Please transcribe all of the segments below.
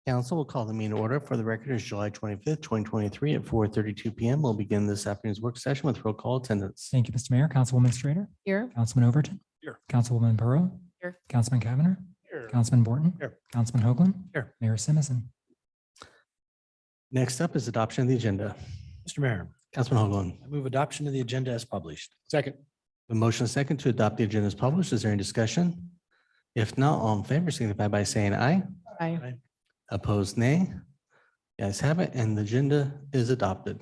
Council will call the meeting to order. For the record, is July 25th, 2023 at 4:32 PM. We'll begin this afternoon's work session with roll call attendance. Thank you, Mr. Mayor. Councilwoman Strader. Here. Councilman Overton. Here. Councilwoman Burrow. Here. Councilman Cavanagh. Here. Councilman Borton. Here. Councilman Hoagland. Here. Mayor Simison. Next up is adoption of the agenda. Mr. Mayor, Councilman Hoagland. I move adoption of the agenda as published. Second. A motion and a second to adopt the agenda as published. Is there any discussion? If not, all in favor signify by saying aye. Aye. Opposed, nay. The ayes have it, and the agenda is adopted.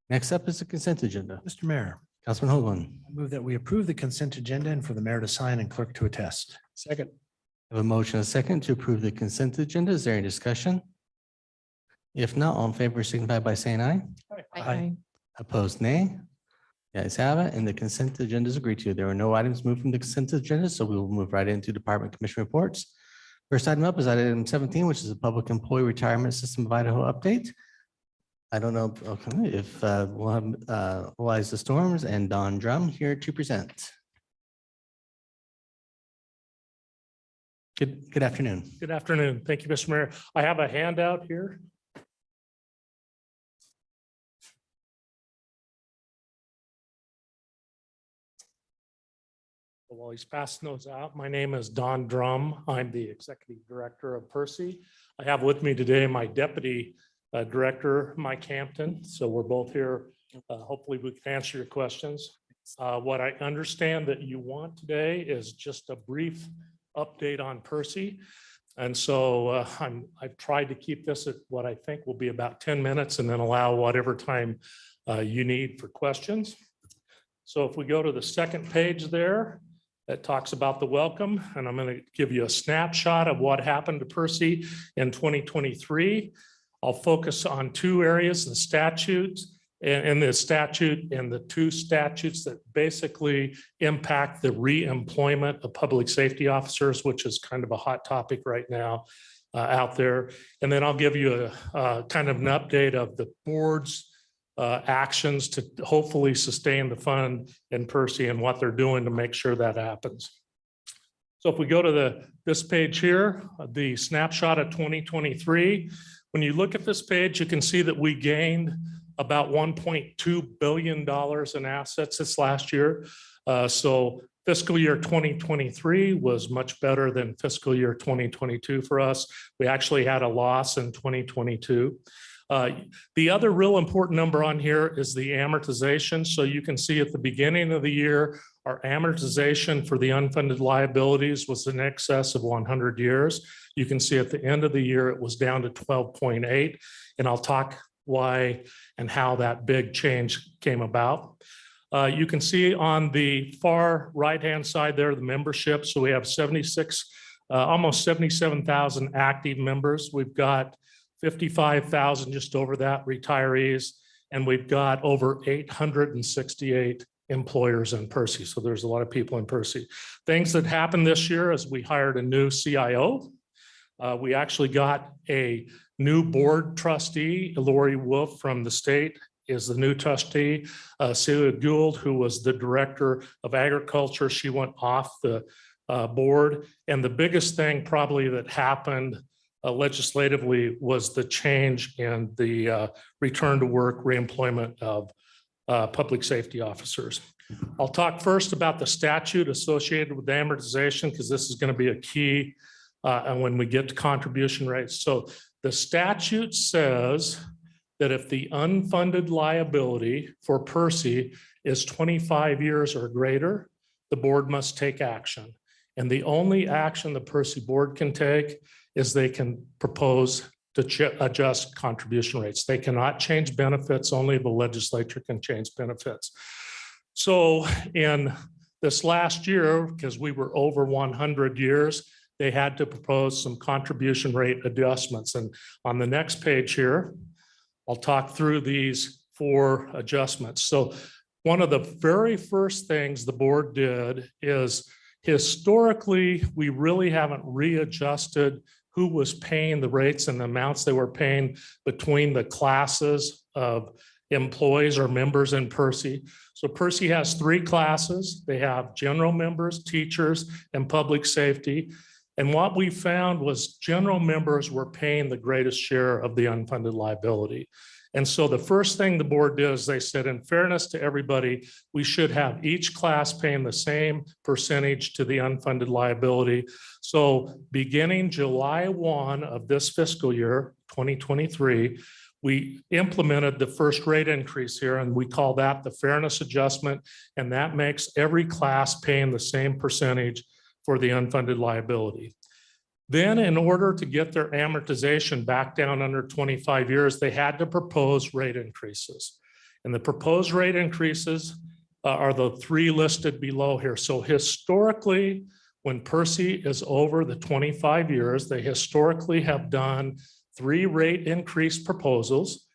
Next up is the consent agenda. Mr. Mayor, Councilman Hoagland. I move that we approve the consent agenda and for the mayor to sign and clerk to attest. Second. I have a motion and a second to approve the consent agenda. Is there any discussion? If not, all in favor signify by saying aye. Aye. Opposed, nay. The ayes have it, and the consent agenda is agreed to. There are no items moved from the consent agenda, so we will move right into department commission reports. First item up is item 17, which is a public employee retirement system of Idaho update. I don't know if we'll have Eliza Storms and Don Drum here to present. Good afternoon. Good afternoon. Thank you, Mr. Mayor. I have a handout here. While he's passing those out, my name is Don Drum. I'm the Executive Director of Percy. I have with me today my Deputy Director, Mike Hampton. So we're both here. Hopefully we can answer your questions. What I understand that you want today is just a brief update on Percy. And so I've tried to keep this at what I think will be about 10 minutes and then allow whatever time you need for questions. So if we go to the second page there, that talks about the welcome, and I'm going to give you a snapshot of what happened to Percy in 2023. I'll focus on two areas, the statutes and the two statutes that basically impact the re-employment of public safety officers, which is kind of a hot topic right now out there. And then I'll give you a kind of an update of the board's actions to hopefully sustain the fund in Percy and what they're doing to make sure that happens. So if we go to this page here, the snapshot of 2023, when you look at this page, you can see that we gained about $1.2 billion in assets this last year. So fiscal year 2023 was much better than fiscal year 2022 for us. We actually had a loss in 2022. The other real important number on here is the amortization. So you can see at the beginning of the year, our amortization for the unfunded liabilities was in excess of 100 years. You can see at the end of the year, it was down to 12.8. And I'll talk why and how that big change came about. You can see on the far right-hand side there, the membership. So we have 76, almost 77,000 active members. We've got 55,000, just over that, retirees, and we've got over 868 employers in Percy. So there's a lot of people in Percy. Things that happened this year is we hired a new CIO. We actually got a new board trustee. Lori Wolf from the state is the new trustee. Celia Gould, who was the director of agriculture, she went off the board. And the biggest thing probably that happened legislatively was the change in the return to work reemployment of public safety officers. I'll talk first about the statute associated with the amortization, because this is going to be a key and when we get to contribution rates. So the statute says that if the unfunded liability for Percy is 25 years or greater, the board must take action. And the only action the Percy board can take is they can propose to adjust contribution rates. They cannot change benefits. Only the legislature can change benefits. So in this last year, because we were over 100 years, they had to propose some contribution rate adjustments. And on the next page here, I'll talk through these 4 adjustments. So one of the very first things the board did is historically, we really haven't readjusted who was paying the rates and the amounts they were paying between the classes of employees or members in Percy. So Percy has 3 classes. They have general members, teachers, and public safety. And what we found was general members were paying the greatest share of the unfunded liability. And so the first thing the board did is they said, in fairness to everybody, we should have each class paying the same percentage to the unfunded liability. So beginning July 1 of this fiscal year, 2023, we implemented the first rate increase here, and we call that the fairness adjustment. And that makes every class paying the same percentage for the unfunded liability. Then in order to get their amortization back down under 25 years, they had to propose rate increases. And the proposed rate increases are the three listed below here. So historically, when Percy is over the 25 years, they historically have done 3 rate increase proposals.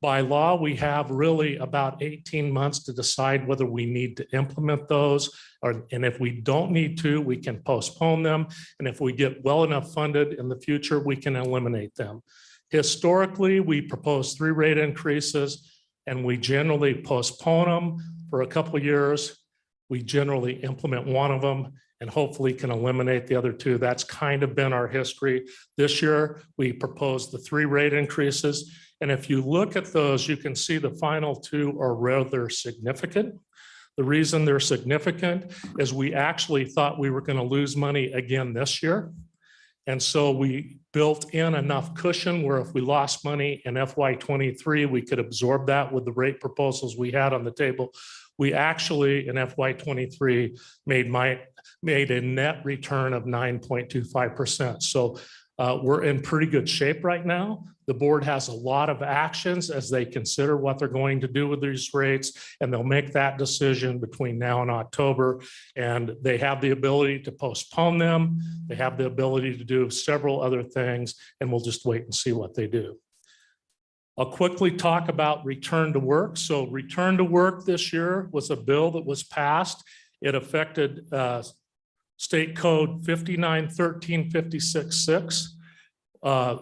By law, we have really about 18 months to decide whether we need to implement those, and if we don't need to, we can postpone them. And if we get well enough funded in the future, we can eliminate them. Historically, we propose 3 rate increases, and we generally postpone them for a couple of years. We generally implement one of them and hopefully can eliminate the other 2. That's kind of been our history. This year, we proposed the 3 rate increases. And if you look at those, you can see the final 2 are rather significant. The reason they're significant is we actually thought we were going to lose money again this year. And so we built in enough cushion where if we lost money in FY23, we could absorb that with the rate proposals we had on the table. We actually in FY23 made a net return of 9.25%. So we're in pretty good shape right now. The board has a lot of actions as they consider what they're going to do with these rates, and they'll make that decision between now and October. And they have the ability to postpone them. They have the ability to do several other things, and we'll just wait and see what they do. I'll quickly talk about return to work. So return to work this year was a bill that was passed. It affected State Code 591356.6.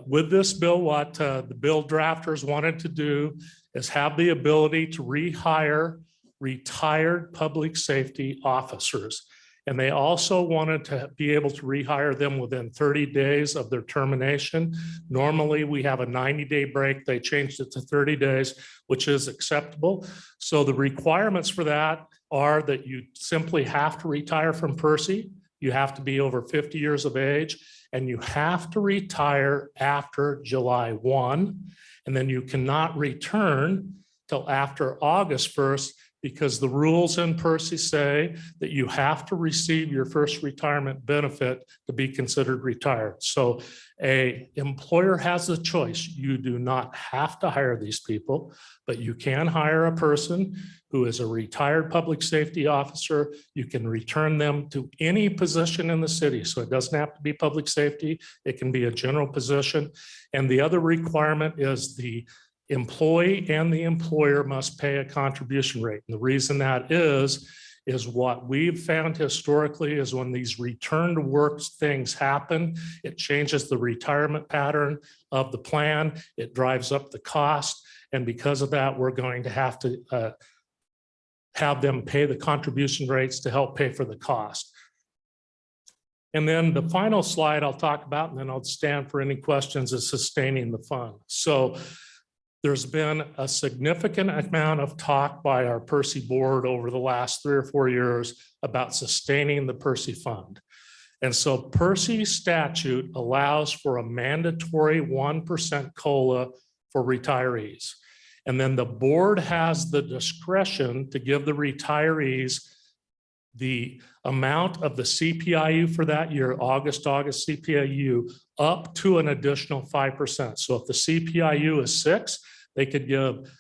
With this bill, what the bill drafters wanted to do is have the ability to rehire retired public safety officers. And they also wanted to be able to rehire them within 30 days of their termination. Normally, we have a 90-day break. They changed it to 30 days, which is acceptable. So the requirements for that are that you simply have to retire from Percy. You have to be over 50 years of age, and you have to retire after July 1. And then you cannot return till after August 1st, because the rules in Percy say that you have to receive your first retirement benefit to be considered retired. So an employer has a choice. You do not have to hire these people, but you can hire a person who is a retired public safety officer. You can return them to any position in the city. So it doesn't have to be public safety. It can be a general position. And the other requirement is the employee and the employer must pay a contribution rate. And the reason that is what we've found historically is when these return to work things happen, it changes the retirement pattern of the plan. It drives up the cost. And because of that, we're going to have them pay the contribution rates to help pay for the cost. And then the final slide I'll talk about, and then I'll stand for any questions, is sustaining the fund. So there's been a significant amount of talk by our Percy board over the last 3 or 4 years about sustaining the Percy fund. And so Percy statute allows for a mandatory 1% COLA for retirees. And then the board has the discretion to give the retirees the amount of the CPIU for that year, August CPIU, up to an additional 5%. So if the CPIU is 6, they could give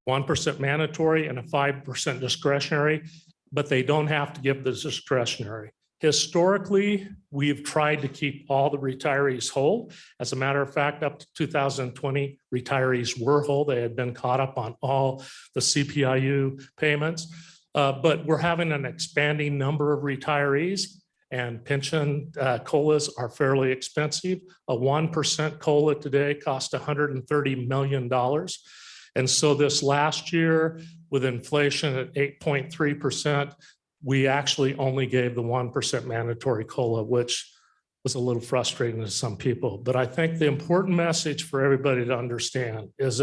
1% mandatory and a 5% discretionary, but they don't have to give the discretionary. Historically, we've tried to keep all the retirees whole. As a matter of fact, up to 2020, retirees were whole. They had been caught up on all the CPIU payments. But we're having an expanding number of retirees, and pension COLAs are fairly expensive. A 1% COLA today costs $130 million. And so this last year, with inflation at 8.3%, we actually only gave the 1% mandatory COLA, which was a little frustrating to some people. But I think the important message for everybody to understand is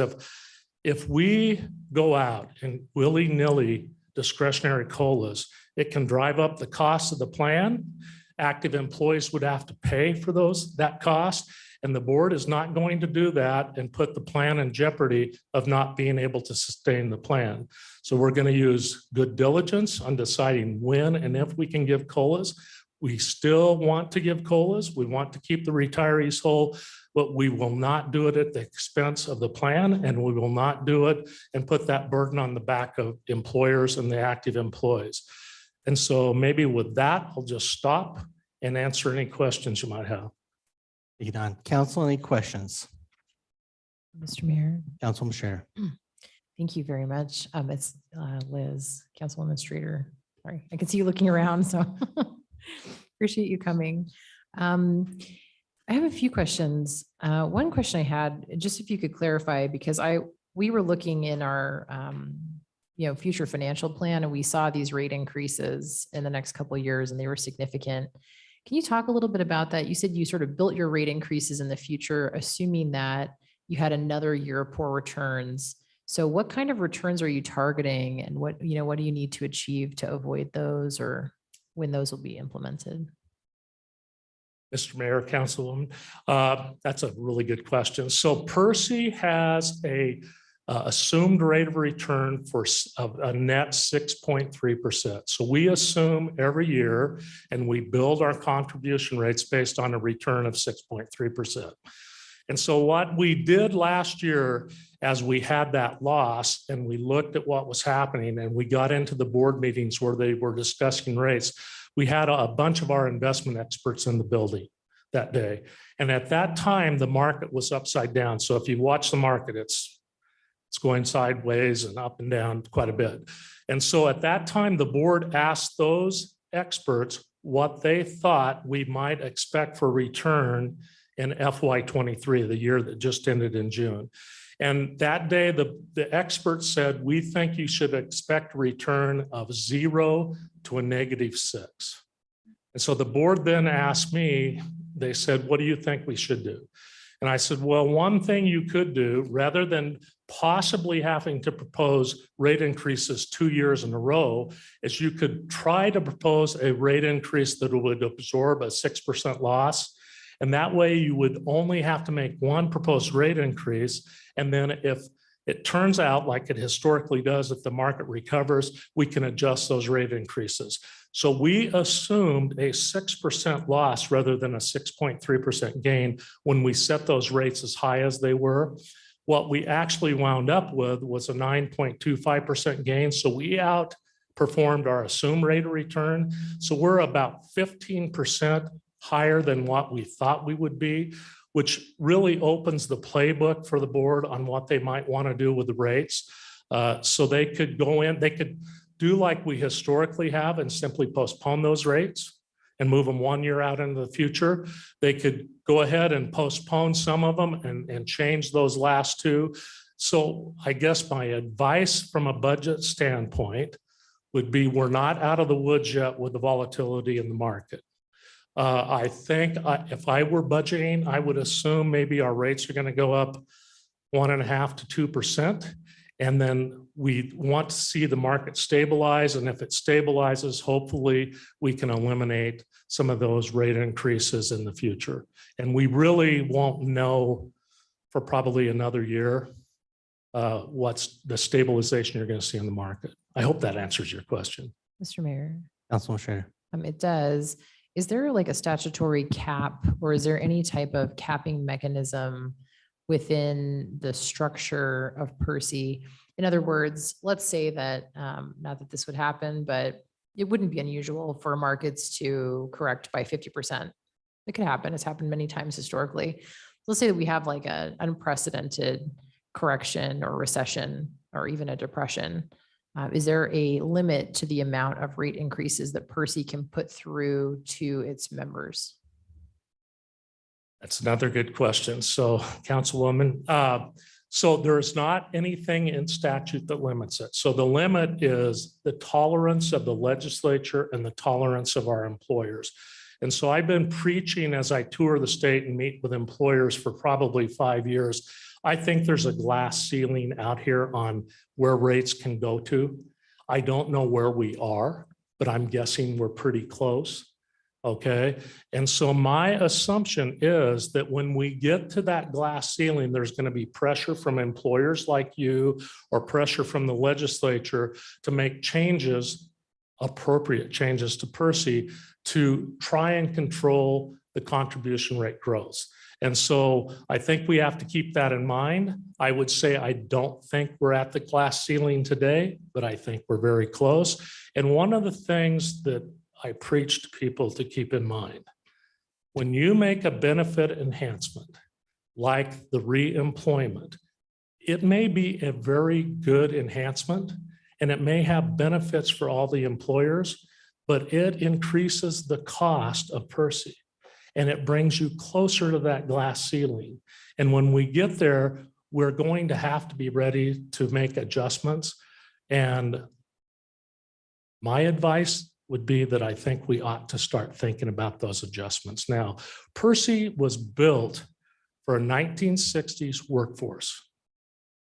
if we go out and willy-nilly discretionary COLAs, it can drive up the cost of the plan. Active employees would have to pay for that cost. And the board is not going to do that and put the plan in jeopardy of not being able to sustain the plan. So we're going to use good diligence on deciding when and if we can give COLAs. We still want to give COLAs. We want to keep the retirees whole, but we will not do it at the expense of the plan, and we will not do it and put that burden on the back of employers and the active employees. And so maybe with that, I'll just stop and answer any questions you might have. Thank you, Don. Council, any questions? Mr. Mayor, Councilwoman Schrader. thank you very much. It's Liz, Councilwoman Streeter. Sorry, I can see you looking around, so appreciate you coming. I have a few questions. One question I had, just if you could clarify, because we were looking in our future financial plan, and we saw these rate increases in the next couple of years, and they were significant. Can you talk a little bit about that? You said you sort of built your rate increases in the future, assuming that you had another year of poor returns. So what kind of returns are you targeting, and what do you need to achieve to avoid those, or when those will be implemented? Mr. Mayor, Councilwoman, that's a really good question. So Percy has a assumed rate of return for a net 6.3%. So we assume every year, and we build our contribution rates based on a return of 6.3%. And so what we did last year, as we had that loss and we looked at what was happening and we got into the board meetings where they were discussing rates, we had a bunch of our investment experts in the building that day. And at that time, the market was upside down. So if you watch the market, it's going sideways and up and down quite a bit. And so at that time, the board asked those experts what they thought we might expect for return in FY23, the year that just ended in June. And that day, the experts said, we think you should expect a return of 0 to a -6. And so the board then asked me, they said, what do you think we should do? And I said, well, one thing you could do, rather than possibly having to propose rate increases 2 years in a row, is you could try to propose a rate increase that would absorb a 6% loss. And that way you would only have to make one proposed rate increase. And then if it turns out like it historically does, if the market recovers, we can adjust those rate increases. So we assumed a 6% loss rather than a 6.3% gain when we set those rates as high as they were. What we actually wound up with was a 9.25% gain. So we outperformed our assumed rate of return. So we're about 15% higher than what we thought we would be, which really opens the playbook for the board on what they might want to do with the rates. So they could go in, they could do like we historically have and simply postpone those rates and move them 1 year out into the future. They could go ahead and postpone some of them and change those last two. So I guess my advice from a budget standpoint would be we're not out of the woods yet with the volatility in the market. I think if I were budgeting, I would assume maybe our rates are going to go up 1.5% to 2%. And then we want to see the market stabilize. And if it stabilizes, hopefully we can eliminate some of those rate increases in the future. And we really won't know for probably another year what's the stabilization you're going to see in the market. I hope that answers your question. Mr. Mayor, Councilwoman Schrader. it does. Is there like a statutory cap, or is there any type of capping mechanism within the structure of Percy? In other words, let's say that, not that this would happen, but it wouldn't be unusual for markets to correct by 50%. It could happen. It's happened many times historically. Let's say that we have like an unprecedented correction or recession or even a depression. Is there a limit to the amount of rate increases that Percy can put through to its members? That's another good question. So, Councilwoman, so there's not anything in statute that limits it. So the limit is the tolerance of the legislature and the tolerance of our employers. And so I've been preaching as I tour the state and meet with employers for probably 5 years. I think there's a glass ceiling out here on where rates can go to. I don't know where we are, but I'm guessing we're pretty close. Okay. And so my assumption is that when we get to that glass ceiling, there's going to be pressure from employers like you or pressure from the legislature to make changes, appropriate changes to Percy to try and control the contribution rate growth. And so I think we have to keep that in mind. I would say I don't think we're at the glass ceiling today, but I think we're very close. And one of the things that I preach to people to keep in mind, when you make a benefit enhancement like the reemployment, it may be a very good enhancement and it may have benefits for all the employers, but it increases the cost of Percy and it brings you closer to that glass ceiling. And when we get there, we're going to have to be ready to make adjustments. And my advice would be that I think we ought to start thinking about those adjustments now. Percy was built for a 1960s workforce.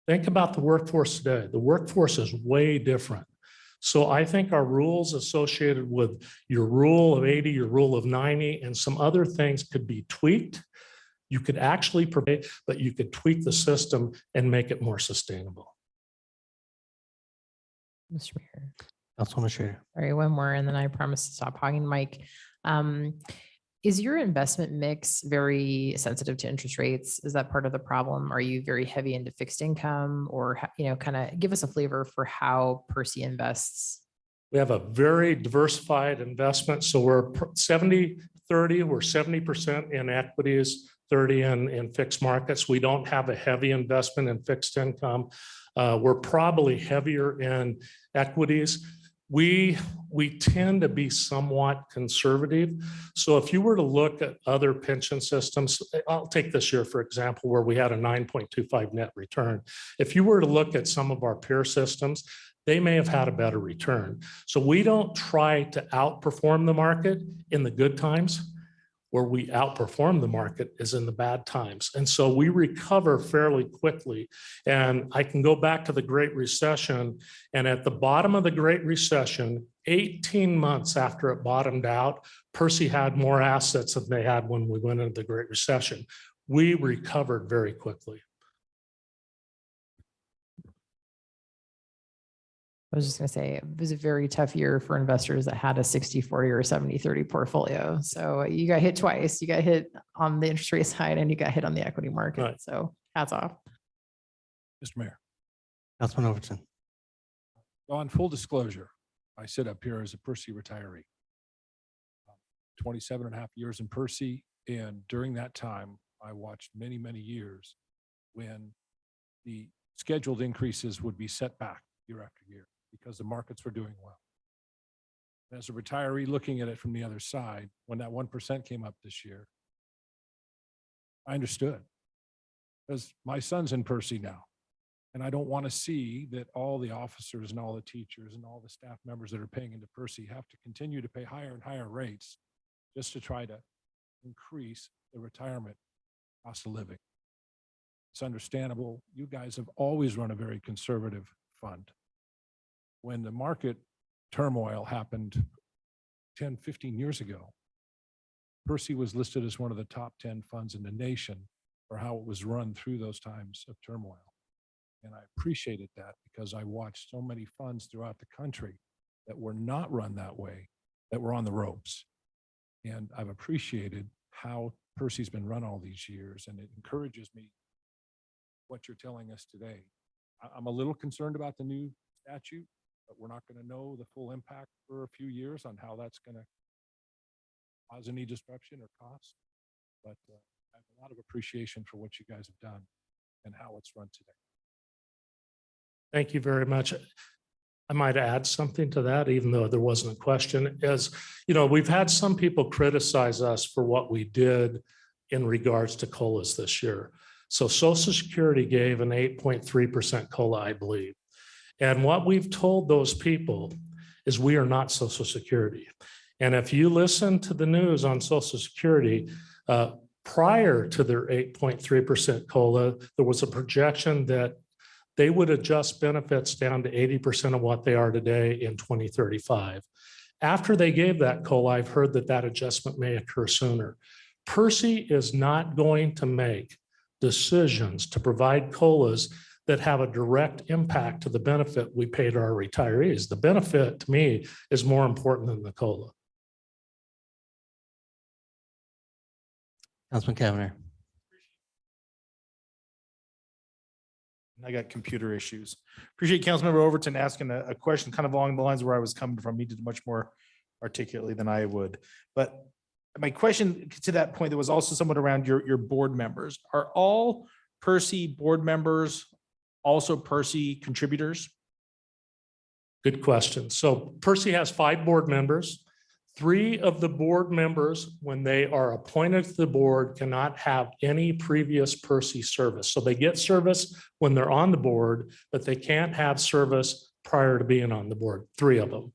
Think about the workforce today. The workforce is way different. So I think our rules associated with your rule of 80, your rule of 90, and some other things could be tweaked. You could actually provide, but you could tweak the system and make it more sustainable. Mr. Mayor. Councilwoman Schrader. Sorry, one more, and then I promise to stop hogging the mic. Is your investment mix very sensitive to interest rates? Is that part of the problem? Are you very heavy into fixed income, or, kind of give us a flavor for how Percy invests? We have a very diversified investment. So we're 70-30, we're 70% in equities, 30 in fixed markets. We don't have a heavy investment in fixed income. We're probably heavier in equities. We tend to be somewhat conservative. So if you were to look at other pension systems, I'll take this year, for example, where we had a 9.25 net return. If you were to look at some of our peer systems, they may have had a better return. So we don't try to outperform the market in the good times. Where we outperform the market is in the bad times. And so we recover fairly quickly. And I can go back to the Great Recession. And at the bottom of the Great Recession, 18 months after it bottomed out, Percy had more assets than they had when we went into the Great Recession. We recovered very quickly. I was just going to say, it was a very tough year for investors that had a 60-40 or 70-30 portfolio. So you got hit twice. You got hit on the interest rate side and you got hit on the equity market. Right. So hats off. Mr. Mayor. Councilman Overton. On full disclosure, I sit up here as a Percy retiree. 27 and a half years in Percy. And during that time, I watched many, many years when the scheduled increases would be set back year after year because the markets were doing well. As a retiree looking at it from the other side, when that 1% came up this year, I understood because my son's in Percy now. And I don't want to see that all the officers and all the teachers and all the staff members that are paying into Percy have to continue to pay higher and higher rates just to try to increase the retirement cost of living. It's understandable. You guys have always run a very conservative fund. When the market turmoil happened 10, 15 years ago, Percy was listed as one of the top 10 funds in the nation for how it was run through those times of turmoil. And I appreciated that because I watched so many funds throughout the country that were not run that way, that were on the ropes. And I've appreciated how Percy's been run all these years, and it encourages me what you're telling us today. I'm a little concerned about the new statute, but we're not going to know the full impact for a few years on how that's going to cause any disruption or cost. But I have a lot of appreciation for what you guys have done and how it's run today. Thank you very much. I might add something to that, even though there wasn't a question, is, we've had some people criticize us for what we did in regards to COLAs this year. So Social Security gave an 8.3% COLA, I believe. And what we've told those people is we are not Social Security. And if you listen to the news on Social Security, prior to their 8.3% COLA, there was a projection that they would adjust benefits down to 80% of what they are today in 2035. After they gave that COLA, I've heard that that adjustment may occur sooner. Percy is not going to make decisions to provide COLAs that have a direct impact to the benefit we pay to our retirees. The benefit to me is more important than the COLA. Councilman Cavanagh. I got computer issues. Appreciate Councilmember Overton asking a question kind of along the lines where I was coming from. He did much more articulately than I would. But my question to that point, that was also somewhat around your board members. Are all Percy board members also Percy contributors? Good question. So Percy has 5 board members. 3 of the board members, when they are appointed to the board, cannot have any previous Percy service. So they get service when they're on the board, but they can't have service prior to being on the board. 3 of them.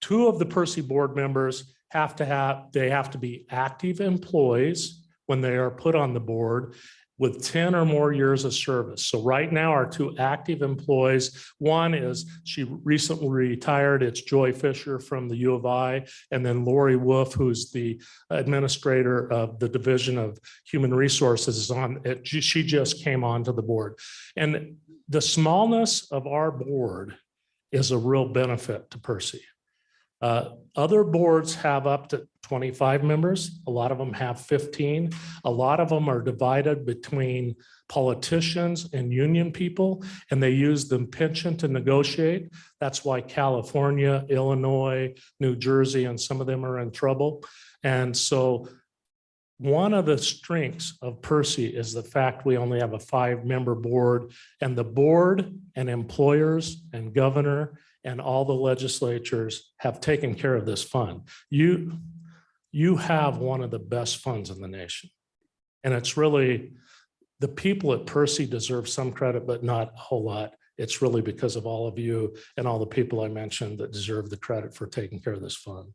2 of the Percy board members have to be active employees when they are put on the board with 10 or more years of service. So right now, our 2 active employees, one is, she recently retired. It's Joy Fisher from the U of I, and then Lori Wolf, who's the administrator of the Division of Human Resources, is on it. She just came onto the board. And the smallness of our board is a real benefit to Percy. Other boards have up to 25 members. A lot of them have 15. A lot of them are divided between politicians and union people, and they use the pension to negotiate. That's why California, Illinois, New Jersey, and some of them are in trouble. And so one of the strengths of Percy is the fact we only have a 5-member board, and the board and employers and governor and all the legislatures have taken care of this fund. You have one of the best funds in the nation. And it's really, the people at Percy deserve some credit, but not a whole lot. It's really because of all of you and all the people I mentioned that deserve the credit for taking care of this fund.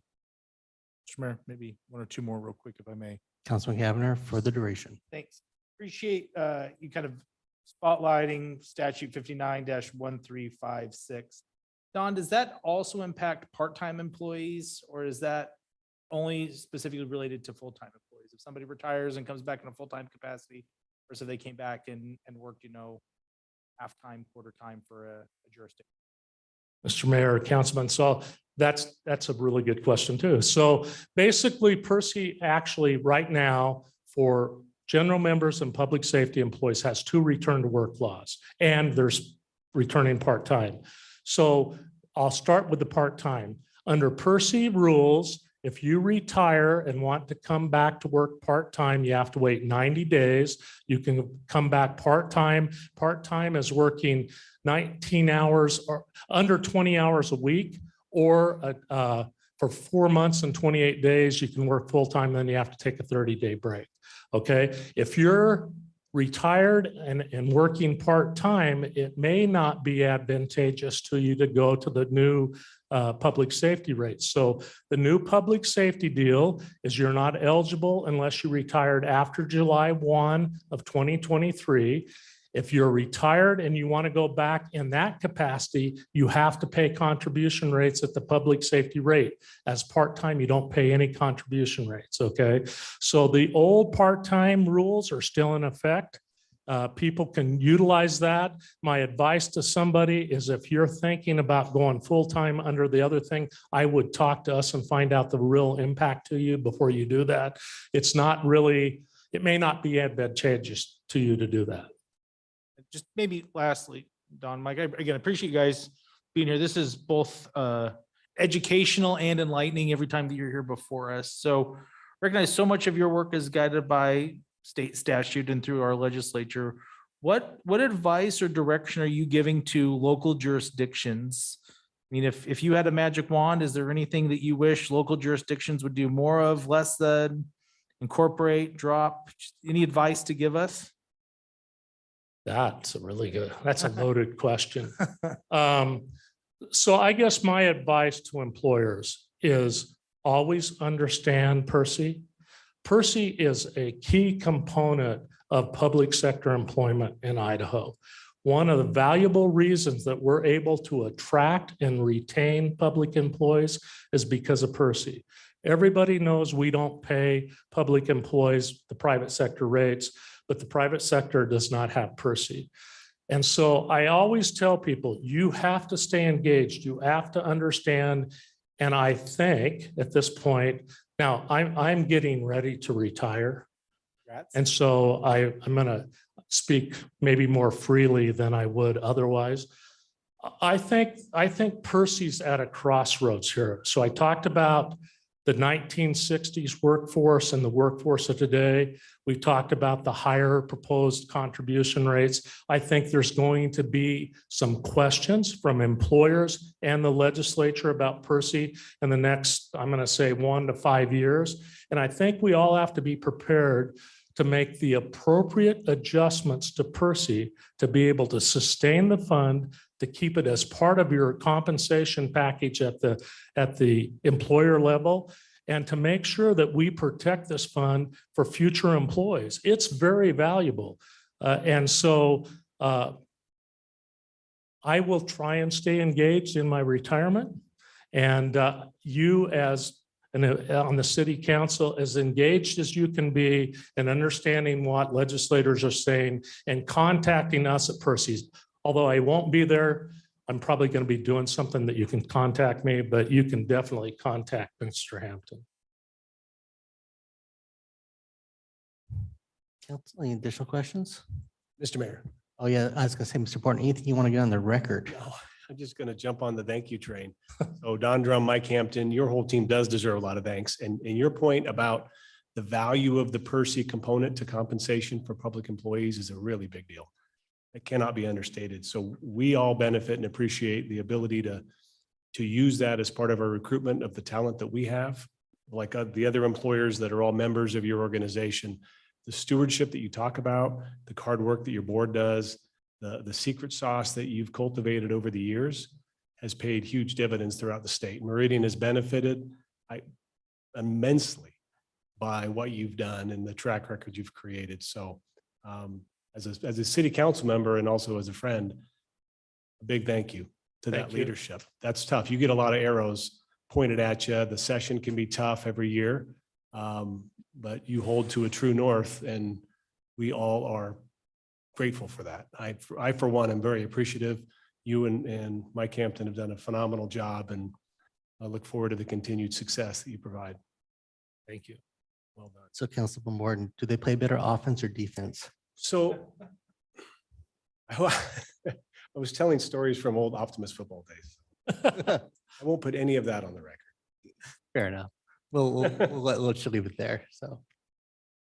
Mr. Mayor, maybe 1 or 2 more real quick, if I may. Councilman Cavanagh for the duration. Thanks. Appreciate you kind of spotlighting statute 59-1356. Don, does that also impact part-time employees, or is that only specifically related to full-time employees? If somebody retires and comes back in a full-time capacity, or so they came back and worked, half-time, quarter-time for a jurisdiction? Mr. Mayor, Councilman, so that's a really good question too. So basically, Percy actually right now for general members and public safety employees has 2 return to work laws, and there's returning part-time. So I'll start with the part-time. Under Percy rules, if you retire and want to come back to work part-time, you have to wait 90 days. You can come back part-time. Part-time is working 19 hours or under 20 hours a week, or for 4 months and 28 days, you can work full-time, then you have to take a 30-day break. Okay. If you're retired and working part-time, it may not be advantageous to you to go to the new public safety rates. So the new public safety deal is you're not eligible unless you retired after July 1 of 2023. If you're retired and you want to go back in that capacity, you have to pay contribution rates at the public safety rate. As part-time, you don't pay any contribution rates, okay? So the old part-time rules are still in effect. People can utilize that. My advice to somebody is if you're thinking about going full-time under the other thing, I would talk to us and find out the real impact to you before you do that. It's not really, it may not be advantageous to you to do that. Just maybe lastly, Don, Mike, again, appreciate you guys being here. This is both educational and enlightening every time that you're here before us. So recognize so much of your work is guided by state statute and through our legislature. What advice or direction are you giving to local jurisdictions? I mean, if you had a magic wand, is there anything that you wish local jurisdictions would do more of, less than, incorporate, drop? Any advice to give us? That's a loaded question. So I guess my advice to employers is always understand Percy. Percy is a key component of public sector employment in Idaho. One of the valuable reasons that we're able to attract and retain public employees is because of Percy. Everybody knows we don't pay public employees the private sector rates, but the private sector does not have Percy. And so I always tell people, you have to stay engaged. You have to understand. And I think at this point, now I'm getting ready to retire. And so I'm going to speak maybe more freely than I would otherwise. I think Percy's at a crossroads here. So I talked about the 1960s workforce and the workforce of today. We talked about the higher proposed contribution rates. I think there's going to be some questions from employers and the legislature about Percy in the next, I'm going to say 1 to 5 years. And I think we all have to be prepared to make the appropriate adjustments to Percy to be able to sustain the fund, to keep it as part of your compensation package at the employer level, and to make sure that we protect this fund for future employees. It's very valuable. And so I will try and stay engaged in my retirement. And you as on the city council, as engaged as you can be in understanding what legislators are saying and contacting us at Percy's. Although I won't be there, I'm probably going to be doing something that you can contact me, but you can definitely contact Mr. Hampton. Council, any additional questions? Mr. Mayor, Oh, yeah, I was gonna say, Mr. Porter, anything you want to get on the record? no, I'm just going to jump on the thank you train. So Don Drum, Mike Hampton, your whole team does deserve a lot of thanks. And your point about the value of the Percy component to compensation for public employees is a really big deal. It cannot be understated. So we all benefit and appreciate the ability to use that as part of our recruitment of the talent that we have, like the other employers that are all members of your organization. The stewardship that you talk about, the hard work that your board does, the secret sauce that you've cultivated over the years has paid huge dividends throughout the state. Meridian has benefited immensely by what you've done and the track record you've created. So as a city council member and also as a friend, a big thank you to that Thank you. leadership. That's tough. You get a lot of arrows pointed at you. The session can be tough every year, but you hold to a true north, and we all are grateful for that. I for one, am very appreciative. You and Mike Hampton have done a phenomenal job, and I look forward to the continued success that you provide. Thank you. Well done. So Councilman Morton, do they play better offense or defense? So I was telling stories from old Optimus football days. I won't put any of that on the record. Fair enough. We'll just leave it there. So.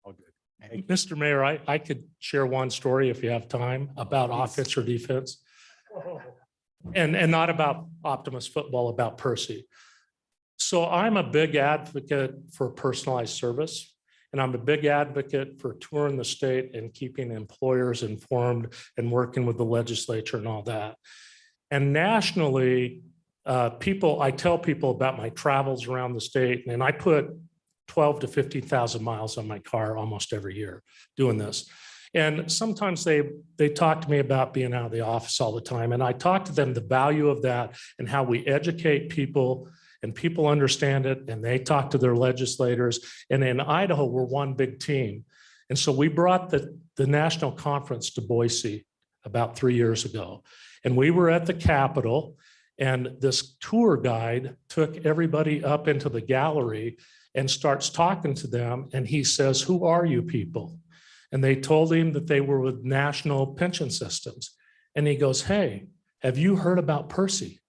All good. Mr. Mayor, I could share one story if you have time about Please. offense or defense. And not about Optimus football, about Percy. So I'm a big advocate for personalized service, and I'm a big advocate for touring the state and keeping employers informed and working with the legislature and all that. And nationally, I tell people about my travels around the state, and I put 12 to 15,000 miles on my car almost every year doing this. And sometimes they talk to me about being out of the office all the time. And I talk to them the value of that and how we educate people, and people understand it, and they talk to their legislators. And in Idaho, we're one big team. And so we brought the national conference to Boise about 3 years ago. And we were at the Capitol, and this tour guide took everybody up into the gallery and starts talking to them. And he says, "Who are you people?" And they told him that they were with National Pension Systems. And he goes, "Hey, have you heard about Percy?"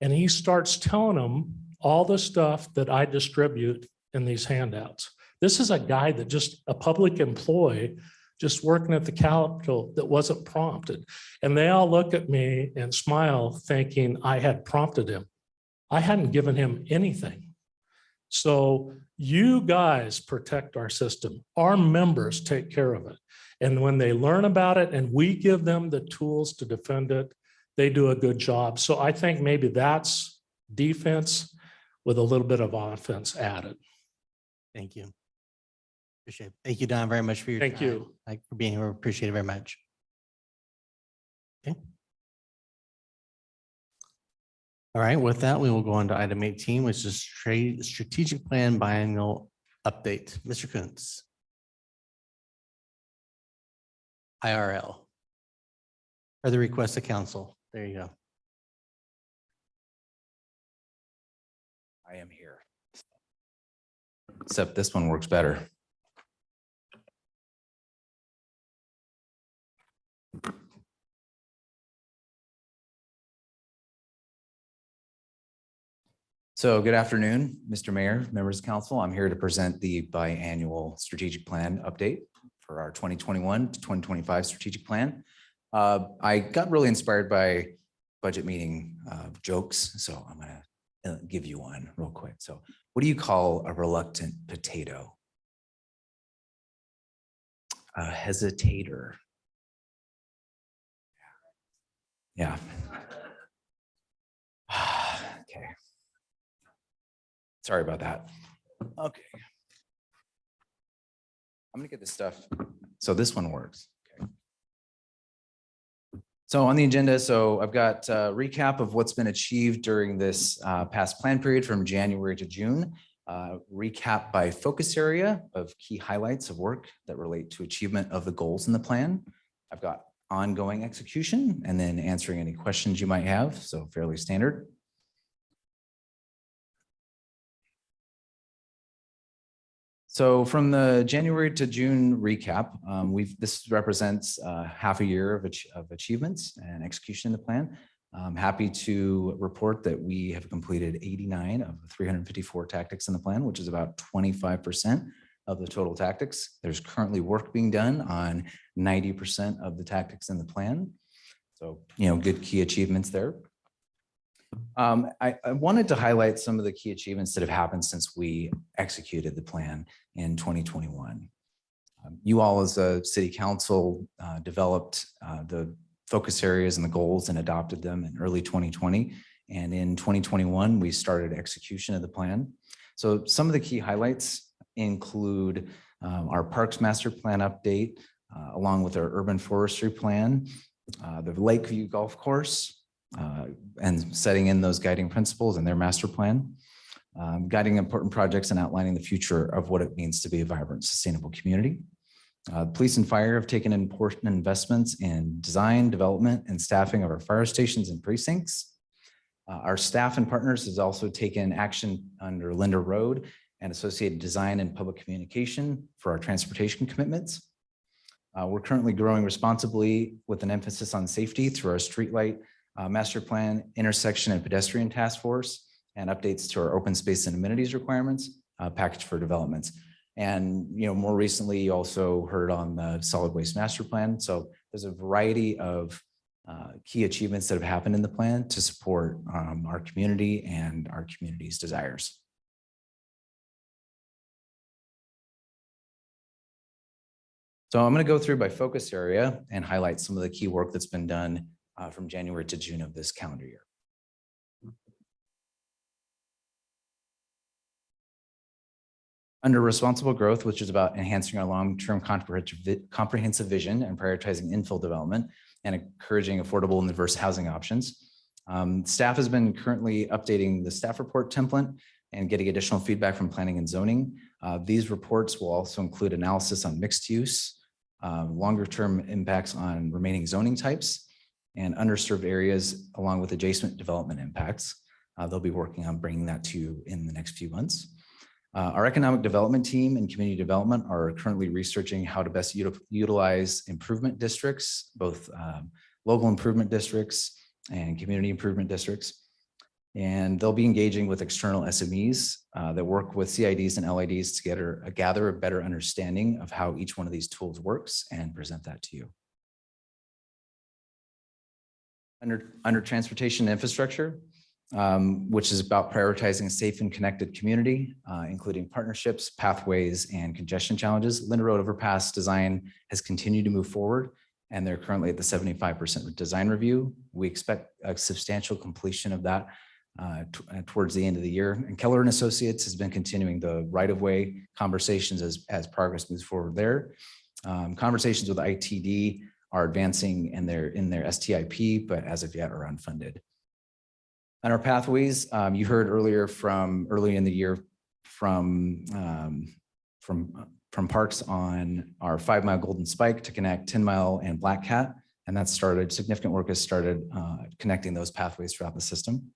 And he starts telling them all the stuff that I distribute in these handouts. This is a guy that just a public employee just working at the Capitol that wasn't prompted. And they all look at me and smile thinking I had prompted him. I hadn't given him anything. So you guys protect our system. Our members take care of it. And when they learn about it and we give them the tools to defend it, they do a good job. So I think maybe that's defense. with a little bit of offense added. Thank you. Appreciate it. Thank you, Don, very much for your time. Thank you. Like for being here. Appreciate it very much. Okay. All right, with that, we will go on to item 18, which is strategic plan biennial update. Mr. Coons. IRL. Or the request of council. There you go. I am here. Except this one works better. So good afternoon, Mr. Mayor, members of council. I'm here to present the biannual strategic plan update for our 2021 to 2025 strategic plan. I got really inspired by budget meeting jokes, so I'm gonna give you one real quick. So what do you call a reluctant potato? A hesitator. Yeah. Okay. Sorry about that. Okay. I'm gonna get this stuff. So this one works. Okay. So on the agenda, so I've got a recap of what's been achieved during this past plan period from January to June. Recap by focus area of key highlights of work that relate to achievement of the goals in the plan. I've got ongoing execution and then answering any questions you might have. So fairly standard. So from the January to June recap, this represents half a year of achievements and execution in the plan. I'm happy to report that we have completed 89 of the 354 tactics in the plan, which is about 25% of the total tactics. There's currently work being done on 90% of the tactics in the plan. So, good key achievements there. I wanted to highlight some of the key achievements that have happened since we executed the plan in 2021. You all as a city council developed the focus areas and the goals and adopted them in early 2020. And in 2021, we started execution of the plan. So some of the key highlights include our Parks Master Plan update, along with our urban forestry plan, the Lakeview Golf Course, and setting in those guiding principles in their master plan, guiding important projects and outlining the future of what it means to be a vibrant, sustainable community. Police and fire have taken important investments in design, development, and staffing of our fire stations and precincts. Our staff and partners has also taken action under Linda Road and associated design and public communication for our transportation commitments. We're currently growing responsibly with an emphasis on safety through our streetlight master plan, intersection and pedestrian task force, and updates to our open space and amenities requirements, package for developments. And, more recently, you also heard on the solid waste master plan. So there's a variety of key achievements that have happened in the plan to support our community and our community's desires. So I'm going to go through by focus area and highlight some of the key work that's been done from January to June of this calendar year. Under responsible growth, which is about enhancing our long-term comprehensive vision and prioritizing infill development and encouraging affordable and diverse housing options. Staff has been currently updating the staff report template and getting additional feedback from planning and zoning. These reports will also include analysis on mixed use, longer-term impacts on remaining zoning types, and underserved areas, along with adjacent development impacts. They'll be working on bringing that to you in the next few months. Our economic development team and community development are currently researching how to best utilize improvement districts, both local improvement districts and community improvement districts. And they'll be engaging with external SMEs that work with CIDs and LIDs to gather a better understanding of how each one of these tools works and present that to you. Under transportation infrastructure, which is about prioritizing a safe and connected community, including partnerships, pathways, and congestion challenges. Linda Road Overpass design has continued to move forward, and they're currently at the 75% design review. We expect a substantial completion of that towards the end of the year. And Keller and Associates has been continuing the right-of-way conversations as progress moves forward there. Conversations with ITD are advancing and they're in their STIP, but as of yet are unfunded. On our pathways, you heard earlier early in the year from Parks on our 5 Mile Golden Spike to connect 10 Mile and Black Cat. And that started, significant work has started connecting those pathways throughout the system.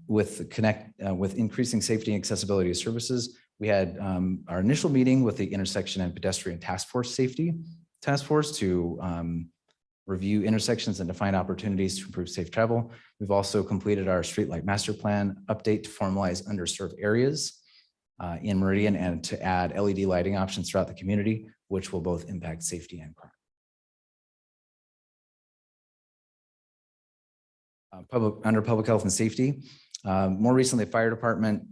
With increasing safety and accessibility of services, we had our initial meeting with the Intersection and Pedestrian Task Force Safety Task Force to review intersections and define opportunities to improve safe travel. We've also completed our streetlight master plan update to formalize underserved areas in Meridian and to add LED lighting options throughout the community, which will both impact safety and crime. Under public health and safety, more recently, fire department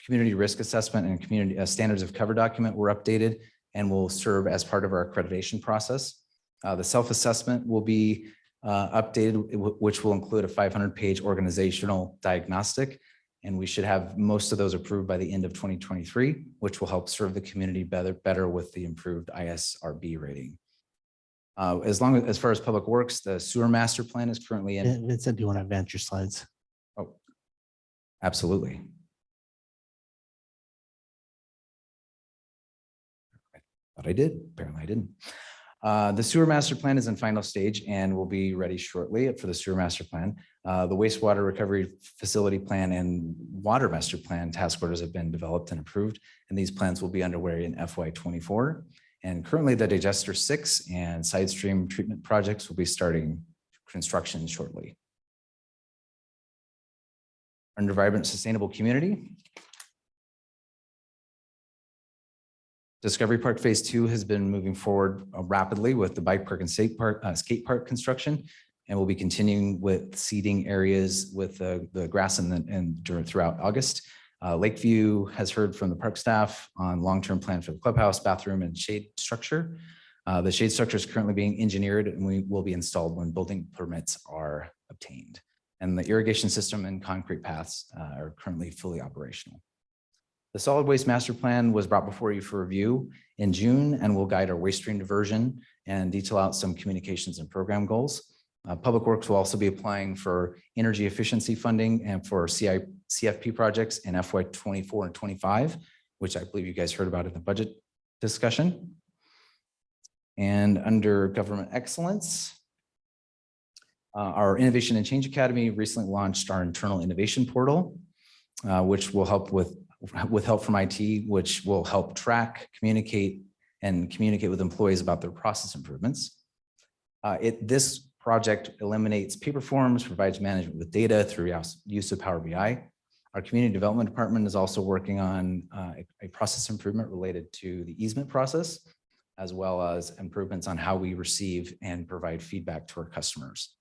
community risk assessment and community standards of cover document were updated and will serve as part of our accreditation process. The self-assessment will be updated, which will include a 500-page organizational diagnostic, and we should have most of those approved by the end of 2023, which will help serve the community better with the improved ISRB rating. As far as public works, the sewer master plan is currently in. Vincent, do you want to advance your slides? Oh, absolutely. Thought I did, apparently I didn't. The sewer master plan is in final stage and will be ready shortly for the sewer master plan. The wastewater recovery facility plan and water master plan task orders have been developed and approved, and these plans will be underway in FY24. And currently the digester 6 and side stream treatment projects will be starting construction shortly. Under vibrant sustainable community, Discovery Park Phase 2 has been moving forward rapidly with the bike park and skate park construction, and we'll be continuing with seeding areas with the grass throughout August. Lakeview has heard from the park staff on long-term plan for the clubhouse, bathroom, and shade structure. The shade structure is currently being engineered and we will be installed when building permits are obtained. And the irrigation system and concrete paths are currently fully operational. The solid waste master plan was brought before you for review in June and will guide our waste stream diversion and detail out some communications and program goals. Public Works will also be applying for energy efficiency funding and for CFP projects in FY24 and 25, which I believe you guys heard about in the budget discussion. And under government excellence, our Innovation and Change Academy recently launched our internal innovation portal, which will help with help from IT, which will help track, communicate with employees about their process improvements. This project eliminates paper forms, provides management with data through use of Power BI. Our community development department is also working on a process improvement related to the easement process, as well as improvements on how we receive and provide feedback to our customers.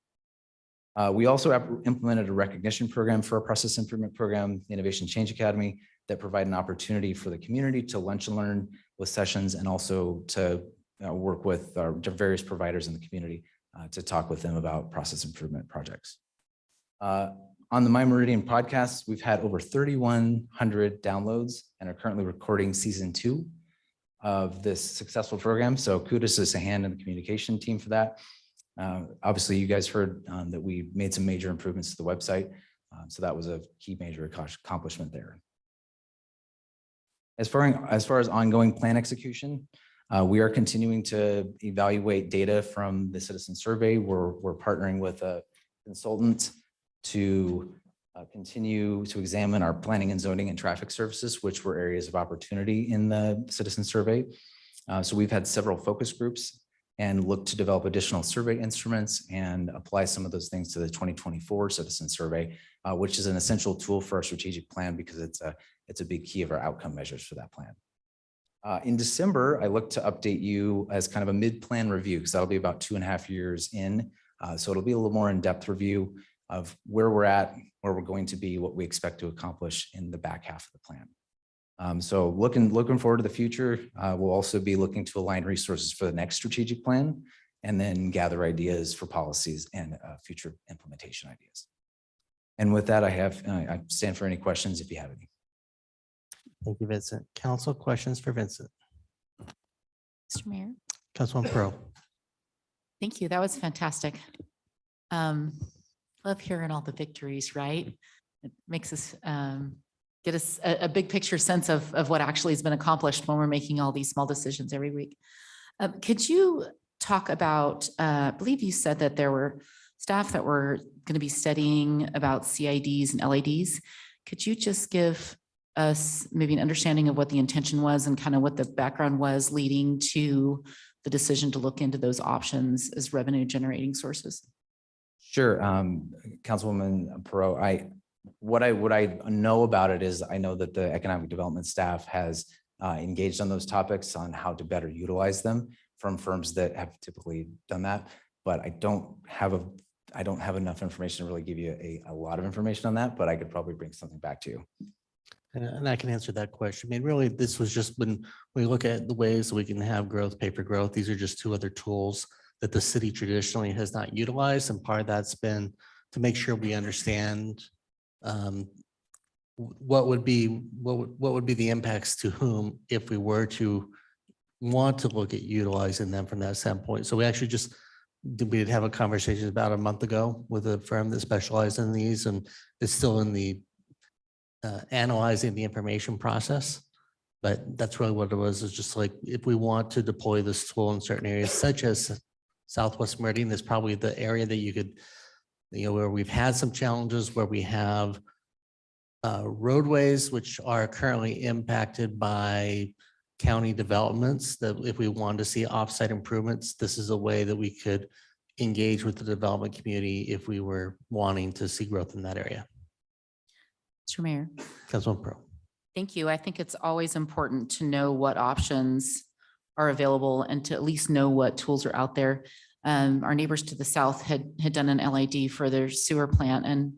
We also implemented a recognition program for our process improvement program, the Innovation Change Academy, that provide an opportunity for the community to lunch and learn with sessions and also to work with our various providers in the community to talk with them about process improvement projects. On the My Meridian podcast, we've had over 3,100 downloads and are currently recording season 2 of this successful program. So kudos to Sahan and the communication team for that. Obviously, you guys heard that we made some major improvements to the website. So that was a key major accomplishment there. As far as ongoing plan execution, we are continuing to evaluate data from the citizen survey. We're partnering with a consultant to continue to examine our planning and zoning and traffic services, which were areas of opportunity in the citizen survey. So we've had several focus groups and look to develop additional survey instruments and apply some of those things to the 2024 citizen survey, which is an essential tool for our strategic plan because it's a big key of our outcome measures for that plan. In December, I look to update you as kind of a mid-plan review because that'll be about 2.5 years in. So it'll be a little more in-depth review of where we're at, where we're going to be, what we expect to accomplish in the back half of the plan. So looking forward to the future, we'll also be looking to align resources for the next strategic plan and then gather ideas for policies and future implementation ideas. And with that, I stand for any questions if you have any. Thank you, Vincent. Council questions for Vincent? Mr. Mayor, Councilwoman Pro. thank you. That was fantastic. Love hearing all the victories, right? It makes us get us a big picture sense of what actually has been accomplished when we're making all these small decisions every week. Could you talk about, I believe you said that there were staff that were going to be studying about CIDs and LIDs. Could you just give us maybe an understanding of what the intention was and kind of what the background was leading to the decision to look into those options as revenue generating sources? Sure, Councilwoman Perot, what I know about it is I know that the economic development staff has engaged on those topics on how to better utilize them from firms that have typically done that. But I don't have enough information to really give you a lot of information on that, but I could probably bring something back to you. And I can answer that question. I mean, really, this was just when we look at the ways we can have growth, pay for growth. These are just two other tools that the city traditionally has not utilized. And part of that's been to make sure we understand what would be the impacts to whom if we were to want to look at utilizing them from that standpoint. So we actually we did have a conversation about a month ago with a firm that specialized in these, and it's still in the analyzing the information process. But that's really what it was, is just like, if we want to deploy this tool in certain areas such as Southwest Meridian, that's probably the area that you could, where we've had some challenges, where we have roadways which are currently impacted by county developments, that if we wanted to see offsite improvements, this is a way that we could engage with the development community if we were wanting to see growth in that area. Mr. Mayor, Councilwoman Pro. thank you. I think it's always important to know what options are available and to at least know what tools are out there. Our neighbors to the south had done an LID for their sewer plant, and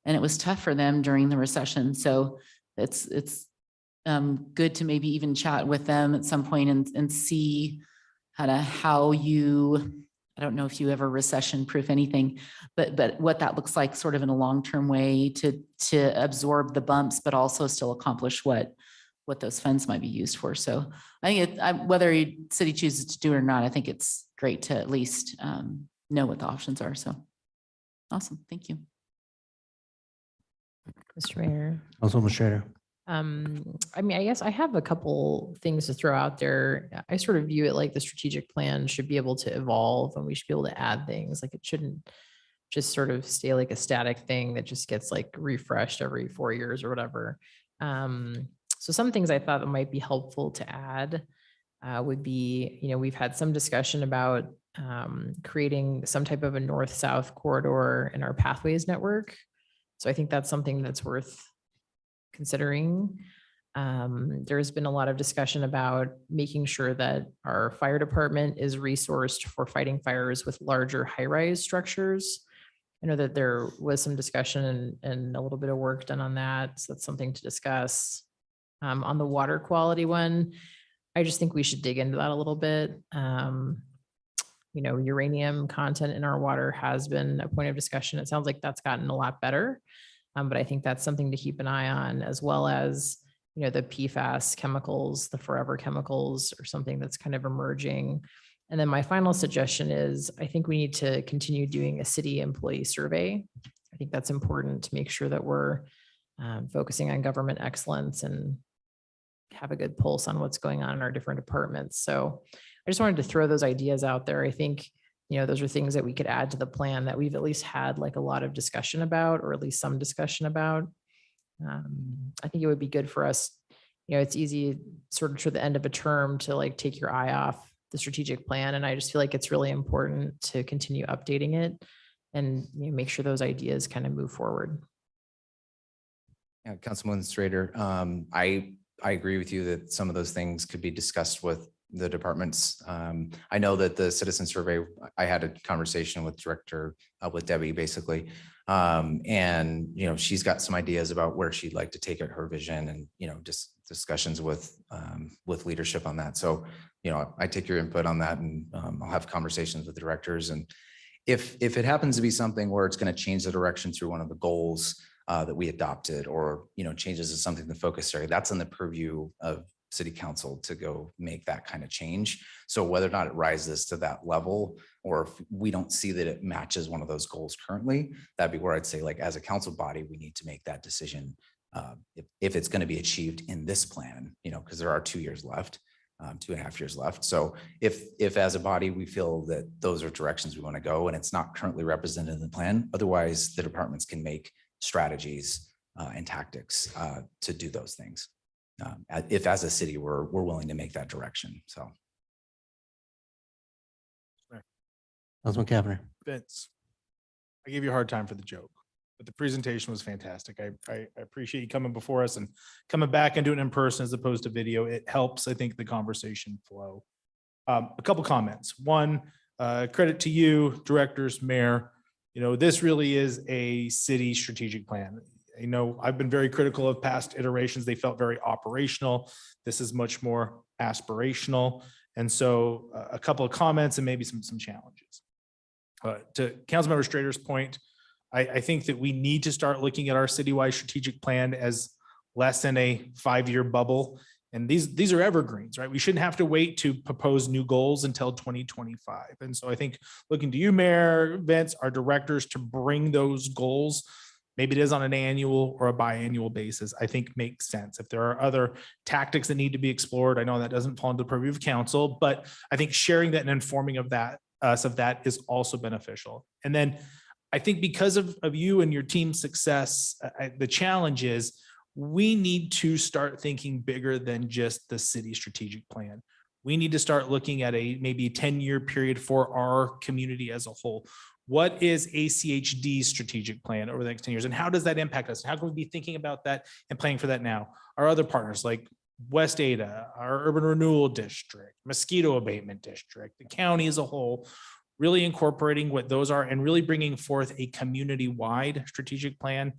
it was tough for them during the recession. So it's good to maybe even chat with them at some point and see how you, I don't know if you ever recession proof anything, but what that looks like sort of in a long-term way to absorb the bumps, but also still accomplish what those funds might be used for. So I think whether city chooses to do it or not, I think it's great to at least know what the options are. So awesome. Thank you. Mr. Mayor. Councilwoman Schrader. I mean, I guess I have a couple things to throw out there. I sort of view it like the strategic plan should be able to evolve, and we should be able to add things. Like, it shouldn't just sort of stay like a static thing that just gets like refreshed every 4 years or whatever. So some things I thought that might be helpful to add would be, we've had some discussion about creating some type of a north-south corridor in our pathways network. So I think that's something that's worth considering. There's been a lot of discussion about making sure that our fire department is resourced for fighting fires with larger high-rise structures. I know that there was some discussion and a little bit of work done on that. So that's something to discuss. On the water quality one, I just think we should dig into that a little bit. Uranium content in our water has been a point of discussion. It sounds like that's gotten a lot better. But I think that's something to keep an eye on, as well as, the PFAS chemicals, the forever chemicals, or something that's kind of emerging. And then my final suggestion is, I think we need to continue doing a city employee survey. I think that's important to make sure that we're focusing on government excellence and have a good pulse on what's going on in our different departments. So I just wanted to throw those ideas out there. I think those are things that we could add to the plan that we've at least had like a lot of discussion about, or at least some discussion about. I think it would be good for us. It's easy sort of to the end of a term to like take your eye off the strategic plan. And I just feel like it's really important to continue updating it and make sure those ideas kind of move forward. Yeah, Councilwoman Schrader, I agree with you that some of those things could be discussed with the departments. I know that the citizen survey, I had a conversation with with Debbie, basically. And, she's got some ideas about where she'd like to take it, her vision, and, just discussions with leadership on that. So, I take your input on that, and I'll have conversations with the directors. And if it happens to be something where it's going to change the direction through one of the goals that we adopted, or, changes to something in the focus area, that's in the purview of city council to go make that kind of change. So whether or not it rises to that level, or if we don't see that it matches one of those goals currently, that'd be where I'd say, like, as a council body, we need to make that decision. If it's going to be achieved in this plan, because there are 2 years left, 2.5 years left. So if as a body, we feel that those are directions we want to go and it's not currently represented in the plan, otherwise the departments can make strategies and tactics to do those things. If as a city, we're willing to make that direction. So. Councilman Cavanagh. Vince, I gave you a hard time for the joke, but the presentation was fantastic. I appreciate you coming before us and coming back and doing it in person as opposed to video. It helps, I think, the conversation flow. A couple comments. One, credit to you, directors, mayor. This really is a city strategic plan. I've been very critical of past iterations. They felt very operational. This is much more aspirational. And so a couple of comments and maybe some challenges. To Councilmember Strader's point, I think that we need to start looking at our citywide strategic plan as less than a 5-year bubble. And these are evergreens, right? We shouldn't have to wait to propose new goals until 2025. And so I think looking to you, Mayor, Vince, our directors, to bring those goals, maybe it is on an annual or a biannual basis, I think makes sense. If there are other tactics that need to be explored, I know that doesn't fall into the purview of council, but I think sharing that and informing of that is also beneficial. And then I think because of you and your team's success, the challenge is we need to start thinking bigger than just the city strategic plan. We need to start looking at maybe 10-year period for our community as a whole. What is ACHD's strategic plan over the next 10 years? And how does that impact us? How can we be thinking about that and planning for that now? Our other partners like West Ada, our urban renewal district, mosquito abatement district, the county as a whole, really incorporating what those are and really bringing forth a community-wide strategic plan.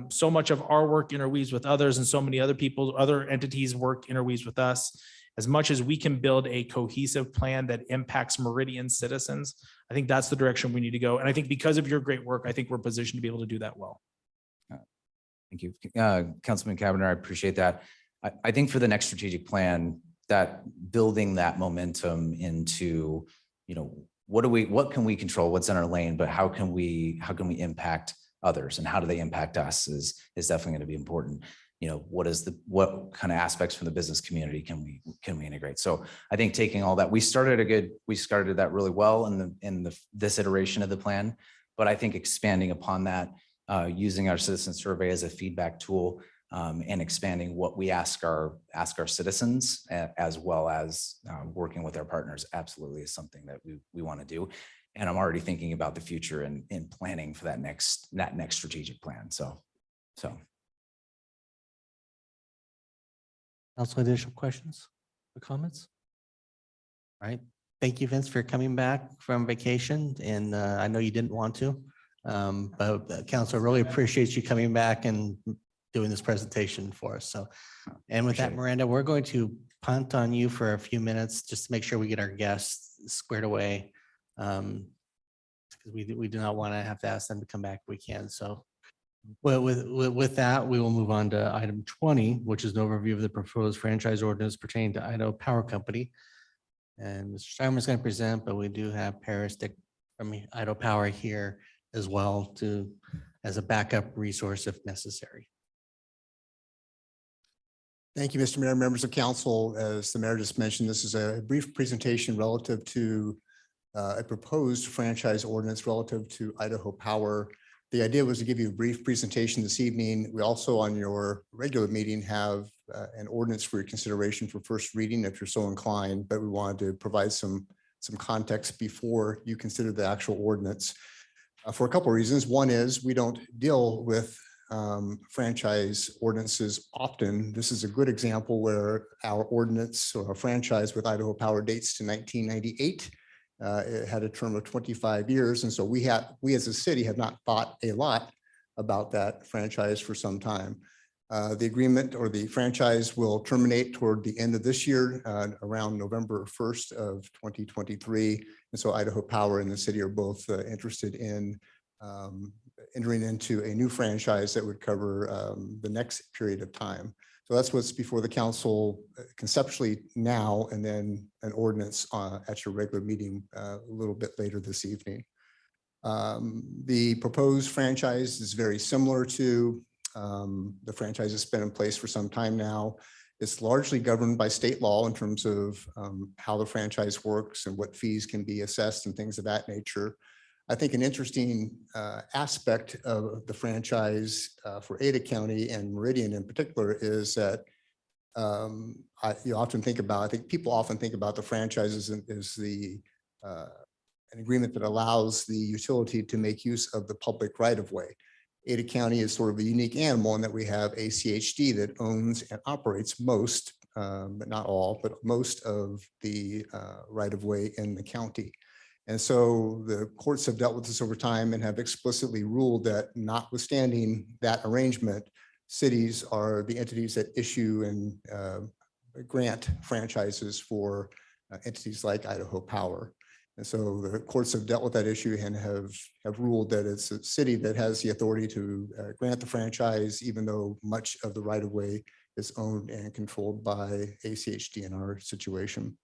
So much of our work interweaves with others, and so many other entities work interweaves with us. As much as we can build a cohesive plan that impacts Meridian citizens, I think that's the direction we need to go. And I think because of your great work, I think we're positioned to be able to do that well. Thank you. Councilman Cavanagh, I appreciate that. I think for the next strategic plan, that building that momentum into, what can we control, what's in our lane, but how can we impact others and how do they impact us is definitely going to be important. What kind of aspects from the business community can we integrate? So I think taking all that, we started that really well in this iteration of the plan, but I think expanding upon that, using our citizen survey as a feedback tool, and expanding what we ask our citizens, as well as working with our partners, absolutely is something that we want to do. And I'm already thinking about the future and planning for that next strategic plan. So. Also, additional questions or comments? All right. Thank you, Vince, for coming back from vacation. And I know you didn't want to, but council really appreciates you coming back and doing this presentation for us. So, and with that, Miranda, we're going to punt on you for a few minutes just to make sure we get our guests squared away. Because we do not want to have to ask them to come back if we can. So well, with that, we will move on to item 20, which is an overview of the proposed franchise ordinance pertaining to Idaho Power Company. And Mr. Steimer is going to present, but we do have Paris Dick from Idaho Power here as well as a backup resource if necessary. Thank you, Mr. Mayor, members of council. As the mayor just mentioned, this is a brief presentation relative to a proposed franchise ordinance relative to Idaho Power. The idea was to give you a brief presentation this evening. We also on your regular meeting have an ordinance for your consideration for first reading if you're so inclined, but we wanted to provide some context before you consider the actual ordinance for a couple of reasons. One is we don't deal with franchise ordinances often. This is a good example where our ordinance or a franchise with Idaho Power dates to 1998. It had a term of 25 years. And so we as a city have not thought a lot about that franchise for some time. The agreement or the franchise will terminate toward the end of this year, around November 1st of 2023. And so Idaho Power and the city are both interested in entering into a new franchise that would cover the next period of time. So that's what's before the council conceptually now, and then an ordinance at your regular meeting a little bit later this evening. The proposed franchise is very similar to the franchise that's been in place for some time now. It's largely governed by state law in terms of how the franchise works and what fees can be assessed and things of that nature. I think an interesting aspect of the franchise for Ada County and Meridian in particular is that you often think about, I think people often think about the franchises as an agreement that allows the utility to make use of the public right of way. Ada County is sort of a unique animal in that we have ACHD that owns and operates most, but not all, but most of the right of way in the county. And so the courts have dealt with this over time and have explicitly ruled that notwithstanding that arrangement, cities are the entities that issue and grant franchises for entities like Idaho Power. And so the courts have dealt with that issue and have ruled that it's a city that has the authority to grant the franchise, even though much of the right of way is owned and controlled by ACHD in our situation.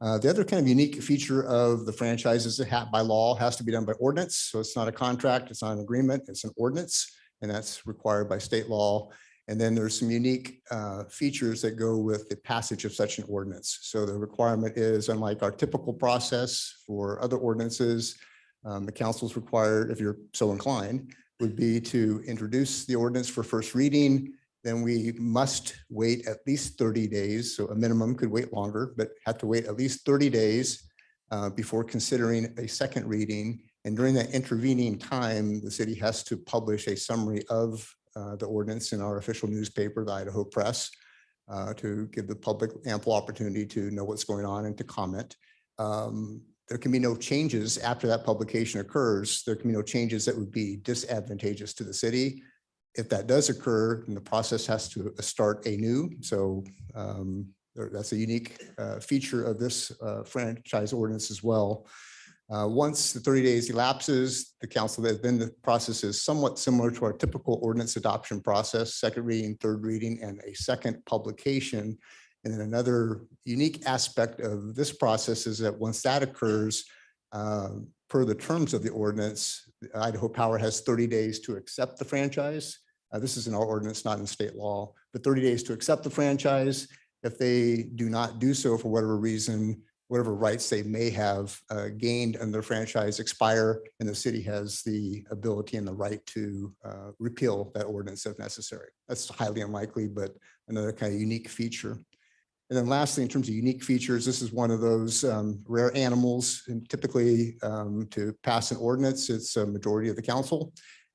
The other kind of unique feature of the franchise is that by law has to be done by ordinance. So it's not a contract, it's not an agreement, it's an ordinance, and that's required by state law. And then there's some unique features that go with the passage of such an ordinance. So the requirement is, unlike our typical process for other ordinances, the council's required, if you're so inclined, would be to introduce the ordinance for first reading. Then we must wait at least 30 days. So a minimum, could wait longer, but have to wait at least 30 days before considering a second reading. And during that intervening time, the city has to publish a summary of the ordinance in our official newspaper, the Idaho Press, to give the public ample opportunity to know what's going on and to comment. There can be no changes after that publication occurs. There can be no changes that would be disadvantageous to the city. If that does occur, then the process has to start anew. So that's a unique feature of this franchise ordinance as well. Once the 30 days elapses, the council, then the process is somewhat similar to our typical ordinance adoption process: second reading, third reading, and a second publication. And then another unique aspect of this process is that once that occurs, per the terms of the ordinance, Idaho Power has 30 days to accept the franchise. This is in our ordinance, not in state law, but 30 days to accept the franchise. If they do not do so for whatever reason, whatever rights they may have gained under the franchise expire, and the city has the ability and the right to repeal that ordinance if necessary. That's highly unlikely, but another kind of unique feature. And then lastly, in terms of unique features, this is one of those rare animals, and typically to pass an ordinance, it's a majority of the council,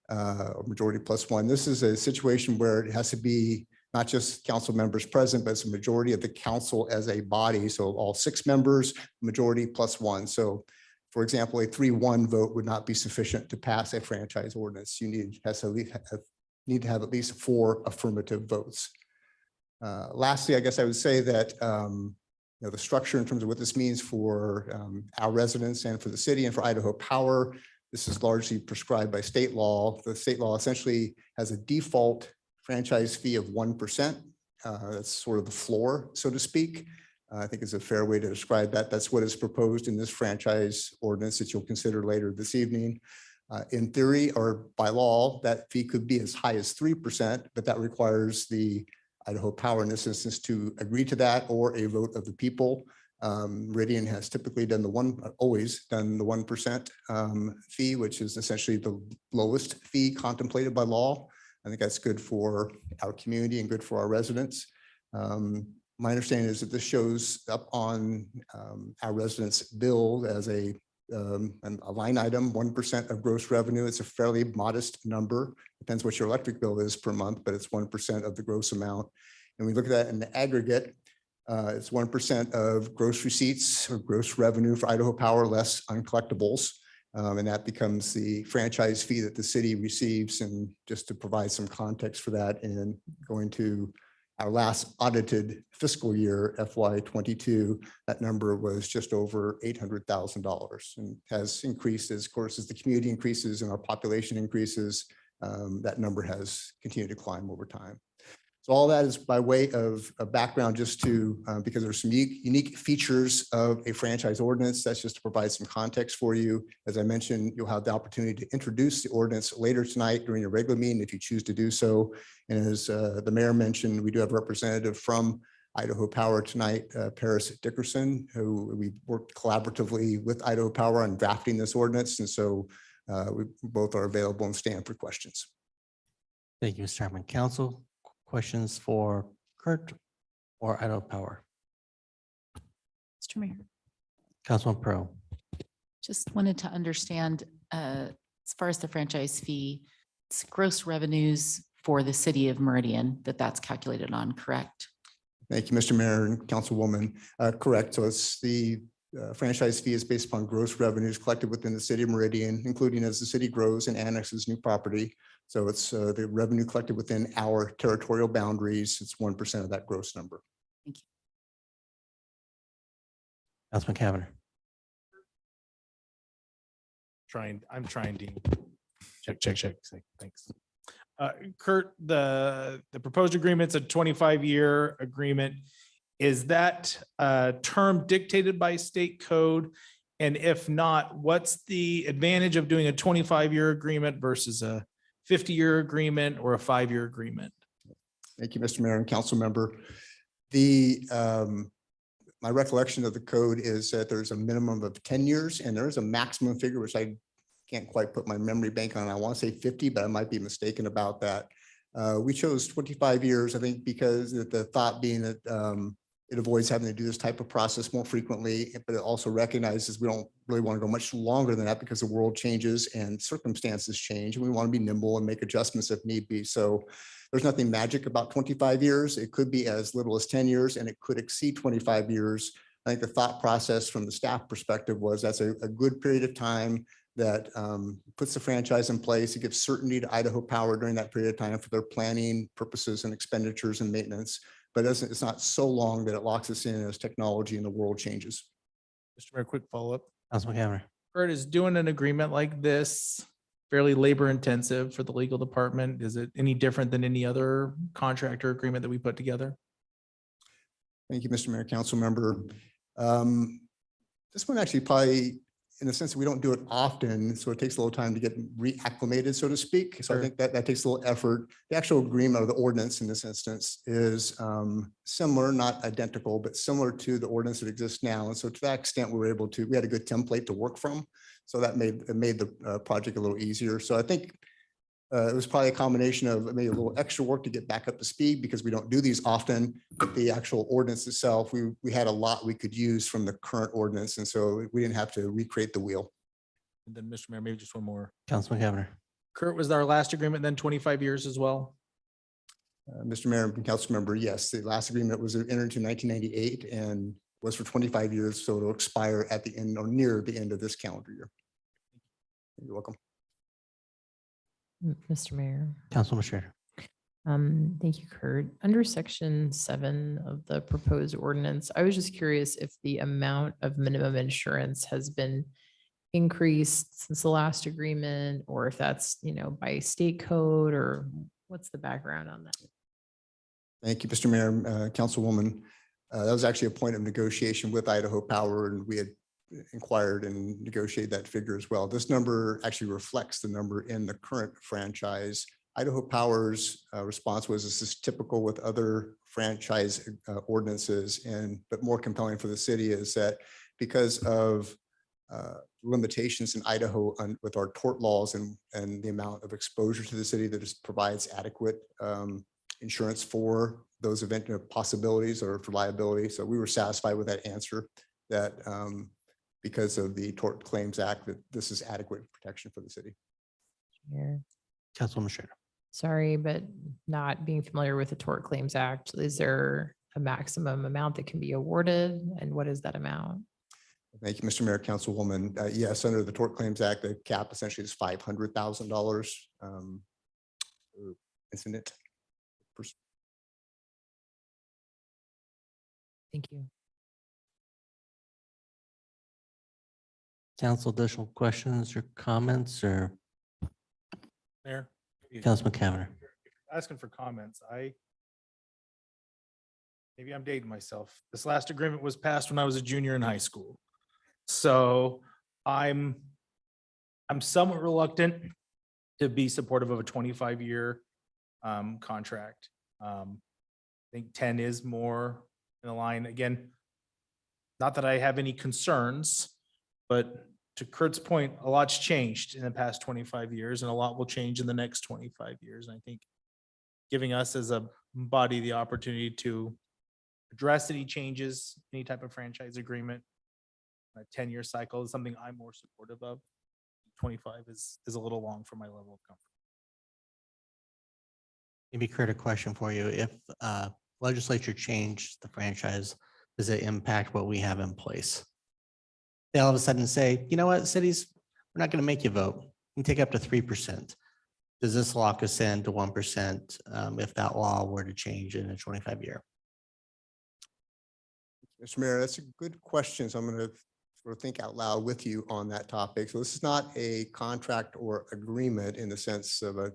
or majority plus one. This is a situation where it has to be not just council members present, but it's a majority of the council as a body. So all 6 members, majority plus one. So for example, a 3-1 vote would not be sufficient to pass a franchise ordinance. You need to have at least 4 affirmative votes. Lastly, I guess I would say that the structure in terms of what this means for our residents and for the city and for Idaho Power, this is largely prescribed by state law. The state law essentially has a default franchise fee of 1%. That's sort of the floor, so to speak. I think is a fair way to describe that. That's what is proposed in this franchise ordinance that you'll consider later this evening. In theory or by law, that fee could be as high as 3%, but that requires the Idaho Power in this instance to agree to that or a vote of the people. Meridian has typically always done the 1% fee, which is essentially the lowest fee contemplated by law. I think that's good for our community and good for our residents. My understanding is that this shows up on our residents' bill as a line item, 1% of gross revenue. It's a fairly modest number. Depends what your electric bill is per month, but it's 1% of the gross amount. And we look at that in the aggregate, it's 1% of gross receipts or gross revenue for Idaho Power, less uncollectibles. And that becomes the franchise fee that the city receives. And just to provide some context for that, and going to Our last audited fiscal year, FY '22, that number was just over $800,000 and has increased as, of course, as the community increases and our population increases, that number has continued to climb over time. So all that is by way of a background just to, because there's some unique features of a franchise ordinance. That's just to provide some context for you. As I mentioned, you'll have the opportunity to introduce the ordinance later tonight during your regular meeting if you choose to do so. And as the mayor mentioned, we do have a representative from Idaho Power tonight, Paris Dickerson, who we worked collaboratively with Idaho Power on drafting this ordinance. And so we both are available and stand for questions. Thank you, Mr. Chairman. Council, questions for Kurt or Idaho Power? Mr. Mayor, Councilman Pro. just wanted to understand, as far as the franchise fee, it's gross revenues for the city of Meridian that's calculated on, correct? Thank you, Mr. Mayor and Councilwoman. Correct. So it's the franchise fee is based upon gross revenues collected within the city of Meridian, including as the city grows and annexes new property. So it's the revenue collected within our territorial boundaries. It's 1% of that gross number. Thank you. Councilman Cavanagh. I'm trying, Dean. Check. Thanks. Kurt, the proposed agreement's a 25-year agreement. Is that term dictated by state code? And if not, what's the advantage of doing a 25-year agreement versus a 50-year agreement or a 5-year agreement? Thank you, Mr. Mayor and Council Member. My recollection of the code is that there's a minimum of 10 years and there is a maximum figure, which I can't quite put my memory bank on. I want to say 50, but I might be mistaken about that. We chose 25 years, I think, because the thought being that it avoids having to do this type of process more frequently, but it also recognizes we don't really want to go much longer than that because the world changes and circumstances change, and we want to be nimble and make adjustments if need be. So there's nothing magic about 25 years. It could be as little as 10 years, and it could exceed 25 years. I think the thought process from the staff perspective was that's a good period of time that puts the franchise in place. It gives certainty to Idaho Power during that period of time for their planning purposes and expenditures and maintenance. But it's not so long that it locks us in as technology and the world changes. Mr. Mayor, quick follow-up. Councilman Cavanagh. Kurt, is doing an agreement like this fairly labor intensive for the legal department? Is it any different than any other contractor agreement that we put together? Thank you, Mr. Mayor, Council Member. This one actually probably, in the sense that we don't do it often, so it takes a little time to get reacclimated, so to speak. So I think that takes a little effort. The actual agreement or the ordinance in this instance is similar, not identical, but similar to the ordinance that exists now. And so to that extent, we had a good template to work from. So that made the project a little easier. So I think it was probably a combination of maybe a little extra work to get back up to speed because we don't do these often. But the actual ordinance itself, we had a lot we could use from the current ordinance. And so we didn't have to recreate the wheel. And then, Mr. Mayor, maybe just one more. Councilman Cavanagh. Kurt, was our last agreement then 25 years as well? Mr. Mayor and Council Member, yes, the last agreement was entered into 1998 and was for 25 years. So it'll expire at the end or near the end of this calendar year. You're welcome. Mr. Mayor. Councilman Schrader. Thank you, Kurt. Under section 7 of the proposed ordinance, I was just curious if the amount of minimum insurance has been increased since the last agreement, or if that's, by state code, or what's the background on that? Thank you, Mr. Mayor, Councilwoman. That was actually a point of negotiation with Idaho Power, and we had inquired and negotiated that figure as well. This number actually reflects the number in the current franchise. Idaho Power's response was, this is typical with other franchise ordinances, but more compelling for the city is that because of limitations in Idaho with our tort laws and the amount of exposure to the city that provides adequate insurance for those event possibilities or for liability. So we were satisfied with that answer that because of the Tort Claims Act, that this is adequate protection for the city. Here. Councilwoman Schrader. Sorry, but not being familiar with the Tort Claims Act, is there a maximum amount that can be awarded? And what is that amount? Thank you, Mr. Mayor, Councilwoman. Yes, under the Tort Claims Act, the cap essentially is $500,000 incident. Thank you. Council, additional questions or comments, or Mayor? Councilman Cavanagh? Asking for comments. Maybe I'm dating myself. This last agreement was passed when I was a junior in high school. So I'm somewhat reluctant to be supportive of a 25-year contract. I think 10 is more in the line. Again, not that I have any concerns, but to Kurt's point, a lot's changed in the past 25 years and a lot will change in the next 25 years. And I think giving us as a body the opportunity to address any changes, any type of franchise agreement, a 10-year cycle is something I'm more supportive of. 25 is a little long for my level of comfort. Maybe Kurt, a question for you. If legislature changed the franchise, does it impact what we have in place? They all of a sudden say, you know what, cities, we're not going to make you vote. You can take up to 3%. Does this lock us in to 1% if that law were to change in a 25-year? Mr. Mayor, that's a good question. So I'm going to sort of think out loud with you on that topic. So this is not a contract or agreement in the sense of a,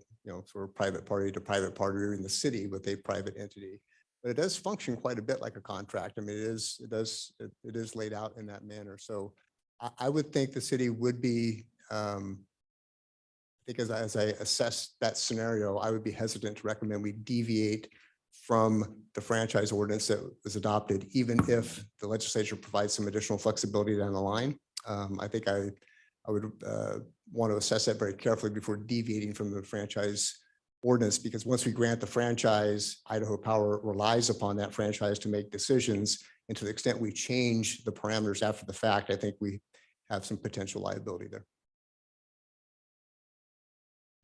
sort of private party to private party or in the city with a private entity, but it does function quite a bit like a contract. I mean, it is laid out in that manner. So I would think the city would be, I think as I assess that scenario, I would be hesitant to recommend we deviate from the franchise ordinance that was adopted, even if the legislature provides some additional flexibility down the line. I think I would want to assess that very carefully before deviating from the franchise ordinance, because once we grant the franchise, Idaho Power relies upon that franchise to make decisions. And to the extent we change the parameters after the fact, I think we have some potential liability there.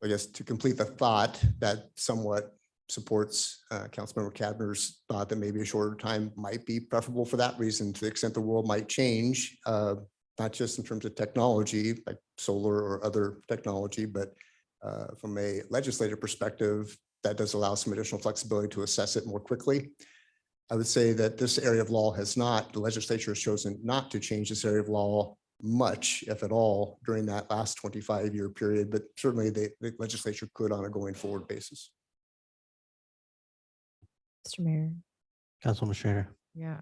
I guess to complete the thought, that somewhat supports Councilmember Cadner's thought that maybe a shorter time might be preferable for that reason, to the extent the world might change, not just in terms of technology like solar or other technology, but from a legislative perspective, that does allow some additional flexibility to assess it more quickly. I would say that this area of law the legislature has chosen not to change this area of law much, if at all, during that last 25-year period, but certainly the legislature could on a going forward basis. Mr. Mayor. Councilwoman Schrader. Yeah,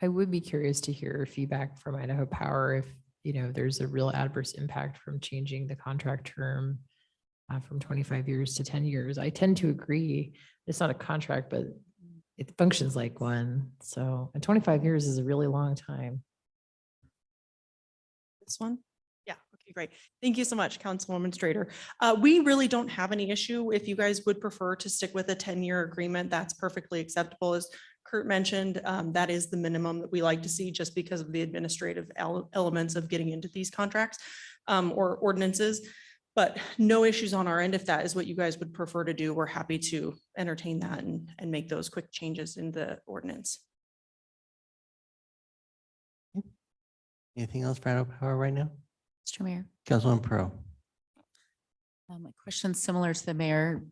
I would be curious to hear feedback from Idaho Power if, there's a real adverse impact from changing the contract term from 25 years to 10 years. I tend to agree. It's not a contract, but it functions like one. So, and 25 years is a really long time. This one? Yeah, okay, great. Thank you so much, Councilwoman Strader. We really don't have any issue. If you guys would prefer to stick with a 10-year agreement, that's perfectly acceptable. As Kurt mentioned, that is the minimum that we like to see just because of the administrative elements of getting into these contracts or ordinances. But no issues on our end. If that is what you guys would prefer to do, we're happy to entertain that and make those quick changes in the ordinance. Anything else for Idaho Power right now? Mr. Mayor, Councilwoman Pro. my question's similar to the mayor,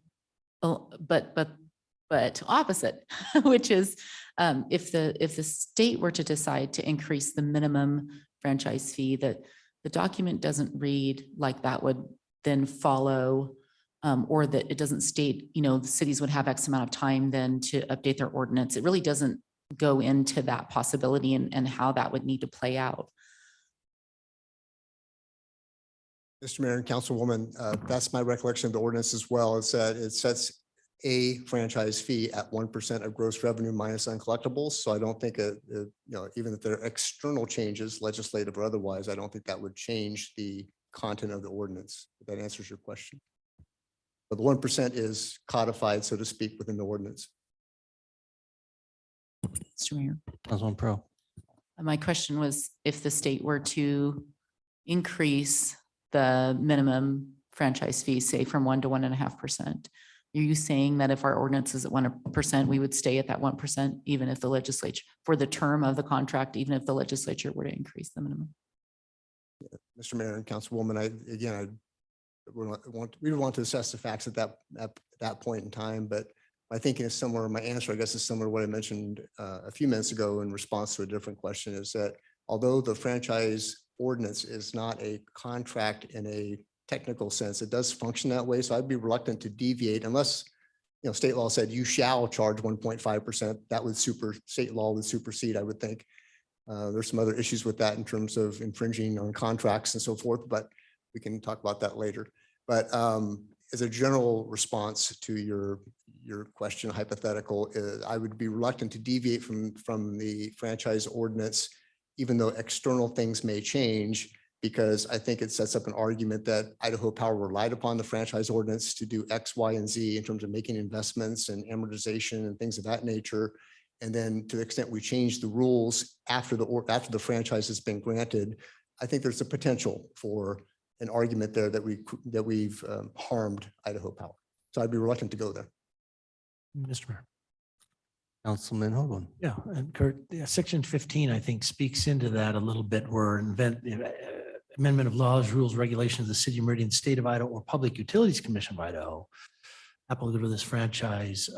but opposite, which is if the state were to decide to increase the minimum franchise fee, that the document doesn't read like that would then follow, or that it doesn't state, the cities would have X amount of time then to update their ordinance. It really doesn't go into that possibility and how that would need to play out. Mr. Mayor and Councilwoman, that's my recollection of the ordinance as well. It's that it sets a franchise fee at 1% of gross revenue minus uncollectibles. So I don't think, even if there are external changes, legislative or otherwise, I don't think that would change the content of the ordinance. If that answers your question. But the 1% is codified, so to speak, within the ordinance. Mr. Mayor, Councilwoman Pro. my question was if the state were to increase the minimum franchise fee, say from 1% to 1.5%. Are you saying that if our ordinance is at 1%, we would stay at that 1%, even if the legislature, for the term of the contract, even if the legislature were to increase the minimum? Mr. Mayor and Councilwoman, we would want to assess the facts at that point in time, but my thinking is similar, my answer, I guess, is similar to what I mentioned a few minutes ago in response to a different question, is that although the franchise ordinance is not a contract in a technical sense, it does function that way. So I'd be reluctant to deviate unless, state law said you shall charge 1.5%. That would state law would supersede, I would think. There's some other issues with that in terms of infringing on contracts and so forth, but we can talk about that later. But as a general response to your question, hypothetical, I would be reluctant to deviate from the franchise ordinance, even though external things may change, because I think it sets up an argument that Idaho Power relied upon the franchise ordinance to do X, Y, and Z in terms of making investments and amortization and things of that nature. And then to the extent we change the rules after the franchise has been granted, I think there's a potential for an argument there that we've harmed Idaho Power. So I'd be reluctant to go there. Mr. Mayor. Councilman Hoagland. Yeah, and Kurt, yeah, section 15, I think, speaks into that a little bit, where amendment of laws, rules, regulations of the city of Meridian, state of Idaho, or Public Utilities Commission of Idaho applicable to this franchise.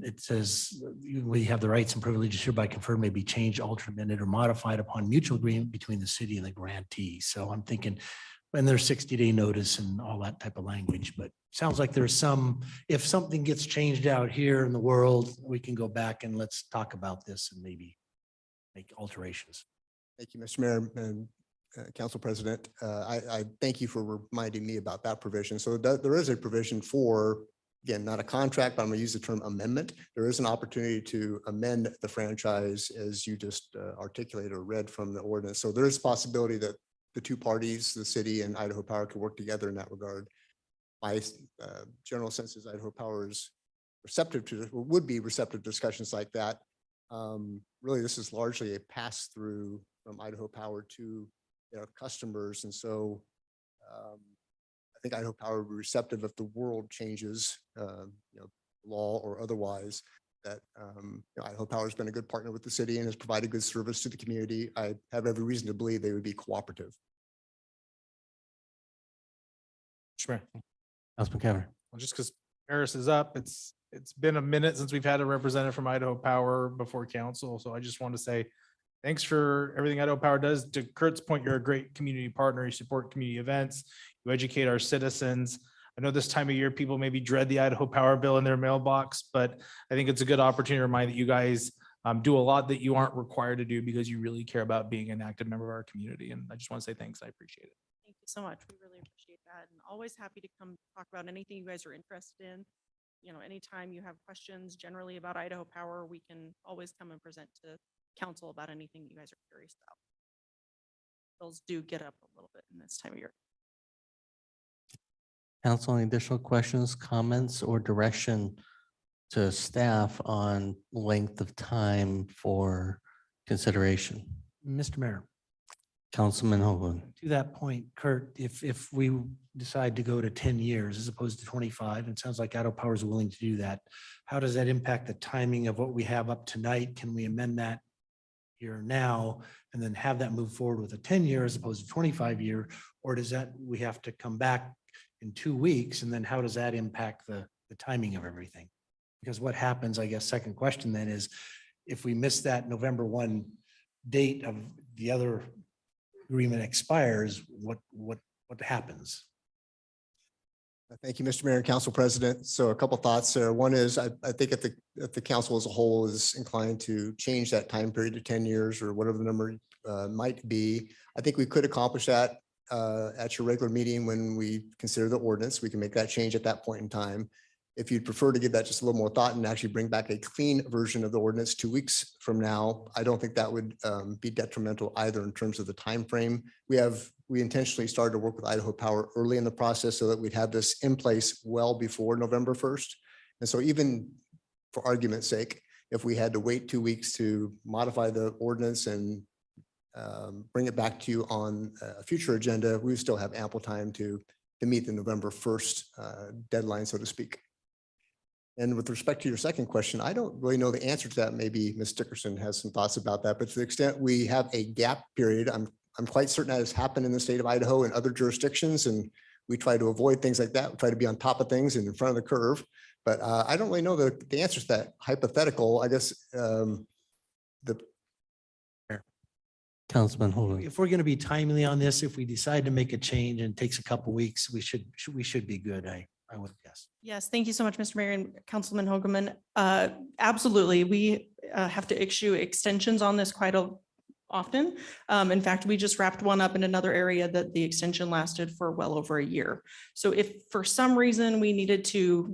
It says we have the rights and privileges hereby conferred may be changed, altered, amended, or modified upon mutual agreement between the city and the grantee. So I'm thinking, and there's 60-day notice and all that type of language, but sounds like there's some, if something gets changed out here in the world, we can go back and let's talk about this and maybe make alterations. Thank you, Mr. Mayor and Council President. I thank you for reminding me about that provision. So there is a provision for, again, not a contract, but I'm going to use the term amendment. There is an opportunity to amend the franchise as you just articulated or read from the ordinance. So there is a possibility that the two parties, the city and Idaho Power, could work together in that regard. My general sense is Idaho Power is receptive to, or would be receptive to discussions like that. Really, this is largely a pass through from Idaho Power to their customers. And so I think Idaho Power would be receptive if the world changes, law or otherwise, that Idaho Power has been a good partner with the city and has provided good service to the community. I have every reason to believe they would be cooperative. Sure. Councilman Cavanagh. Well, just because Paris is up, it's been a minute since we've had a representative from Idaho Power before council. So I just want to say thanks for everything Idaho Power does. To Kurt's point, you're a great community partner. You support community events. You educate our citizens. I know this time of year, people maybe dread the Idaho Power bill in their mailbox, but I think it's a good opportunity to remind that you guys do a lot that you aren't required to do because you really care about being an active member of our community. And I just want to say thanks. I appreciate it. Thank you so much. We really appreciate that. And always happy to come talk about anything you guys are interested in. Anytime you have questions generally about Idaho Power, we can always come and present to council about anything you guys are curious about. Bills do get up a little bit in this time of year. Council, any additional questions, comments, or direction to staff on length of time for consideration? Mr. Mayor, Councilman Hoagland. to that point, Kurt, if we decide to go to 10 years as opposed to 25, and it sounds like Idaho Power is willing to do that, how does that impact the timing of what we have up tonight? Can we amend that here now and then have that move forward with a 10-year as opposed to 25-year? Or does that, we have to come back in 2 weeks, and then how does that impact the timing of everything? Because what happens, I guess, second question then is, if we miss that November 1 date of the other agreement expires, what happens? Thank you, Mr. Mayor and Council President. So a couple thoughts there. One is I think if the council as a whole is inclined to change that time period to 10 years or whatever the number might be, I think we could accomplish that at your regular meeting when we consider the ordinance. We can make that change at that point in time. If you'd prefer to give that just a little more thought and actually bring back a clean version of the ordinance 2 weeks from now, I don't think that would be detrimental either in terms of the time frame. We intentionally started to work with Idaho Power early in the process so that we'd have this in place well before November 1st. And so even for argument's sake, if we had to wait 2 weeks to modify the ordinance and bring it back to you on a future agenda, we still have ample time to meet the November 1st deadline, so to speak. And with respect to your second question, I don't really know the answer to that. Maybe Ms. Dickerson has some thoughts about that, but to the extent we have a gap period, I'm quite certain that has happened in the state of Idaho and other jurisdictions, and we try to avoid things like that. We try to be on top of things and in front of the curve. But I don't really know the answer to that hypothetical. I guess the Councilman Hoagland. if we're going to be timely on this, if we decide to make a change and it takes a couple weeks, we should be good. I would guess. Yes, thank you so much, Mr. Mayor and Councilman Hogaman. Absolutely, we have to issue extensions on this quite often. In fact, we just wrapped one up in another area that the extension lasted for well over a year. So if for some reason we needed to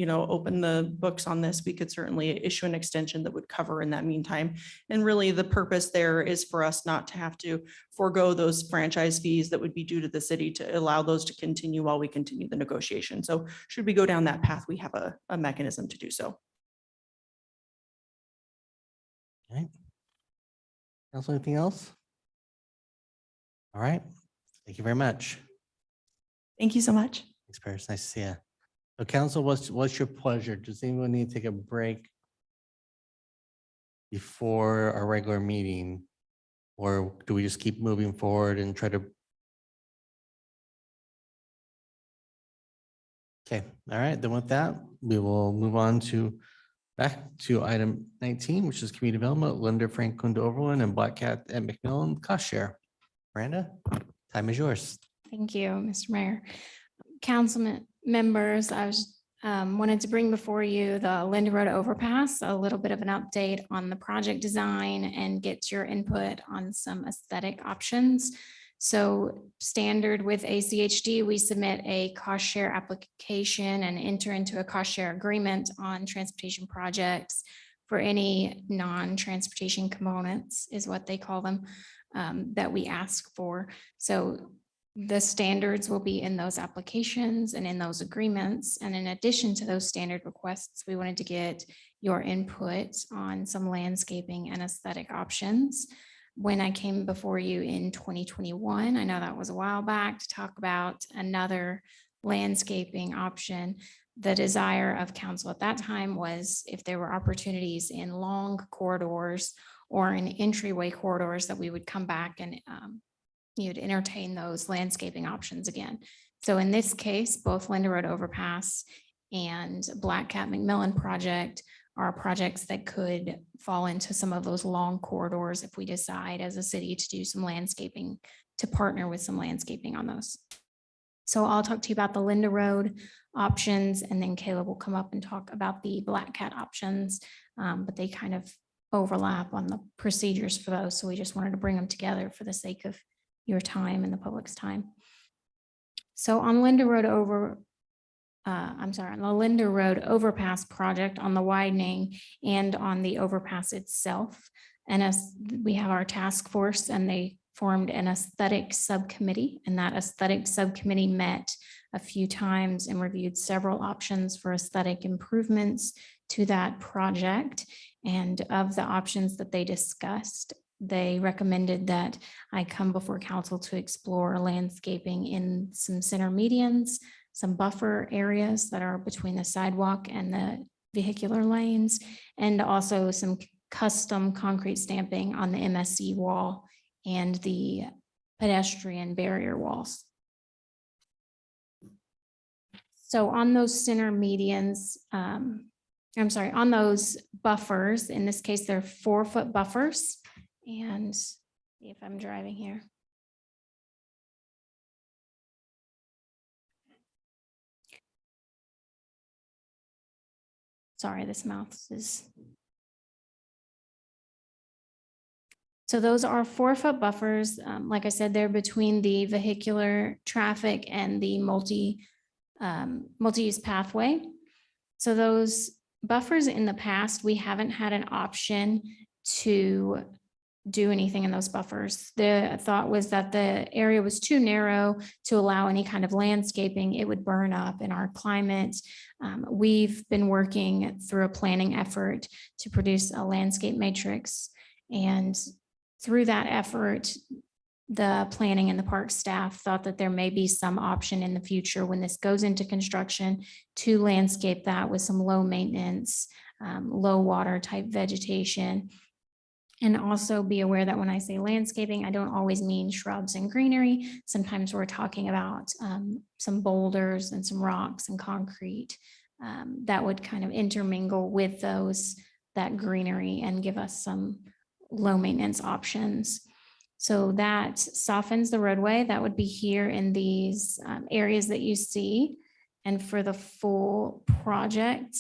open the books on this, we could certainly issue an extension that would cover in that meantime. And really the purpose there is for us not to have to forego those franchise fees that would be due to the city to allow those to continue while we continue the negotiation. So should we go down that path, we have a mechanism to do so. Okay. Council, anything else? All right. Thank you very much. Thank you so much. Thanks, Paris. Nice to see you. So council, what's your pleasure? Does anyone need to take a break before our regular meeting? Or do we just keep moving forward and try to? Okay, all right. Then with that, we will move on back to item 19, which is community development, Linda Franklin to Overland and Black Cat at McMillan cost share. Miranda, time is yours. Thank you, Mr. Mayor. Councilman members, I wanted to bring before you the Linda Road overpass, a little bit of an update on the project design and get your input on some aesthetic options. So standard with ACHD, we submit a cost share application and enter into a cost share agreement on transportation projects for any non-transportation components is what they call them, that we ask for. So the standards will be in those applications and in those agreements. And in addition to those standard requests, we wanted to get your input on some landscaping and aesthetic options. When I came before you in 2021, I know that was a while back, to talk about another landscaping option. The desire of council at that time was if there were opportunities in long corridors or in entryway corridors that we would come back and you'd entertain those landscaping options again. So in this case, both Linda Road Overpass and Black Cat McMillan project are projects that could fall into some of those long corridors if we decide as a city to do some landscaping, to partner with some landscaping on those. So I'll talk to you about the Linda Road options, and then Caleb will come up and talk about the Black Cat options, but they kind of overlap on the procedures for those. So we just wanted to bring them together for the sake of your time and the public's time. So on Linda Road on the Linda Road overpass project, on the widening and on the overpass itself. And as we have our task force, and they formed an aesthetic subcommittee, and that aesthetic subcommittee met a few times and reviewed several options for aesthetic improvements to that project. And of the options that they discussed, they recommended that I come before council to explore landscaping in some center medians, some buffer areas that are between the sidewalk and the vehicular lanes, and also some custom concrete stamping on the MSC wall and the pedestrian barrier walls. So on those center medians, on those buffers, in this case, they're 4-foot buffers. And see if I'm driving here. Sorry, this mouse is. So those are 4-foot buffers. Like I said, they're between the vehicular traffic and the multi-use pathway. So those buffers in the past, we haven't had an option to do anything in those buffers. The thought was that the area was too narrow to allow any kind of landscaping. It would burn up in our climate. We've been working through a planning effort to produce a landscape matrix. And through that effort, the planning and the park staff thought that there may be some option in the future when this goes into construction to landscape that with some low maintenance, low water type vegetation. And also be aware that when I say landscaping, I don't always mean shrubs and greenery. Sometimes we're talking about some boulders and some rocks and concrete that would kind of intermingle with that greenery and give us some low maintenance options. So that softens the roadway. That would be here in these areas that you see. And for the full project,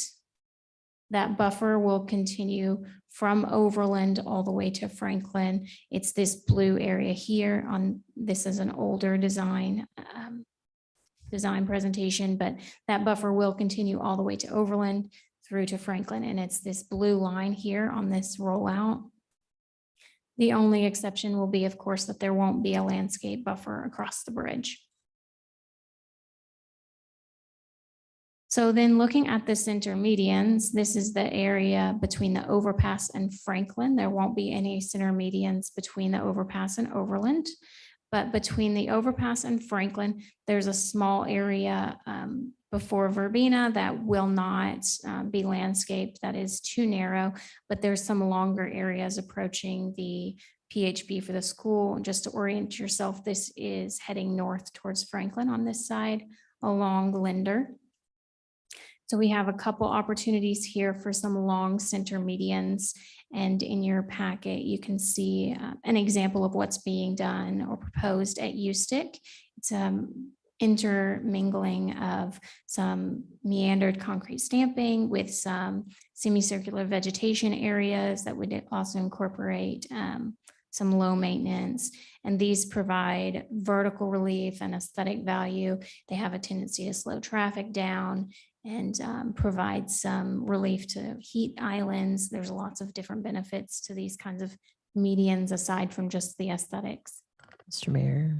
that buffer will continue from Overland all the way to Franklin. It's this blue area here this is an older design presentation, but that buffer will continue all the way to Overland through to Franklin. And it's this blue line here on this rollout. The only exception will be, of course, that there won't be a landscape buffer across the bridge. So then looking at the center medians, this is the area between the overpass and Franklin. There won't be any center medians between the overpass and Overland. But between the overpass and Franklin, there's a small area before Verbena that will not be landscaped. That is too narrow, but there's some longer areas approaching the PHP for the school. Just to orient yourself, this is heading north towards Franklin on this side along Linder. So we have a couple opportunities here for some long center medians. And in your packet, you can see an example of what's being done or proposed at USTIC. It's intermingling of some meandered concrete stamping with some semicircular vegetation areas that would also incorporate some low maintenance. And these provide vertical relief and aesthetic value. They have a tendency to slow traffic down and provide some relief to heat islands. There's lots of different benefits to these kinds of medians aside from just the aesthetics. Mr. Mayor,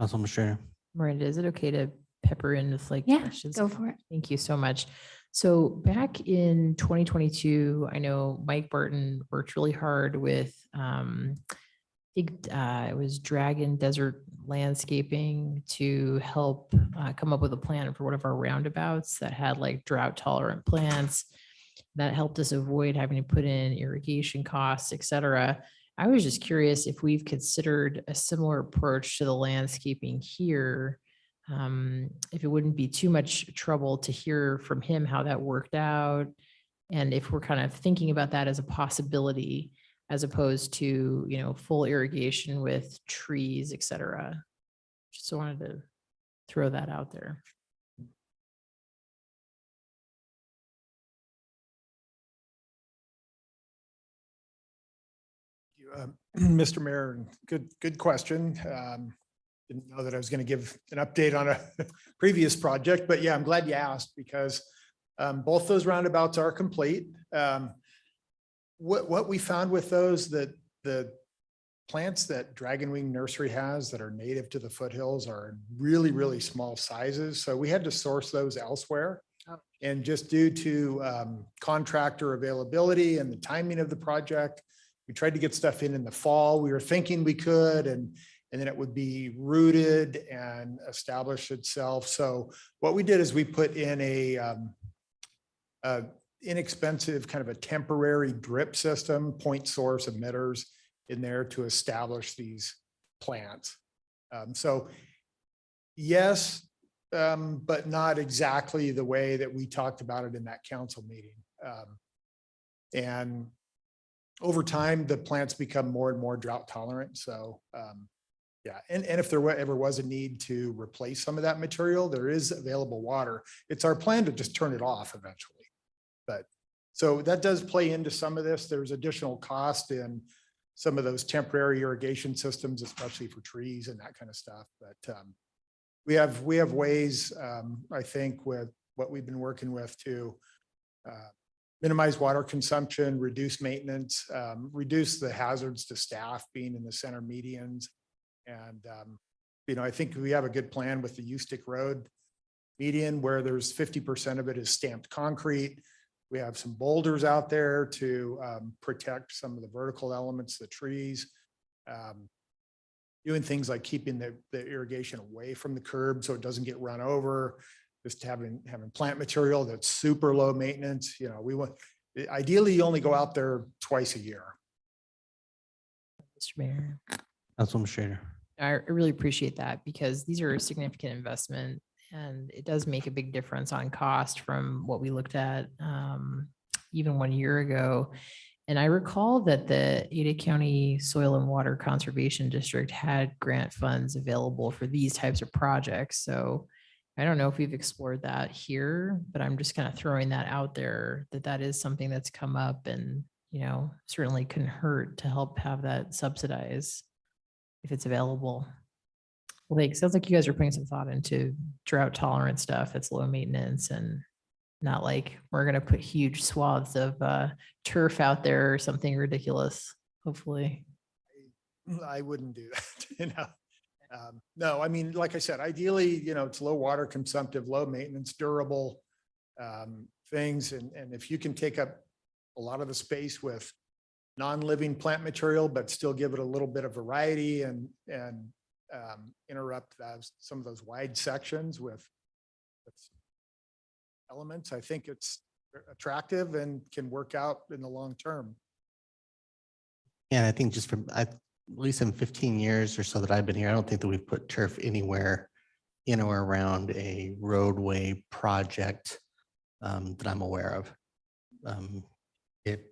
Councilwoman Strader. Miranda, is it okay to pepper in with like Yeah, questions? go for it. Thank you so much. So back in 2022, I know Mike Barton worked really hard with it was Dragon Desert Landscaping to help come up with a plan for one of our roundabouts that had like drought tolerant plants that helped us avoid having to put in irrigation costs, et cetera. I was just curious if we've considered a similar approach to the landscaping here. If it wouldn't be too much trouble to hear from him how that worked out. And if we're kind of thinking about that as a possibility, as opposed to, full irrigation with trees, et cetera. Just wanted to throw that out there. Mr. Mayor, good question. Didn't know that I was going to give an update on a previous project, but yeah, I'm glad you asked because both those roundabouts are complete. What we found with those, that the plants that Dragonwing Nursery has that are native to the foothills are really, really small sizes. So we had to source those elsewhere. And just due to contractor availability and the timing of the project, we tried to get stuff in the fall. We were thinking we could, and then it would be rooted and establish itself. So what we did is we put in a inexpensive kind of a temporary drip system, point source emitters in there to establish these plants. So yes, but not exactly the way that we talked about it in that council meeting. And over time, the plants become more and more drought tolerant. So yeah, and if there ever was a need to replace some of that material, there is available water. It's our plan to just turn it off eventually. But so that does play into some of this. There's additional cost in some of those temporary irrigation systems, especially for trees and that kind of stuff. But we have ways, I think, with what we've been working with to minimize water consumption, reduce maintenance, reduce the hazards to staff being in the center medians. And, I think we have a good plan with the USTIC Road median where there's 50% of it is stamped concrete. We have some boulders out there to protect some of the vertical elements, the trees. Doing things like keeping the irrigation away from the curb so it doesn't get run over. Just having plant material that's super low maintenance. We want, ideally you only go out there twice a year. Mr. Mayor. Councilwoman Strader. I really appreciate that because these are a significant investment And it does make a big difference on cost from what we looked at even 1 year ago. And I recall that the Ada County Soil and Water Conservation District had grant funds available for these types of projects. So I don't know if we've explored that here, but I'm just kind of throwing that out there, that that is something that's come up and, you know, certainly couldn't hurt to help have that subsidized if it's available. Like, sounds like you guys are putting some thought into drought tolerant stuff. It's low maintenance and not like we're gonna put huge swaths of turf out there or something ridiculous, hopefully. I wouldn't do that, you know. No, I mean, like I said, ideally, you know, it's low water consumptive, low maintenance, durable things. And if you can take up a lot of the space with non-living plant material, but still give it a little bit of variety and interrupt some of those wide sections with elements, I think it's attractive and can work out in the long term. And I think just from, at least in 15 years or so that I've been here, I don't think that we've put turf anywhere in or around a roadway project that I'm aware of. It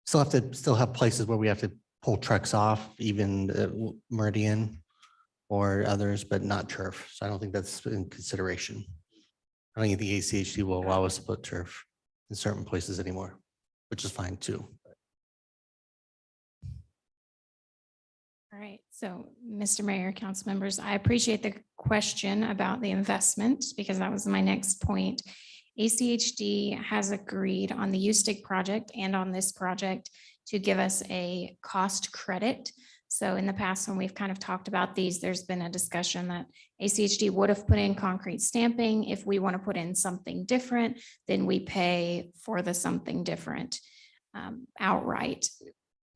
still have places where we have to pull trucks off, even Meridian or others, but not turf. So I don't think that's in consideration. I don't think the ACHD will allow us to put turf in certain places anymore, which is fine too. All right, so Mr. Mayor, council members, I appreciate the question about the investment because that was my next point. ACHD has agreed on the USTIC project and on this project to give us a cost credit. So in the past, when we've kind of talked about these, there's been a discussion that ACHD would have put in concrete stamping. If we want to put in something different, then we pay for the something different outright.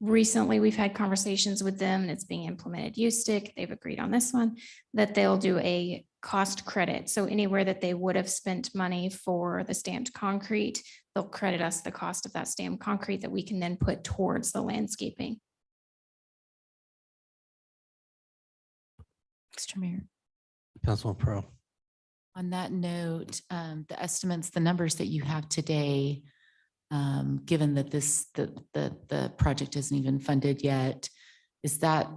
Recently, we've had conversations with them and it's being implemented USTIC. They've agreed on this one, that they'll do a cost credit. So anywhere that they would have spent money for the stamped concrete, they'll credit us the cost of that stamped concrete that we can then put towards the landscaping. Mr. Mayor. Councilman Pro. On that note, the estimates, the numbers that you have today, given that the project isn't even funded yet, do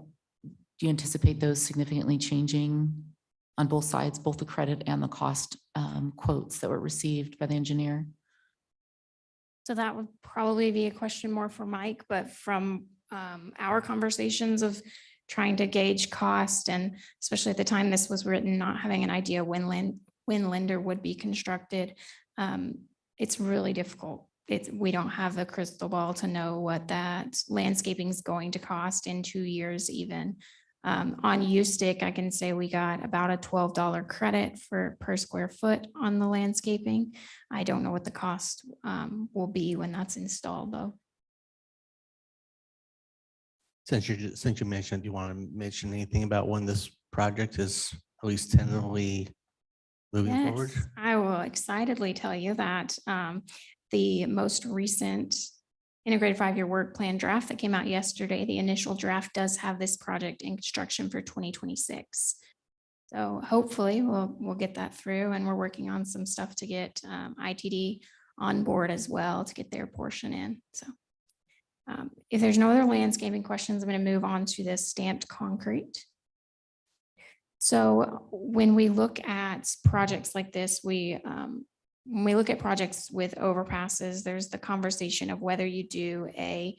you anticipate those significantly changing on both sides, both the credit and the cost quotes that were received by the engineer? So that would probably be a question more for Mike, but from our conversations of trying to gauge cost, and especially at the time this was written, not having an idea when Linder would be constructed, it's really difficult. We don't have a crystal ball to know what that landscaping is going to cost in 2 years even. On USTIC, I can say we got about a $12 credit per square foot on the landscaping. I don't know what the cost will be when that's installed though. Since you mentioned, do you want to mention anything about when this project is at least tentatively moving forward? Yes, I will excitedly tell you that the most recent integrated 5-year work plan draft that came out yesterday, the initial draft does have this project in construction for 2026. So hopefully we'll get that through, and we're working on some stuff to get ITD on board as well to get their portion in. So if there's no other landscaping questions, I'm going to move on to this stamped concrete. So when we look at projects like this, when we look at projects with overpasses, there's the conversation of whether you do a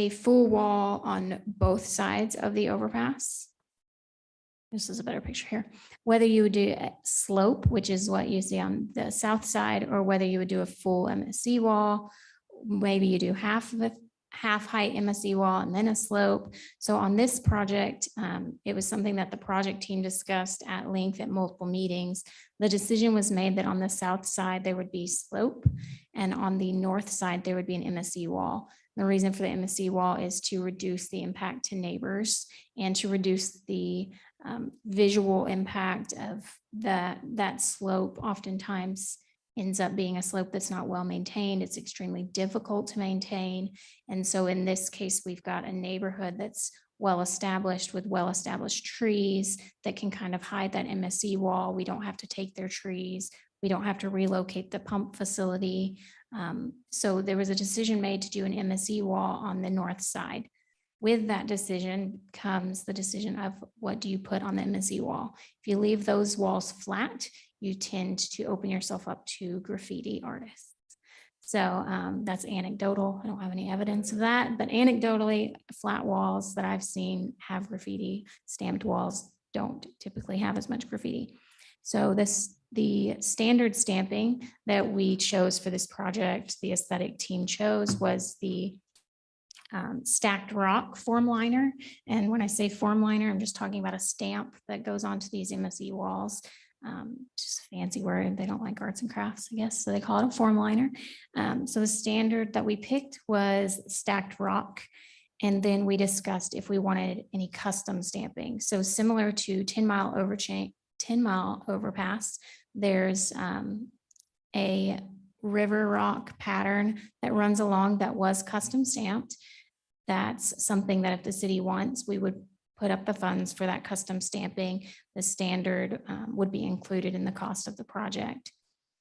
full wall on both sides of the overpass. This is a better picture here. Whether you would do a slope, which is what you see on the south side, or whether you would do a full MSE wall. Maybe you do half height MSE wall and then a slope. So on this project, it was something that the project team discussed at length at multiple meetings. The decision was made that on the south side, there would be slope, and on the north side, there would be an MSE wall. The reason for the MSE wall is to reduce the impact to neighbors and to reduce the visual impact of that slope. Oftentimes ends up being a slope that's not well maintained. It's extremely difficult to maintain. And so in this case, we've got a neighborhood that's well-established with well-established trees that can kind of hide that MSE wall. We don't have to take their trees. We don't have to relocate the pump facility. So there was a decision made to do an MSE wall on the north side. With that decision comes the decision of what do you put on the MSE wall? If you leave those walls flat, you tend to open yourself up to graffiti artists. So that's anecdotal. I don't have any evidence of that, but anecdotally, flat walls that I've seen have graffiti. Stamped walls don't typically have as much graffiti. So the standard stamping that we chose for this project, the aesthetic team chose, was the stacked rock form liner. And when I say form liner, I'm just talking about a stamp that goes onto these MSE walls. Just a fancy word. They don't like arts and crafts, I guess. So they call it a form liner. So the standard that we picked was stacked rock. And then we discussed if we wanted any custom stamping. So similar to 10 Mile Overpass, there's a river rock pattern that runs along that was custom stamped. That's something that if the city wants, we would put up the funds for that custom stamping. The standard would be included in the cost of the project.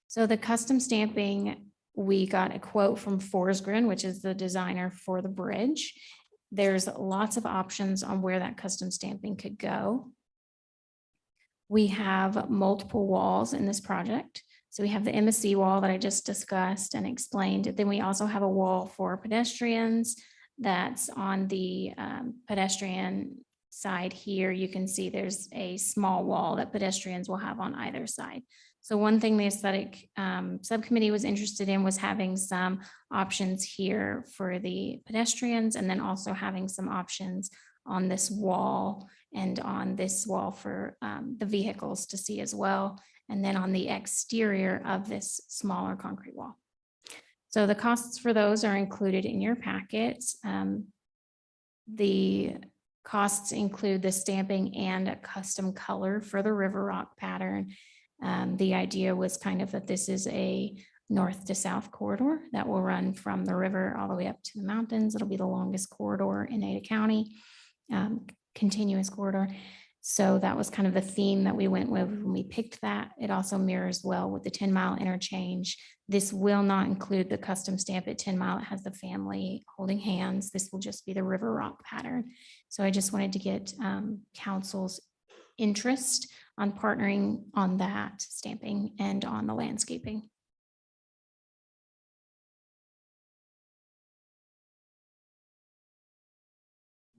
So the custom stamping, we got a quote from Forsgren, which is the designer for the bridge. There's lots of options on where that custom stamping could go. We have multiple walls in this project. So we have the MSC wall that I just discussed and explained. Then we also have a wall for pedestrians that's on the pedestrian side here. You can see there's a small wall that pedestrians will have on either side. So one thing the aesthetic subcommittee was interested in was having some options here for the pedestrians, and then also having some options on this wall and on this wall for the vehicles to see as well. And then on the exterior of this smaller concrete wall. So the costs for those are included in your packets. The costs include the stamping and a custom color for the river rock pattern. The idea was kind of that this is a north to south corridor that will run from the river all the way up to the mountains. It'll be the longest corridor in Ada County, continuous corridor. So that was kind of the theme that we went with when we picked that. It also mirrors well with the 10 Mile interchange. This will not include the custom stamp at 10 Mile. It has the family holding hands. This will just be the river rock pattern. So I just wanted to get council's interest on partnering on that stamping and on the landscaping.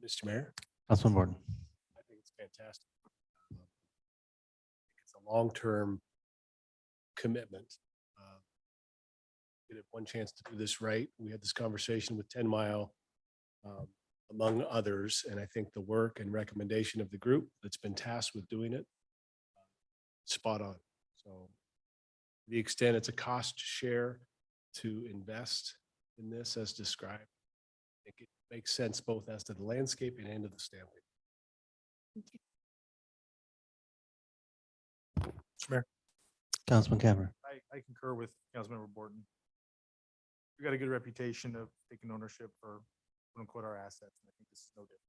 Mr. Mayor. Councilman Borden. I think it's fantastic. It's a long-term commitment. We had one chance to do this right. We had this conversation with 10 Mile, among others, and I think the work and recommendation of the group that's been tasked with doing it, spot on. So to the extent it's a cost share to invest in this as described, I think it makes sense both as to the landscaping and to the stamping. Mr. Mayor. Councilman Cameron. I concur with Councilmember Borton. We got a good reputation of taking ownership for quote unquote our assets, and I think this is no different.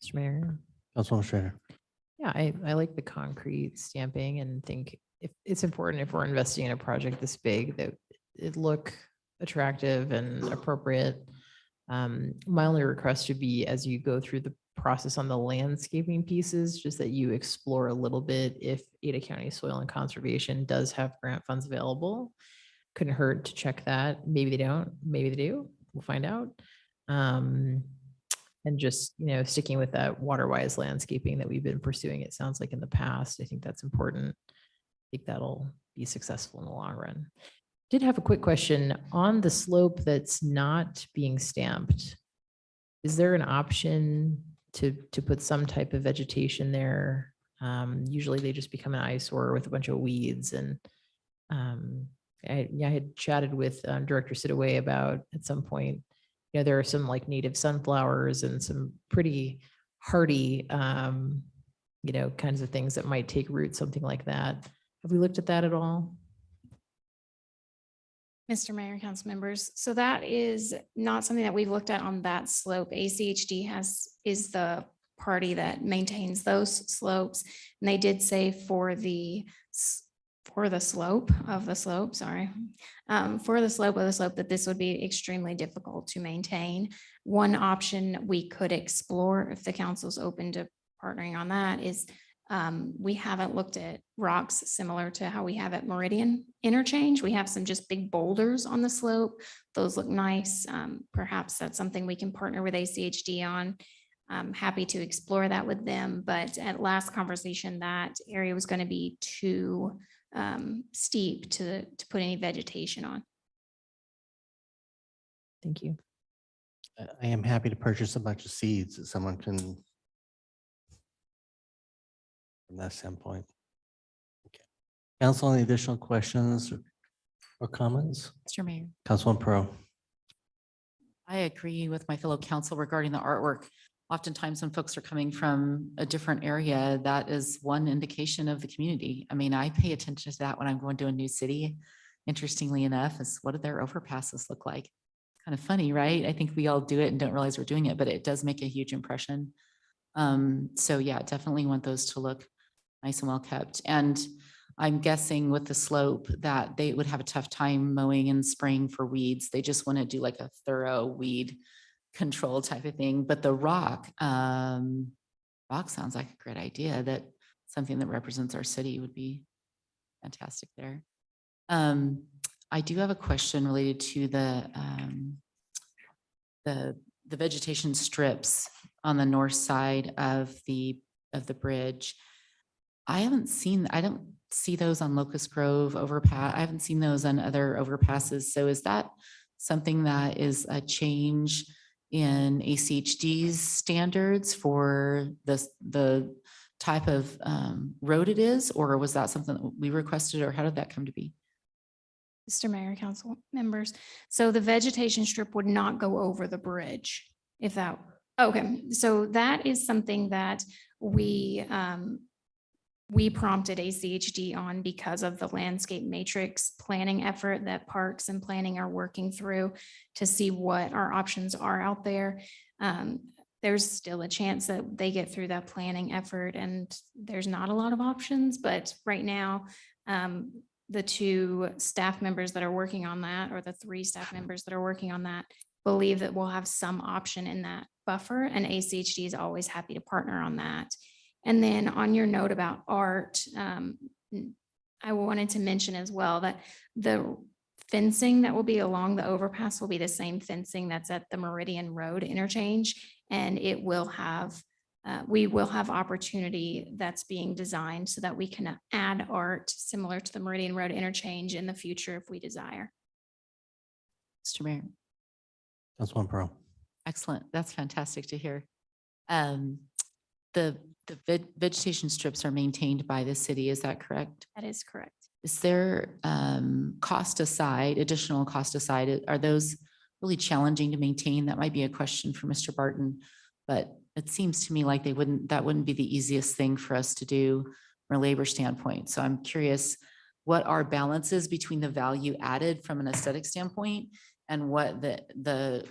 Mr. Mayor. Councilwoman Schrader. Yeah, I like the concrete stamping and think if it's important if we're investing in a project this big that it look attractive and appropriate. My only request would be as you go through the process on the landscaping pieces, just that you explore a little bit if Ada County Soil and Conservation does have grant funds available. Couldn't hurt to check that. Maybe they don't, maybe they do. We'll find out. And just, sticking with that water-wise landscaping that we've been pursuing, it sounds like in the past, I think that's important. I think that'll be successful in the long run. Did have a quick question on the slope that's not being stamped. Is there an option to put some type of vegetation there? Usually they just become an eyesore with a bunch of weeds. And I had chatted with Director Sidaway about at some point, there are some like native sunflowers and some pretty hardy, kinds of things that might take root, something like that. Have we looked at that at all? Mr. Mayor, council members, so that is not something that we've looked at on that slope. ACHD is the party that maintains those slopes. And they did say for the slope of the slope, that this would be extremely difficult to maintain. One option we could explore, if the council's open to partnering on that, is we haven't looked at rocks similar to how we have at Meridian Interchange. We have some just big boulders on the slope. Those look nice. Perhaps that's something we can partner with ACHD on. I'm happy to explore that with them, but at last conversation, that area was going to be too steep to put any vegetation on. Thank you. I am happy to purchase a bunch of seeds that someone can from that standpoint. Okay. Council, any additional questions or comments? Mr. Mayor, Councilman Pro. I agree with my fellow council regarding the artwork. Oftentimes when folks are coming from a different area, that is one indication of the community. I mean, I pay attention to that when I'm going to a new city. Interestingly enough, is what do their overpasses look like? Kind of funny, right? I think we all do it and don't realize we're doing it, but it does make a huge impression. So yeah, definitely want those to look nice and well kept. And I'm guessing with the slope that they would have a tough time mowing in spring for weeds. They just want to do like a thorough weed control type of thing. But the rock sounds like a great idea. That something that represents our city would be fantastic there. I do have a question related to the vegetation strips on the north side of the bridge. I don't see those on Locust Grove overpass. I haven't seen those on other overpasses. So is that something that is a change in ACHD's standards for the type of road it is, or was that something that we requested, or how did that come to be? Mr. Mayor, council members, so the vegetation strip would not go over the bridge if that, okay. So that is something that we prompted ACHD on because of the landscape matrix planning effort that Parks and Planning are working through to see what our options are out there. There's still a chance that they get through that planning effort and there's not a lot of options, but right now, the two staff members that are working on that, or the three staff members that are working on that, believe that we'll have some option in that buffer, and ACHD is always happy to partner on that. And then on your note about art, I wanted to mention as well that the fencing that will be along the overpass will be the same fencing that's at the Meridian Road interchange, and it will have we will have opportunity that's being designed so that we can add art similar to the Meridian Road interchange in the future if we desire. Mr. Mayor. Councilman Pro. Excellent. That's fantastic to hear. The vegetation strips are maintained by the city. Is that correct? That is correct. Is there cost aside, additional cost aside, are those really challenging to maintain? That might be a question for Mr. Barton, but it seems to me like that wouldn't be the easiest thing for us to do from a labor standpoint. So I'm curious what our balance is between the value added from an aesthetic standpoint and what the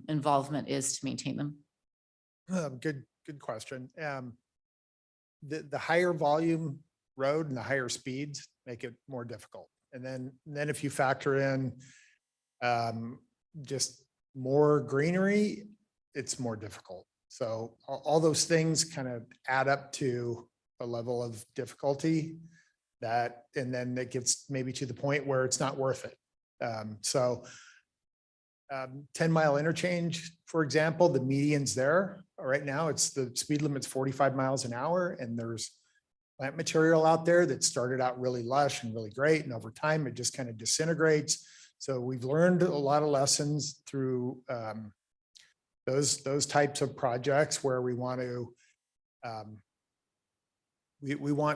involvement is to maintain them. Good question. The higher volume road and the higher speeds make it more difficult. And then if you factor in just more greenery, it's more difficult. So all those things kind of add up to a level of difficulty and then it gets maybe to the point where it's not worth it. 10-mile interchange, for example, the median's there. Right now, the speed limit's 45 miles an hour, and there's plant material out there that started out really lush and really great, and over time it just kind of disintegrates. So we've learned a lot of lessons through those types of projects where we want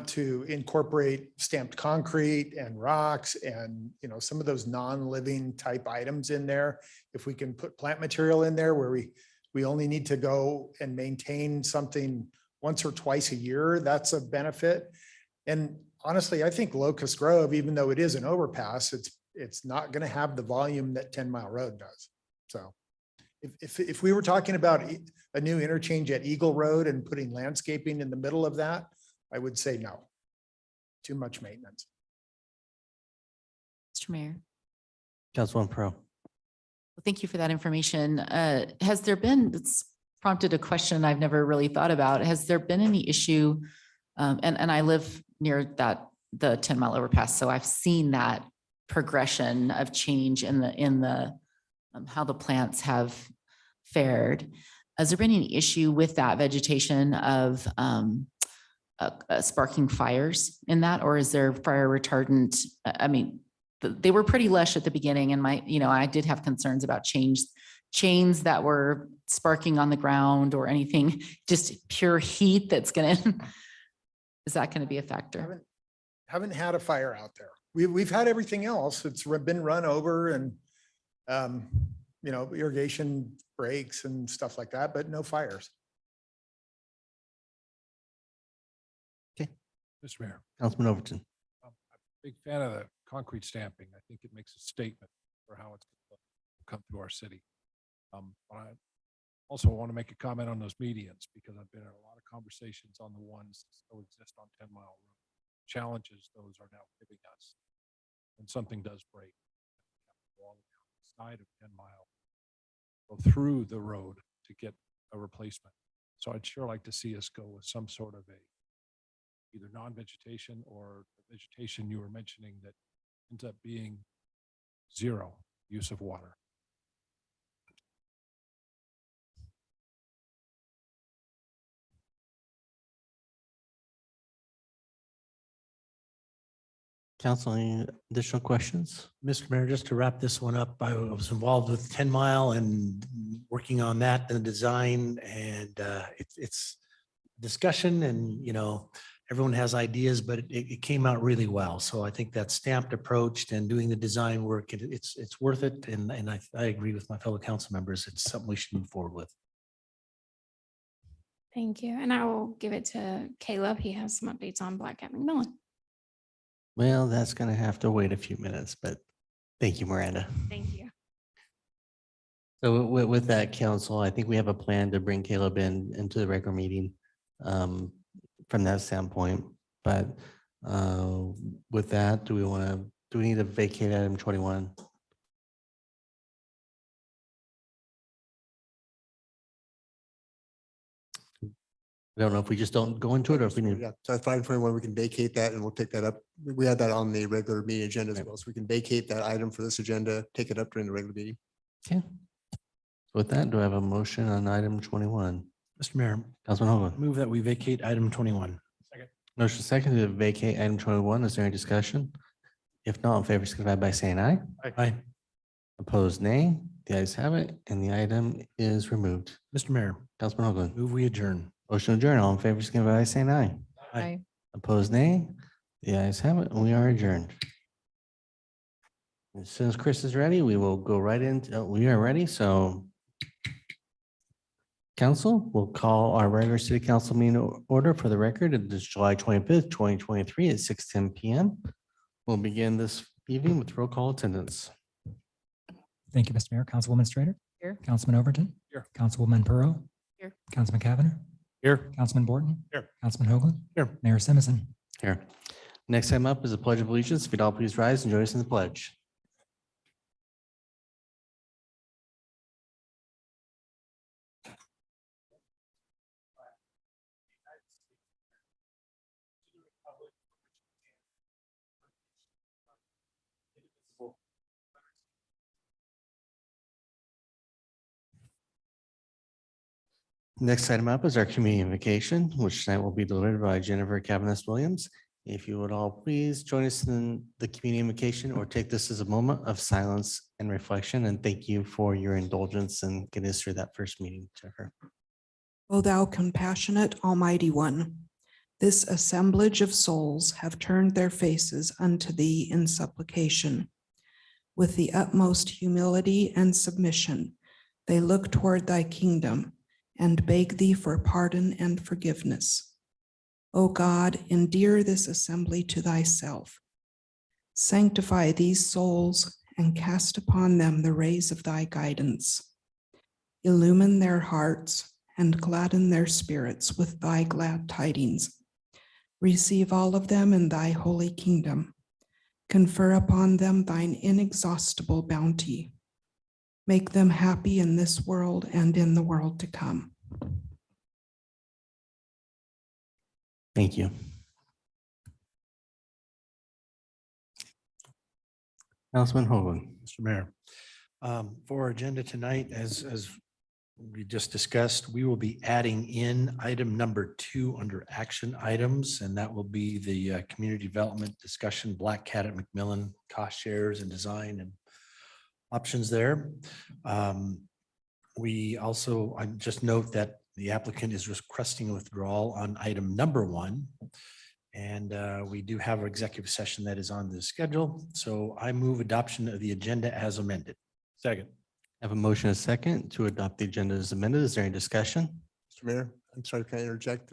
to incorporate stamped concrete and rocks and some of those non-living type items in there. If we can put plant material in there where we only need to go and maintain something once or twice a year, that's a benefit. And honestly, I think Locust Grove, even though it is an overpass, it's not going to have the volume that 10 Mile Road does. So if we were talking about a new interchange at Eagle Road and putting landscaping in the middle of that, I would say no. Too much maintenance. Mr. Mayor. Councilwoman Pro. Well, thank you for that information. Has there been, it's prompted a question I've never really thought about. Has there been any issue? And I live near the 10 Mile overpass, so I've seen that progression of change in the how the plants have fared. Has there been any issue with that vegetation of sparking fires in that, or is there fire retardant? I mean, they were pretty lush at the beginning, and I did have concerns about chains that were sparking on the ground or anything, just pure heat that's is that gonna be a factor? Haven't had a fire out there. We've had everything else. It's been run over and, irrigation breaks and stuff like that, but no fires. Mr. Mayor, Councilman Overton. I'm a big fan of the concrete stamping. I think it makes a statement for how it's gonna come through our city. But I also want to make a comment on those medians, because I've been in a lot of conversations on the ones that still exist on 10 Mile Road. Challenges those are now giving us when something does break. Along the side of 10 Mile, go through the road to get a replacement. So I'd sure like to see us go with some sort of either non-vegetation or the vegetation you were mentioning that ends up being zero use of water. Council, any additional questions? Mr. Mayor, just to wrap this one up, I was involved with 10 Mile and working on that, the design, and it's discussion, and everyone has ideas, but it came out really well. So I think that stamped approach and doing the design work, it's worth it. And I agree with my fellow council members. It's something we should move forward with. Thank you. And I will give it to Caleb. He has some updates on Black Cat McMillan. Well, that's going to have to wait a few minutes, but thank you, Miranda. Thank you. So with that, council, I think we have a plan to bring Caleb into the regular meeting from that standpoint. But with that, do we need to vacate item 21? I don't know if we just don't go into it or if we need. Yeah, so 521, we can vacate that and we'll take that up. We had that on the regular meeting agenda as well. So we can vacate that item for this agenda, take it up during the regular meeting. Okay. With that, do I have a motion on item 21? Mr. Mayor, Councilman Hoagland. move that we vacate item 21. Motion second to vacate item 21. Is there any discussion? If not, in favor, signify by saying aye. Aye. Opposed, nay. The ayes have it, and the item is removed. Mr. Mayor, Councilman Hoagland. move we adjourn. Motion adjourned. All in favor, signify by saying aye. Aye. Opposed, nay. The ayes have it, and we are adjourned. As soon as Chris is ready, we will go right into, we are ready, so council will call our regular city council meeting order for the record. It is July 25th, 2023 at 6:10 PM. We'll begin this evening with roll call attendance. Thank you, Mr. Mayor. Councilwoman Strader. Here. Councilman Overton. Here. Councilwoman Pearl. Here. Councilman Cavanagh. Here. Councilman Borton. Here. Councilman Hoagland. Here. Mayor Simmons. Here. Next time up is the Pledge of Allegiance. If you'd all please rise and join us in the pledge. Next item up is our community invocation, which tonight will be delivered by Jennifer Cavanis Williams. If you would all please join us in the community invocation or take this as a moment of silence and reflection. And thank you for your indulgence and getting us through that first meeting, Jennifer. O thou compassionate Almighty One, this assemblage of souls have turned their faces unto thee in supplication. With the utmost humility and submission, they look toward thy kingdom and beg thee for pardon and forgiveness. O God, endear this assembly to thyself. Sanctify these souls and cast upon them the rays of thy guidance. Illumine their hearts and gladden their spirits with thy glad tidings. Receive all of them in thy holy kingdom. Confer upon them thine inexhaustible bounty. Make them happy in this world and in the world to come. Thank you. Councilman Hoagland. Mr. Mayor, for our agenda tonight, as we just discussed, we will be adding in item number 2 under action items, and that will be the community development discussion, Black Cat at McMillan, cost shares and design and options there. We also, I just note that the applicant is requesting withdrawal on item number 1. And we do have our executive session that is on the schedule. So I move adoption of the agenda as amended. Second. I have a motion, a second, to adopt the agenda as amended. Is there any discussion? Mr. Mayor, I'm sorry, can I interject?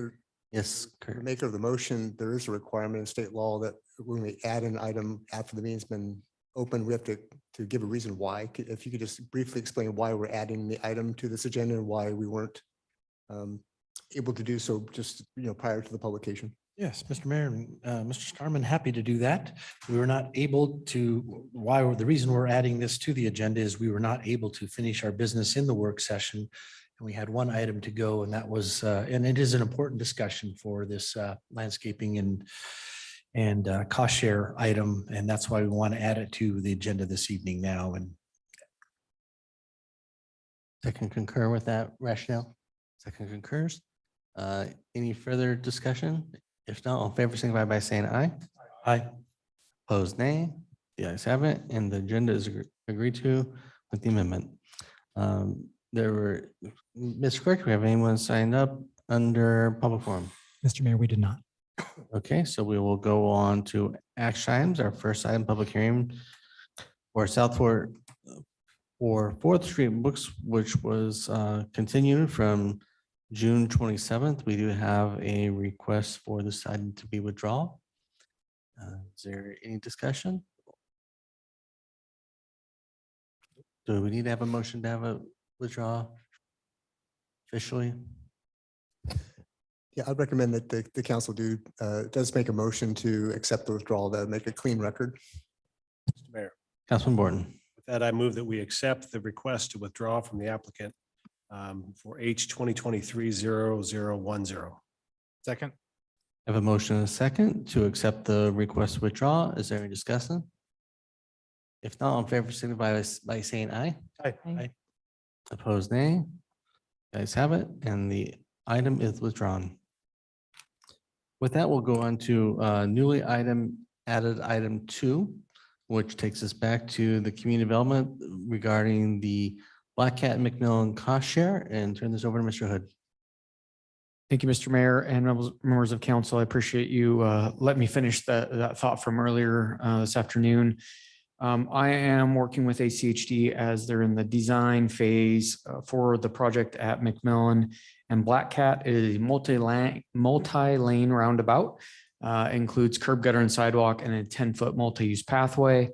Yes, The Kurt. maker of the motion, there is a requirement in state law that when we add an item after the meeting's been open, we have to give a reason why. If you could just briefly explain why we're adding the item to this agenda and why we weren't able to do so just, prior to the publication. Yes, Mr. Mayor, and Mr. Starman, happy to do that. We were not able to, the reason we're adding this to the agenda is we were not able to finish our business in the work session. And we had one item to go, and that was, and it is an important discussion for this landscaping and cost share item. And that's why we want to add it to the agenda this evening now. And Second concur with that rationale. Second concurs. Any further discussion? If not, all in favor, signify by saying aye. Aye. Opposed, nay. The ayes have it, and the agenda is agreed to with the amendment. Mr. Clerk, do we have anyone signed up under public forum? Mr. Mayor, we did not. Okay, so we will go on to action items. Our first item, public hearing for South Fork for 4th Street Books, which was continued from June 27th. We do have a request for this item to be withdrawn. Is there any discussion? Do we need to have a motion to have a withdrawal officially? Yeah, I'd recommend that the council does make a motion to accept the withdrawal, to make a clean record. Mr. Mayor, Councilman Borton. with that, I move that we accept the request to withdraw from the applicant for H 2023-0010. Second. I have a motion and a second to accept the request to withdraw. Is there any discussion? If not, all in favor, signify by saying aye. Aye. Opposed, nay. Guys have it, and the item is withdrawn. With that, we'll go on to newly added item 2, which takes us back to the community development regarding the Black Cat McMillan cost share, and turn this over to Mr. Hood. Thank you, Mr. Mayor and members of council. I appreciate you letting me finish that thought from earlier this afternoon. I am working with ACHD as they're in the design phase for the project at McMillan, and Black Cat is a multi-lane roundabout. Includes curb, gutter, and sidewalk, and a 10-foot multi-use pathway.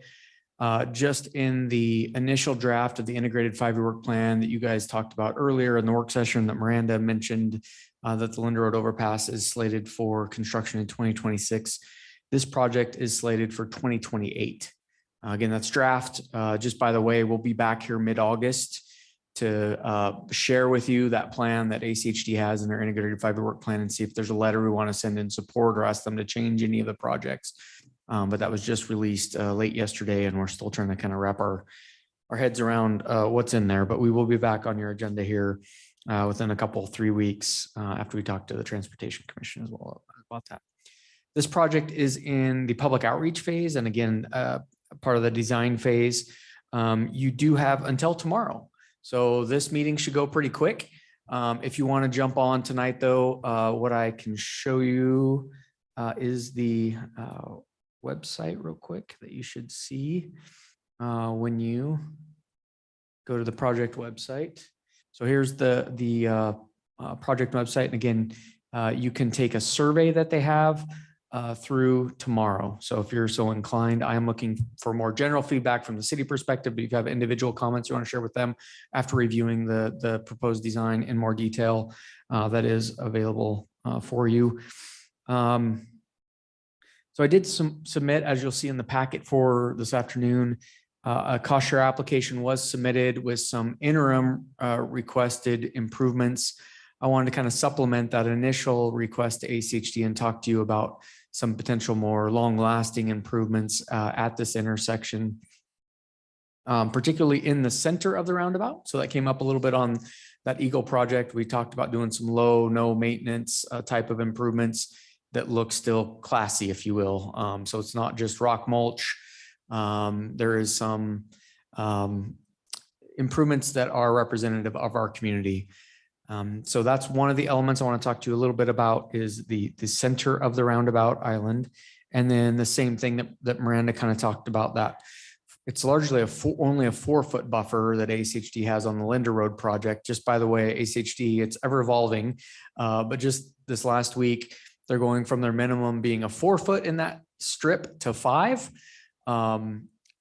Just in the initial draft of the integrated 5-year work plan that you guys talked about earlier in the work session that Miranda mentioned, that the Linda Road overpass is slated for construction in 2026. This project is slated for 2028. Again, that's draft. Just by the way, we'll be back here mid-August to share with you that plan that ACHD has in their integrated 5-year work plan, and see if there's a letter we want to send in support or ask them to change any of the projects. But that was just released late yesterday, and we're still trying to kind of wrap our heads around what's in there. But we will be back on your agenda here within a couple, 3 weeks after we talk to the Transportation Commission as well about that. This project is in the public outreach phase, and again, part of the design phase. You do have until tomorrow. So this meeting should go pretty quick. If you want to jump on tonight, though, what I can show you is the website real quick that you should see when you go to the project website. So here's the project website. And again, you can take a survey that they have through tomorrow. So if you're so inclined, I am looking for more general feedback from the city perspective, but if you have individual comments you want to share with them after reviewing the proposed design in more detail, that is available for you. So I did submit, as you'll see in the packet for this afternoon, a cost share application was submitted with some interim requested improvements. I wanted to kind of supplement that initial request to ACHD and talk to you about some potential more long-lasting improvements at this intersection, particularly in the center of the roundabout. So that came up a little bit on that Eagle project. We talked about doing some low, no maintenance type of improvements that look still classy, if you will. So it's not just rock mulch. There is some improvements that are representative of our community. So that's one of the elements I want to talk to you a little bit about is the center of the roundabout island. And then the same thing that Miranda kind of talked about, that it's largely only a 4-foot buffer that ACHD has on the Linda Road project. Just by the way, ACHD, it's ever evolving. But just this last week, they're going from their minimum being a 4-foot in that strip to 5.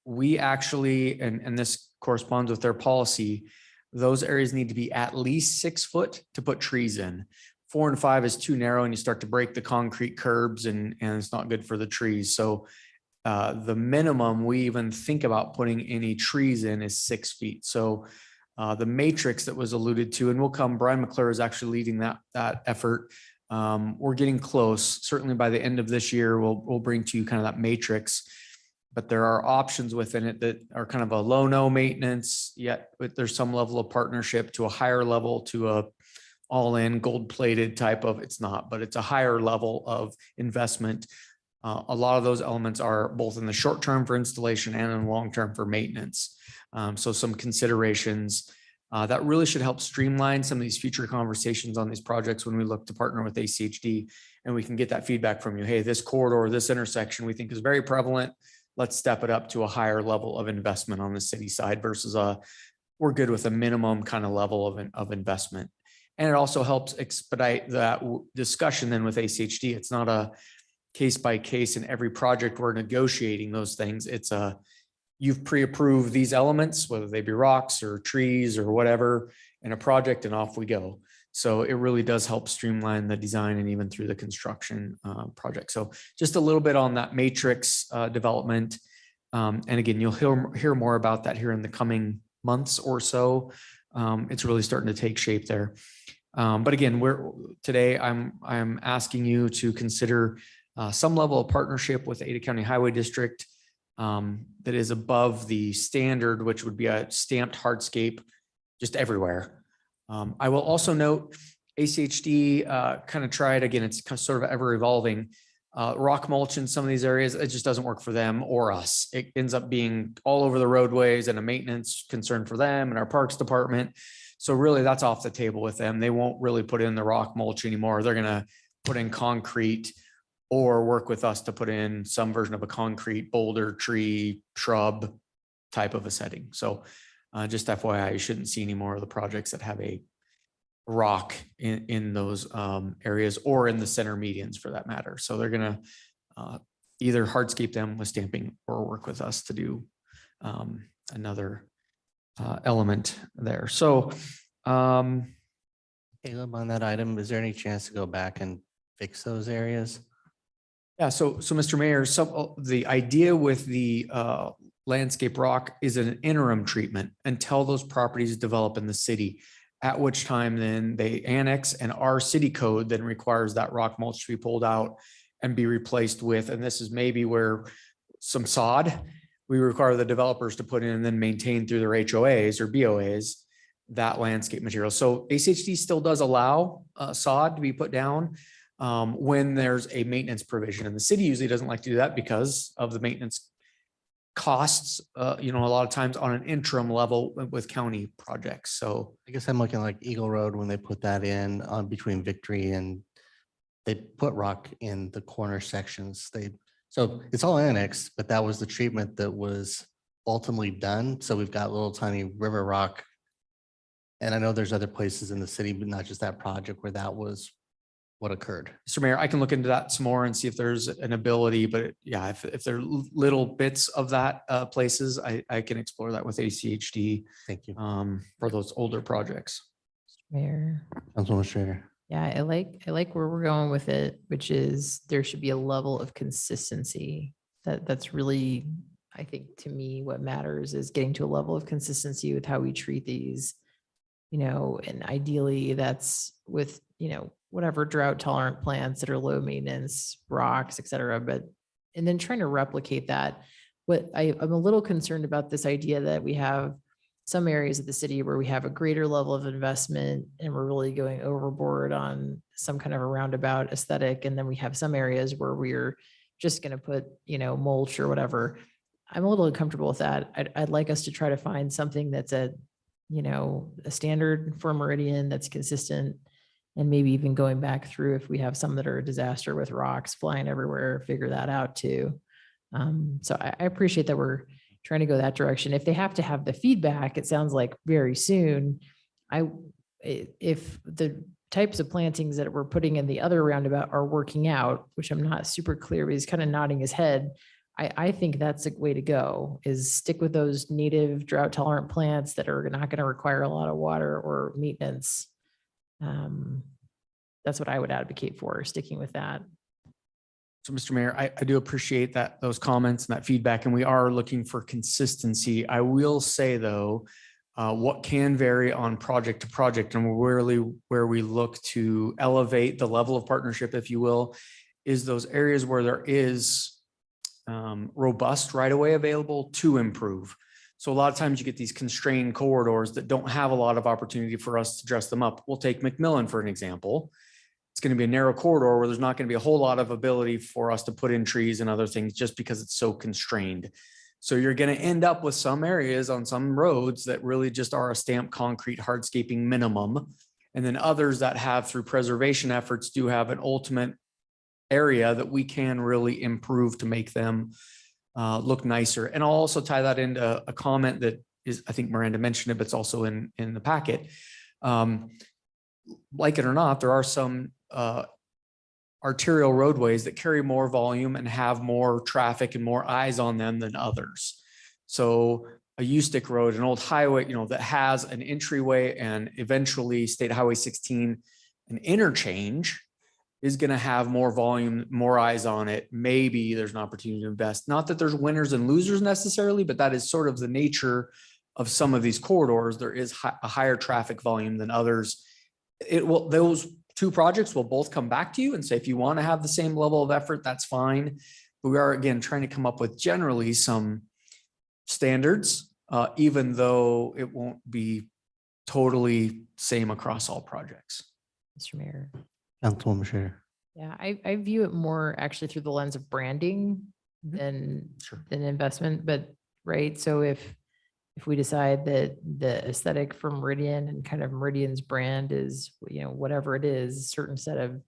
We actually, and this corresponds with their policy, those areas need to be at least 6 foot to put trees in. 4 and 5 is too narrow and you start to break the concrete curbs and it's not good for the trees. So the minimum we even think about putting any trees in is 6 feet. So the matrix that was alluded to, and we'll come, Brian McClure is actually leading that effort. We're getting close. Certainly by the end of this year, we'll bring to you kind of that matrix. But there are options within it that are kind of a low, no maintenance, yet there's some level of partnership to a higher level, to a all-in gold-plated type of, it's not, but it's a higher level of investment. A lot of those elements are both in the short term for installation and in the long term for maintenance. So some considerations that really should help streamline some of these future conversations on these projects when we look to partner with ACHD and we can get that feedback from you. Hey, this corridor, this intersection we think is very prevalent. Let's step it up to a higher level of investment on the city side versus we're good with a minimum kind of level of investment. And it also helps expedite that discussion then with ACHD. It's not a case by case in every project we're negotiating those things. It's you've pre-approved these elements, whether they be rocks or trees or whatever in a project, and off we go. So it really does help streamline the design and even through the construction project. So just a little bit on that matrix development. And again, you'll hear more about that here in the coming months or so. It's really starting to take shape there. But again, today I'm asking you to consider some level of partnership with Ada County Highway District that is above the standard, which would be a stamped hardscape just everywhere. I will also note ACHD kind of tried, again, it's sort of ever evolving, rock mulch in some of these areas. It just doesn't work for them or us. It ends up being all over the roadways and a maintenance concern for them and our parks department. So really that's off the table with them. They won't really put in the rock mulch anymore. They're going to put in concrete or work with us to put in some version of a concrete boulder, tree, shrub type of a setting. So just FYI, you shouldn't see any more of the projects that have a rock in those areas or in the center medians for that matter. So they're going to either hardscape them with stamping or work with us to do another element there. So Caleb, on that item, is there any chance to go back and fix those areas? Yeah, so Mr. Mayor, the idea with the landscape rock is an interim treatment until those properties develop in the city, at which time then they annex, and our city code then requires that rock mulch to be pulled out and be replaced with, and this is maybe where some sod, we require the developers to put in and then maintain through their HOAs or BOAs that landscape material. So ACHD still does allow sod to be put down when there's a maintenance provision, and the city usually doesn't like to do that because of the maintenance costs, a lot of times on an interim level with county projects. So I guess I'm looking like Eagle Road when they put that in between Victory, and they put rock in the corner sections. So it's all annexed, but that was the treatment that was ultimately done. So we've got little tiny river rock. And I know there's other places in the city, but not just that project where that was what occurred. Mr. Mayor, I can look into that some more and see if there's an ability, but yeah, if there are little bits of that places, I can explore that with ACHD Thank you. for those older projects. Mayor. Councilwoman Strader. Yeah, I like where we're going with it, which is there should be a level of consistency. That's really, I think, to me, what matters is getting to a level of consistency with how we treat these, and ideally that's with, whatever drought tolerant plants that are low maintenance, rocks, et cetera, and then trying to replicate that. I'm a little concerned about this idea that we have some areas of the city where we have a greater level of investment and we're really going overboard on some kind of a roundabout aesthetic. And then we have some areas where we're just going to put, mulch or whatever. I'm a little uncomfortable with that. I'd like us to try to find something that's a standard for Meridian that's consistent, and maybe even going back through if we have some that are a disaster with rocks flying everywhere, figure that out too. So I appreciate that we're trying to go that direction. If they have to have the feedback, it sounds like very soon. If the types of plantings that we're putting in the other roundabout are working out, which I'm not super clear, but he's kind of nodding his head. I think that's the way to go, is stick with those native drought tolerant plants that are not going to require a lot of water or maintenance. That's what I would advocate for, sticking with that. So, Mr. Mayor, I do appreciate those comments and that feedback, and we are looking for consistency. I will say, though, what can vary on project to project, and really where we look to elevate the level of partnership, if you will, is those areas where there is robust right-of-way available to improve. So a lot of times you get these constrained corridors that don't have a lot of opportunity for us to dress them up. We'll take McMillan for an example. It's going to be a narrow corridor where there's not going to be a whole lot of ability for us to put in trees and other things just because it's so constrained. So you're going to end up with some areas on some roads that really just are a stamped concrete hardscaping minimum. And then others that have, through preservation efforts, do have an ultimate area that we can really improve to make them look nicer. And I'll also tie that into a comment that is, I think Miranda mentioned it, but it's also in the packet. Like it or not, there are some arterial roadways that carry more volume and have more traffic and more eyes on them than others. So a U-stick road, an old highway, that has an entryway and eventually State Highway 16, an interchange, is going to have more volume, more eyes on it. Maybe there's an opportunity to invest. Not that there's winners and losers necessarily, but that is sort of the nature of some of these corridors. There is a higher traffic volume than others. Those two projects will both come back to you and say, if you want to have the same level of effort, that's fine. But we are, again, trying to come up with generally some standards, even though it won't be totally same across all projects. Mr. Mayor. Councilwoman Schrader. Yeah, I view it more actually through the lens of branding than investment, but right. So if we decide that the aesthetic for Meridian and kind of Meridian's brand is, whatever it is, a certain set of,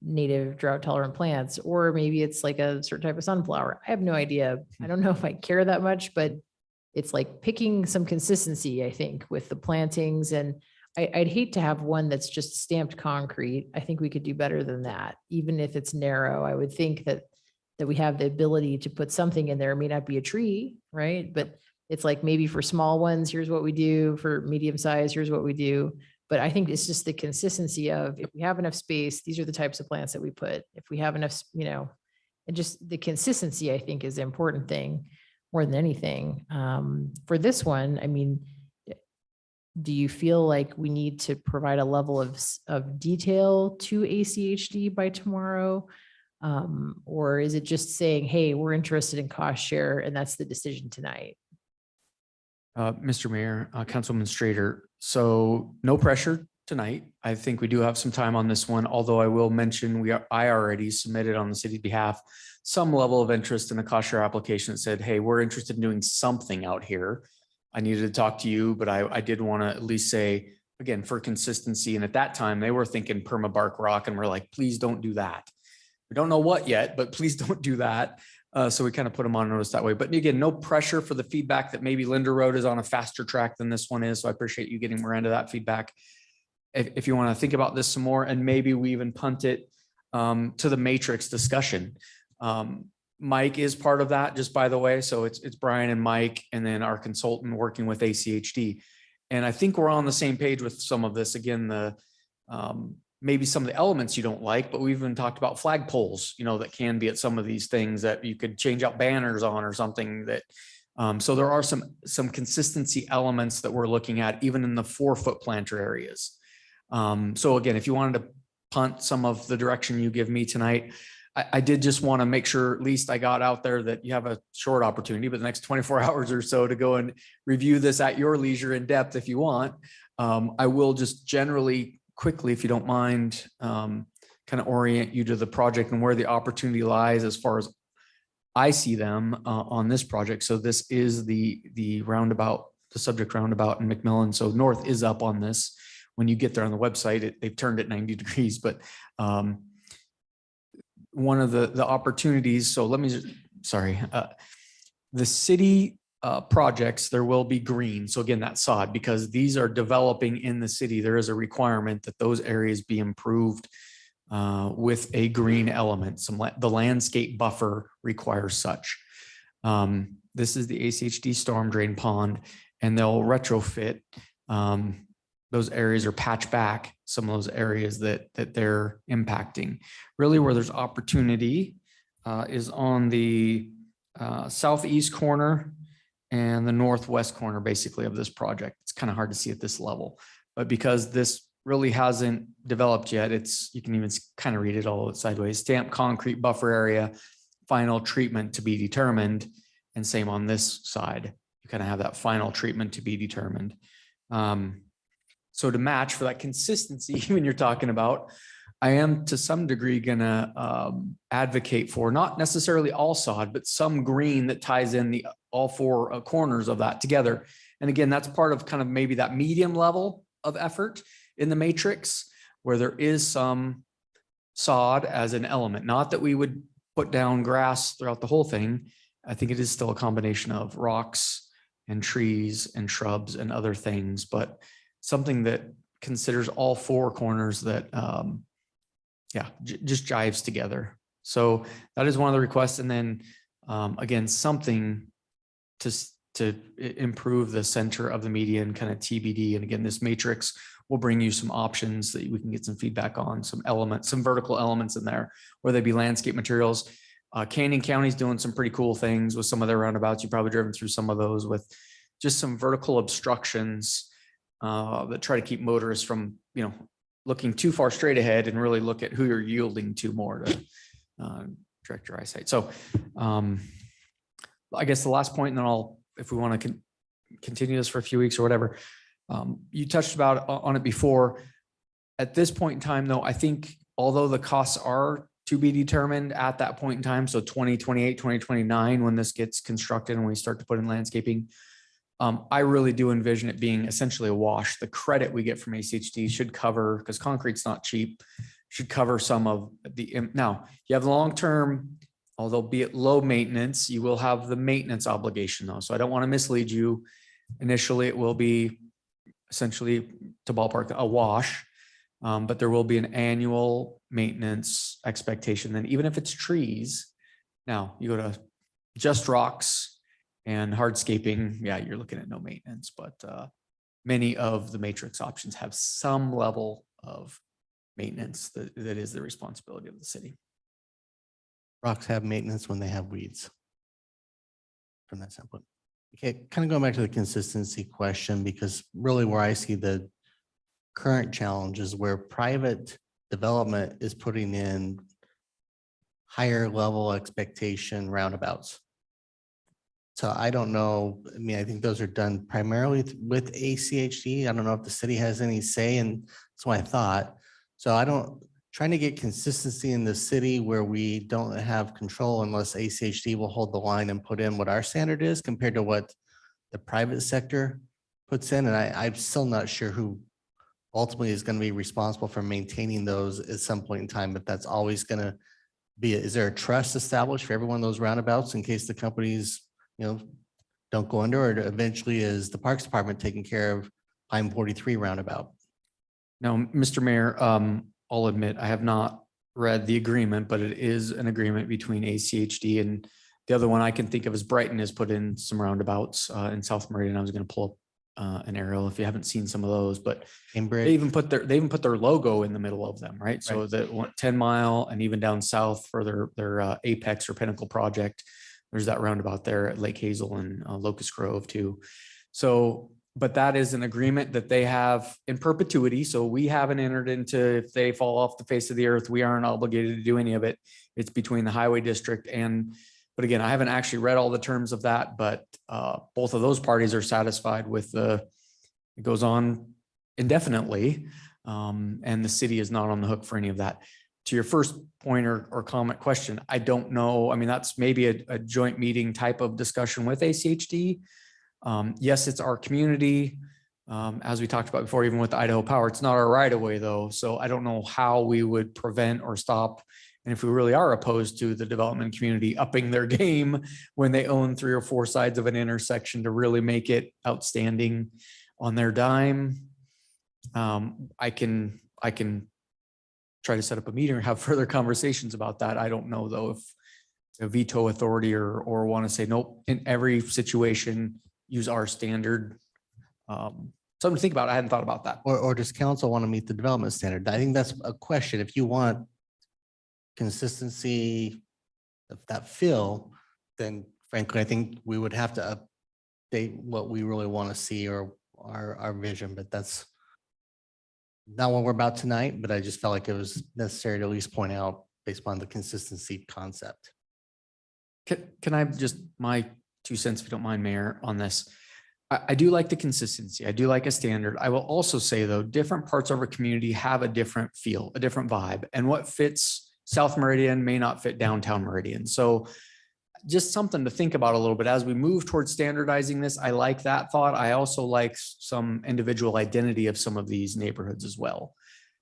native drought tolerant plants, or maybe it's like a certain type of sunflower. I have no idea. I don't know if I care that much, but it's like picking some consistency, I think, with the plantings. And I'd hate to have one that's just stamped concrete. I think we could do better than that. Even if it's narrow, I would think that we have the ability to put something in there. It may not be a tree, right? But it's like, maybe for small ones, here's what we do. For medium size, here's what we do. But I think it's just the consistency of, if we have enough space, these are the types of plants that we put. If we have enough, and just the consistency, I think, is the important thing more than anything. For this one, I mean, do you feel like we need to provide a level of detail to ACHD by tomorrow? Or is it just saying, hey, we're interested in cost share, and that's the decision tonight? Mr. Mayor, Councilwoman Strader, so no pressure tonight. I think we do have some time on this one, although I will mention I already submitted on the city's behalf some level of interest in a cost share application that said, hey, we're interested in doing something out here. I needed to talk to you, but I did want to at least say, again, for consistency. And at that time, they were thinking permabark rock, and we're like, please don't do that. We don't know what yet, but please don't do that. So we kind of put them on notice that way. But again, no pressure for the feedback that maybe Linda Road is on a faster track than this one is. So I appreciate you getting Miranda that feedback. if you want to think about this some more, and maybe we even punt it to the matrix discussion. Mike is part of that, just by the way. So it's Brian and Mike, and then our consultant working with ACHD. And I think we're on the same page with some of this. Again, the maybe some of the elements you don't like, but we've even talked about flagpoles, that can be at some of these things that you could change out banners on or something that. So there are some consistency elements that we're looking at, even in the 4-foot planter areas. So again, if you wanted to punt some of the direction you give me tonight, I did just want to make sure at least I got out there that you have a short opportunity, but the next 24 hours or so to go and review this at your leisure in depth if you want. I will just generally quickly, if you don't mind, kind of orient you to the project and where the opportunity lies as far as I see them on this project. So this is the roundabout, the subject roundabout in McMillan. So north is up on this. When you get there on the website, they've turned it 90 degrees, but one of the opportunities, so let me just, the city projects, there will be green. So again, that sod, because these are developing in the city, there is a requirement that those areas be improved with a green element. The landscape buffer requires such. This is the ACHD storm drain pond, and they'll retrofit those areas or patch back some of those areas that they're impacting. Really where there's opportunity is on the southeast corner and the northwest corner basically of this project. It's kind of hard to see at this level, but because this really hasn't developed yet, you can even kind of read it all sideways. Stamped concrete buffer area, final treatment to be determined. And same on this side, you kind of have that final treatment to be determined. So to match for that consistency, even you're talking about, I am to some degree gonna advocate for not necessarily all sod, but some green that ties in all 4 corners of that together. And again, that's part of kind of maybe that medium level of effort in the matrix where there is some sod as an element. Not that we would put down grass throughout the whole thing. I think it is still a combination of rocks and trees and shrubs and other things, but something that considers all 4 corners that, just jives together. So that is one of the requests. And then again, something to improve the center of the median, kind of TBD. And again, this matrix will bring you some options that we can get some feedback on, some elements, some vertical elements in there, whether they be landscape materials. Canyon County's doing some pretty cool things with some of their roundabouts. You've probably driven through some of those with just some vertical obstructions that try to keep motorists from, looking too far straight ahead and really look at who you're yielding to more to direct your eyesight. So I guess the last point, and then if we want to continue this for a few weeks or whatever, you touched on it before. At this point in time, though, I think although the costs are to be determined at that point in time, so 2028, 2029, when this gets constructed and we start to put in landscaping, I really do envision it being essentially a wash. The credit we get from ACHD should cover, because concrete's not cheap, should cover some of the, now you have the long-term, although be it low maintenance, you will have the maintenance obligation though. So I don't want to mislead you. Initially, it will be essentially, to ballpark, a wash, but there will be an annual maintenance expectation. Then even if it's trees, now you go to just rocks and hardscaping, you're looking at no maintenance, but many of the matrix options have some level of maintenance that is the responsibility of the city. Rocks have maintenance when they have weeds. From that standpoint. Okay, kind of going back to the consistency question, because really where I see the current challenge is where private development is putting in higher level expectation roundabouts. So I don't know, I think those are done primarily with ACHD. I don't know if the city has any say, and that's what I thought. So trying to get consistency in the city where we don't have control unless ACHD will hold the line and put in what our standard is compared to what the private sector puts in. And I'm still not sure who ultimately is going to be responsible for maintaining those at some point in time, if that's always going to be, is there a trust established for every one of those roundabouts in case the companies don't go under, or eventually is the Parks Department taking care of Pine 43 roundabout? Now, Mr. Mayor, I'll admit, I have not read the agreement, but it is an agreement between ACHD and the other one I can think of is Brighton has put in some roundabouts in South Meridian. I was going to pull up an aerial if you haven't seen some of those, but Cambridge. they even put their logo in the middle of them, right? So the 10 mile and even down south for their Apex or Pinnacle project, there's that roundabout there at Lake Hazel and Locust Grove too. So, but that is an agreement that they have in perpetuity. So we haven't entered into, if they fall off the face of the earth, we aren't obligated to do any of it. It's between the highway district and, but again, I haven't actually read all the terms of that, but both of those parties are satisfied with it goes on indefinitely. And the city is not on the hook for any of that. To your first point or comment question, I don't know. I mean, that's maybe a joint meeting type of discussion with ACHD. Yes, it's our community. As we talked about before, even with Idaho Power, it's not our right of way though. So I don't know how we would prevent or stop. And if we really are opposed to the development community upping their game when they own 3 or 4 sides of an intersection to really make it outstanding on their dime, I can try to set up a meeting or have further conversations about that. I don't know though if a veto authority or want to say, nope, in every situation, use our standard. Something to think about. I hadn't thought about that. Or does council want to meet the development standard? I think that's a question. If you want consistency of that feel, then frankly, I think we would have to update what we really want to see or our vision, but that's not what we're about tonight, but I just felt like it was necessary to at least point out based upon the consistency concept. Can I just, my 2 cents, if you don't mind, Mayor, on this? I do like the consistency. I do like a standard. I will also say though, different parts of our community have a different feel, a different vibe, and what fits South Meridian may not fit downtown Meridian. So just something to think about a little bit as we move towards standardizing this. I like that thought. I also like some individual identity of some of these neighborhoods as well.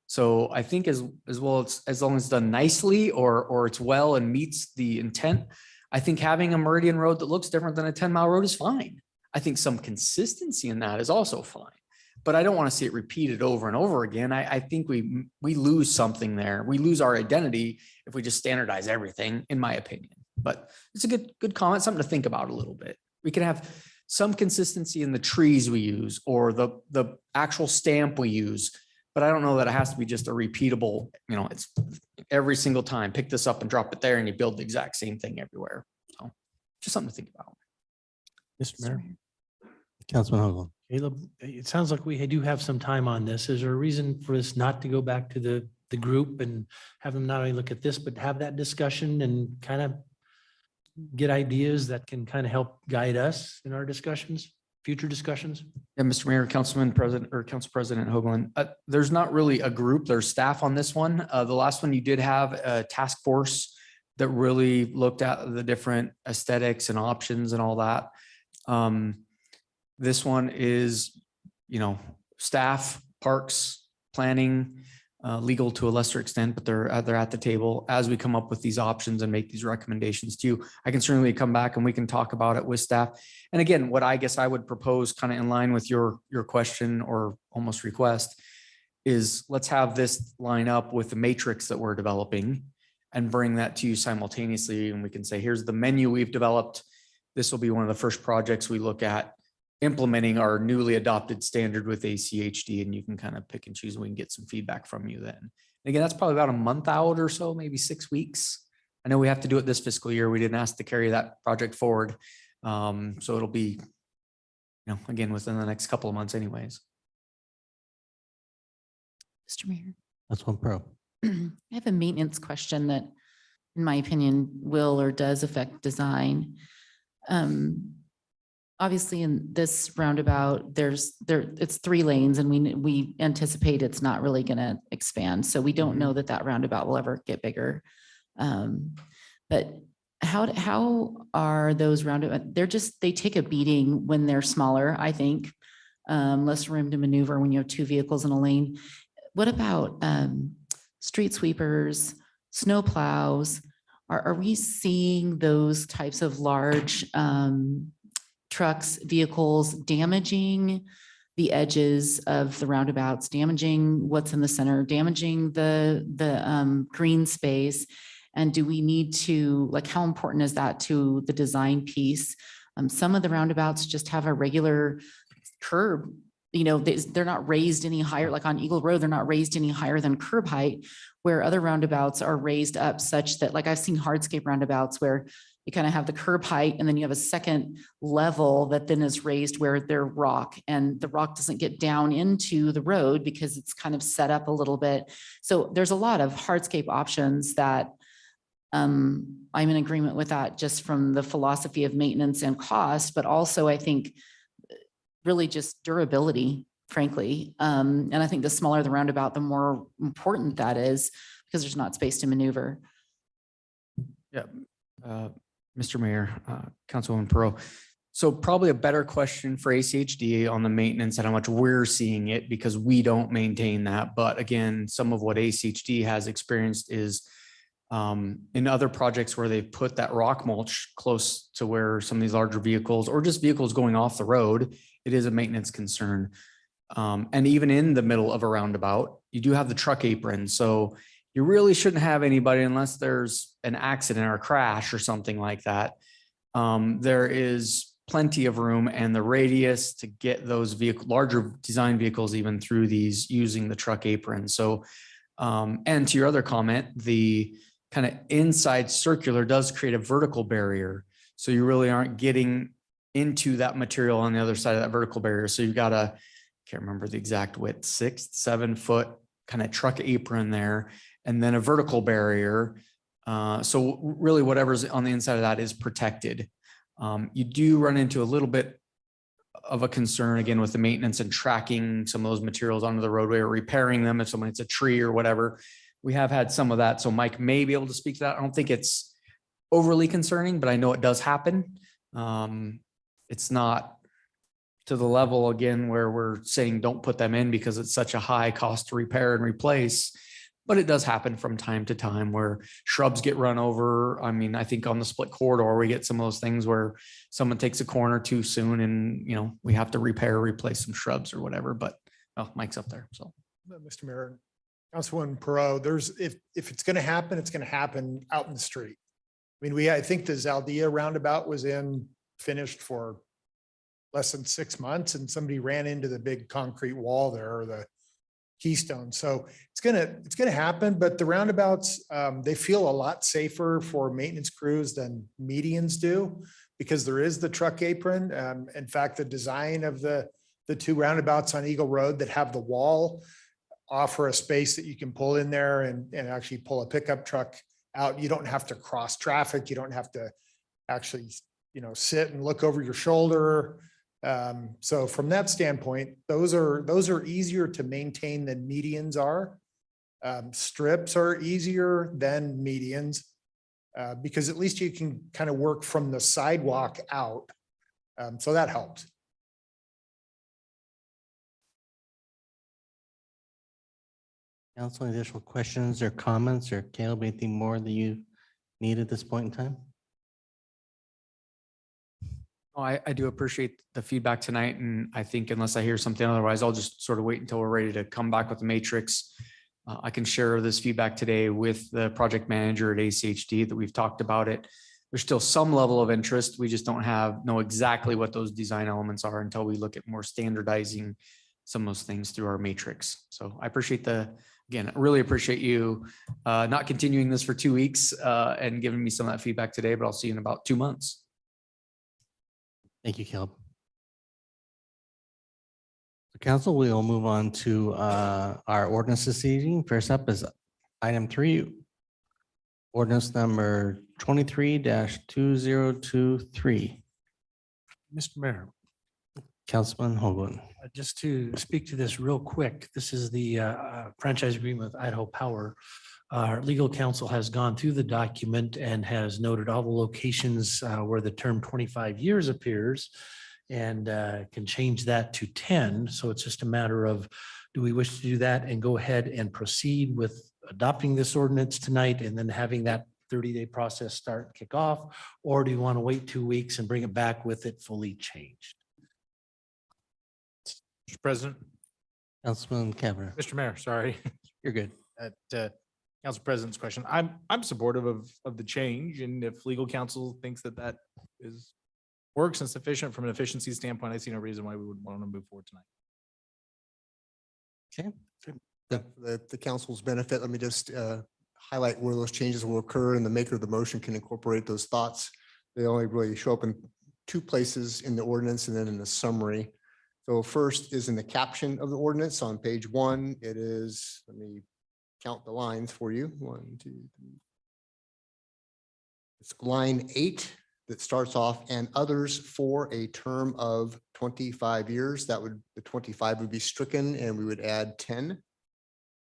So I think as well, as long as it's done nicely or it's well and meets the intent, I think having a Meridian road that looks different than a 10-mile road is fine. I think some consistency in that is also fine, but I don't want to see it repeated over and over again. I think we lose something there. We lose our identity if we just standardize everything, in my opinion. But it's a good comment, something to think about a little bit. We can have some consistency in the trees we use or the actual stamp we use, but I don't know that it has to be just a repeatable, it's every single time, pick this up and drop it there and you build the exact same thing everywhere. So just something to think about. Mr. Mayor. Councilman Hoagland. Caleb, it sounds like we do have some time on this. Is there a reason for us not to go back to the group and have them not only look at this, but have that discussion and kind of get ideas that can kind of help guide us in our discussions, future discussions? Yeah, Mr. Mayor, Council President Hoagland, there's not really a group, there's staff on this one. The last one you did have a task force that really looked at the different aesthetics and options and all that. This one is, staff, parks, planning, legal to a lesser extent, but they're at the table as we come up with these options and make these recommendations to you. I can certainly come back and we can talk about it with staff. And again, what I guess I would propose kind of in line with your question or almost request is let's have this line up with the matrix that we're developing and bring that to you simultaneously. And we can say, here's the menu we've developed. This will be one of the first projects we look at implementing our newly adopted standard with ACHD, and you can kind of pick and choose and we can get some feedback from you then. And again, that's probably about a month out or so, maybe 6 weeks. I know we have to do it this fiscal year. We didn't ask to carry that project forward. So it'll be, again, within the next couple of months anyways. Mr. Mayor. That's one pro. I have a maintenance question that, in my opinion, will or does affect design. Obviously, in this roundabout, it's 3 lanes, and we anticipate it's not really going to expand. So we don't know that roundabout will ever get bigger. But how are those roundabout? They take a beating when they're smaller, I think. Less room to maneuver when you have 2 vehicles in a lane. What about street sweepers, snow plows? Are we seeing those types of large trucks, vehicles damaging the edges of the roundabouts, damaging what's in the center, damaging the green space? And do we need to, like, how important is that to the design piece? Some of the roundabouts just have a regular curb. You know, they're not raised any higher, like on Eagle Road, they're not raised any higher than curb height, where other roundabouts are raised up such that, like, I've seen hardscape roundabouts where you kind of have the curb height and then you have a second level that then is raised where they're rock, and the rock doesn't get down into the road because it's kind of set up a little bit. So there's a lot of hardscape options that I'm in agreement with that, just from the philosophy of maintenance and cost, but also I think really just durability, frankly. And I think the smaller the roundabout, the more important that is, because there's not space to maneuver. Yeah. Mr. Mayor, Councilwoman Perot. So probably a better question for ACHD on the maintenance and how much we're seeing it, because we don't maintain that. But again, some of what ACHD has experienced is in other projects where they've put that rock mulch close to where some of these larger vehicles or just vehicles going off the road, it is a maintenance concern. And even in the middle of a roundabout, you do have the truck apron. So you really shouldn't have anybody unless there's an accident or a crash or something like that. There is plenty of room and the radius to get those larger design vehicles even through these using the truck apron. So, and to your other comment, the kind of inside circular does create a vertical barrier. So you really aren't getting into that material on the other side of that vertical barrier. So you've got a, can't remember the exact width, 6, 7 foot kind of truck apron there, and then a vertical barrier. So really whatever's on the inside of that is protected. You do run into a little bit of a concern again with the maintenance and tracking some of those materials onto the roadway or repairing them if someone hits a tree or whatever. We have had some of that. So Mike may be able to speak to that. I don't think it's overly concerning, but I know it does happen. It's not to the level again where we're saying don't put them in because it's such a high cost to repair and replace. But it does happen from time to time where shrubs get run over. I mean, I think on the split corridor, we get some of those things where someone takes a corner too soon and, you know, we have to repair, replace some shrubs or whatever, but oh, Mike's up there. So. Mr. Mayor, Councilwoman Perot, if it's going to happen, it's going to happen out in the street. I mean, I think the Zaldea roundabout was finished for less than 6 months and somebody ran into the big concrete wall there, or the keystone. So it's gonna happen, but the roundabouts, they feel a lot safer for maintenance crews than medians do, because there is the truck apron. In fact, the design of the 2 roundabouts on Eagle Road that have the wall offer a space that you can pull in there and actually pull a pickup truck out. You don't have to cross traffic. You don't have to actually, sit and look over your shoulder. So from that standpoint, those are easier to maintain than medians are. Strips are easier than medians because at least you can kind of work from the sidewalk out. So that helps. Council, any additional questions or comments, or Caleb, anything more that you need at this point in time? Oh, I do appreciate the feedback tonight. And I think unless I hear something otherwise, I'll just sort of wait until we're ready to come back with the matrix. I can share this feedback today with the project manager at ACHD that we've talked about it. There's still some level of interest. We just don't know exactly what those design elements are until we look at more standardizing some of those things through our matrix. So I appreciate again, I really appreciate you not continuing this for 2 weeks and giving me some of that feedback today, but I'll see you in about 2 months. Thank you, Caleb. Council, we will move on to our ordinance this evening. First up is item 3, ordinance number 23-2023. Mr. Mayor, Councilman Hoagland. just to speak to this real quick, this is the franchise agreement with Idaho Power. Our legal counsel has gone through the document and has noted all the locations where the term 25 years appears, and can change that to 10. So it's just a matter of, do we wish to do that and go ahead and proceed with adopting this ordinance tonight and then having that 30-day process kick off? Or do you want to wait 2 weeks and bring it back with it fully changed? Mr. President, Councilman Cavanagh. Mr. Mayor, sorry. You're good. Council President's question. I'm supportive of the change, and if legal counsel thinks that that is works and sufficient from an efficiency standpoint, I see no reason why we would want to move forward tonight. Okay. For the council's benefit, let me just highlight where those changes will occur, and the maker of the motion can incorporate those thoughts. They only really show up in two places in the ordinance and then in the summary. So first is in the caption of the ordinance on page 1. It is, let me count the lines for you. 1, 2, 3. It's line 8 that starts off and others for a term of 25 years. That would, the 25 would be stricken and we would add 10.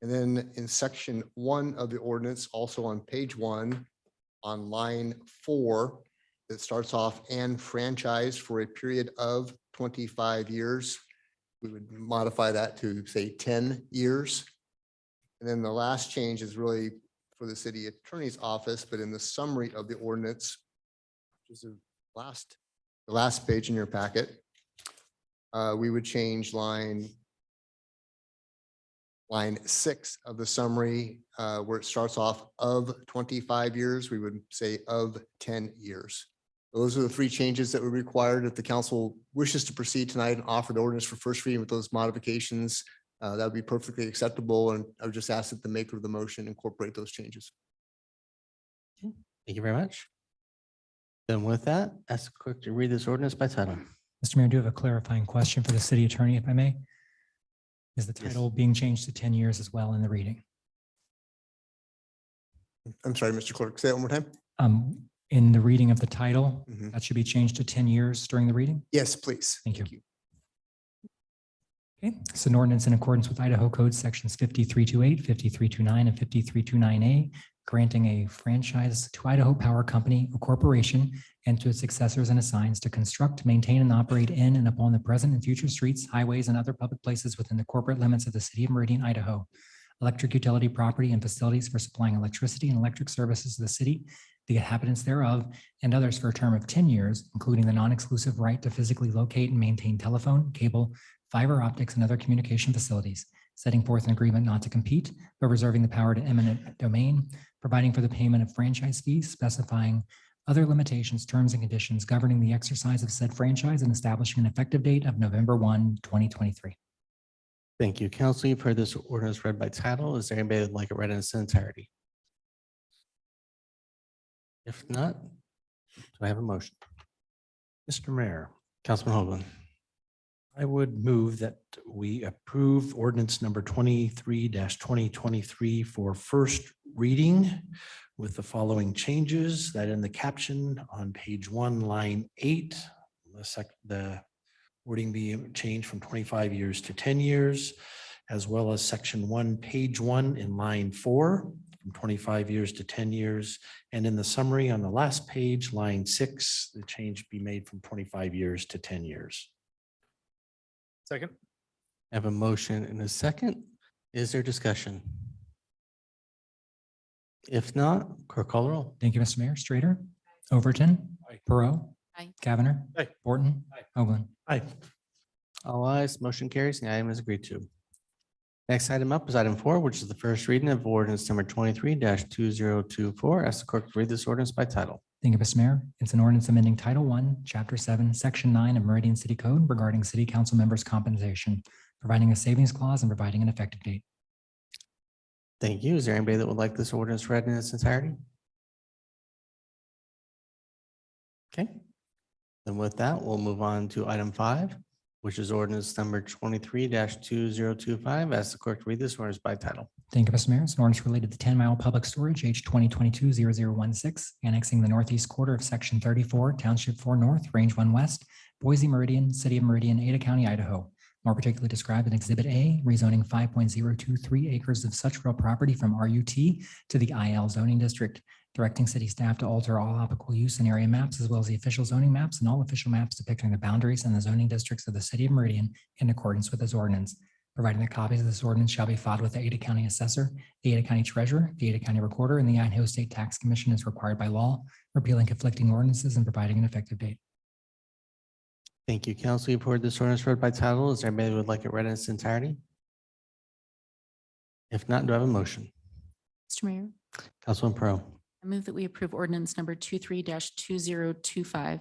And then in section 1 of the ordinance, also on page 1, on line 4, it starts off and franchise for a period of 25 years. We would modify that to say 10 years. And then the last change is really for the city attorney's office, but in the summary of the ordinance, which is the last page in your packet, we would change line 6 of the summary, where it starts off of 25 years, we would say of 10 years. Those are the 3 changes that were required. If the council wishes to proceed tonight and offer the ordinance for first reading with those modifications, that would be perfectly acceptable. And I would just ask that the maker of the motion incorporate those changes. Thank you very much. Then with that, ask the clerk to read this ordinance by title. Mr. Mayor, I do have a clarifying question for the city attorney, if I may. Is the title being changed to 10 years as well in the reading? I'm sorry, Mr. Clerk, say that one more time. In the reading of the title, Mhm. that should be changed to 10 years during the reading? Yes, please. Thank you. Okay, it's an ordinance in accordance with Idaho Code Sections 5328, 5329, and 5329A, granting a franchise to Idaho Power Company, a corporation, and to its successors and assigns to construct, maintain, and operate in and upon the present and future streets, highways, and other public places within the corporate limits of the city of Meridian, Idaho, electric utility property and facilities for supplying electricity and electric services to the city, the inhabitants thereof, and others for a term of 10 years, including the non-exclusive right to physically locate and maintain telephone, cable, fiber optics, and other communication facilities, setting forth an agreement not to compete, but reserving the power to eminent domain, providing for the payment of franchise fees, specifying other limitations, terms, and conditions governing the exercise of said franchise, and establishing an effective date of November 1, 2023. Thank you, council. You've heard this ordinance read by title. Is there anybody that'd like it read in its entirety? If not, do I have a motion? Mr. Mayor, Councilman Hoagland. I would move that we approve ordinance number 23-2023 for first reading with the following changes: that in the caption on page 1, line 8, the wording be changed from 25 years to 10 years, as well as section 1, page 1 in line 4, from 25 years to 10 years. And in the summary on the last page, line 6, the change be made from 25 years to 10 years. Second. I have a motion and a second. Is there discussion? If not, clerk call the roll. Thank you, Mr. Mayor. Strater, Overton, Aye. Perot, Aye. Cavanagh, Aye. Borton, Hoagland. Aye. All ayes, motion carries, and the item is agreed to. Next item up is item 4, which is the first reading of ordinance number 23-2024. Ask the clerk to read this ordinance by title. Thank you, Mr. Mayor. It's an ordinance amending Title I, Chapter 7, Section 9 of Meridian City Code regarding city council members' compensation, providing a savings clause and providing an effective date. Thank you. Is there anybody that would like this ordinance read in its entirety? Okay. Then with that, we'll move on to item 5, which is ordinance number 23-2025. Ask the clerk to read this ordinance by title. Thank you, Mr. Mayor. It's an ordinance related to 10 Mile Public Storage, H 2022-0016, annexing the northeast quarter of Section 34, Township 4 North, Range 1 West, Boise Meridian, City of Meridian, Ada County, Idaho. More particularly described in Exhibit A, rezoning 5.023 acres of such real property from RUT to the IL zoning district, directing city staff to alter all applicable use and area maps, as well as the official zoning maps and all official maps depicting the boundaries and the zoning districts of the city of Meridian in accordance with this ordinance, providing that copies of this ordinance shall be filed with the Ada County Assessor, the Ada County Treasurer, the Ada County Recorder, and the Idaho State Tax Commission as required by law, repealing conflicting ordinances and providing an effective date. Thank you. Council, you've heard this ordinance read by title. Is there anybody who would like it read in its entirety? If not, do I have a motion? Mr. Mayor, Councilman Pro. I move that we approve ordinance number 23-2025.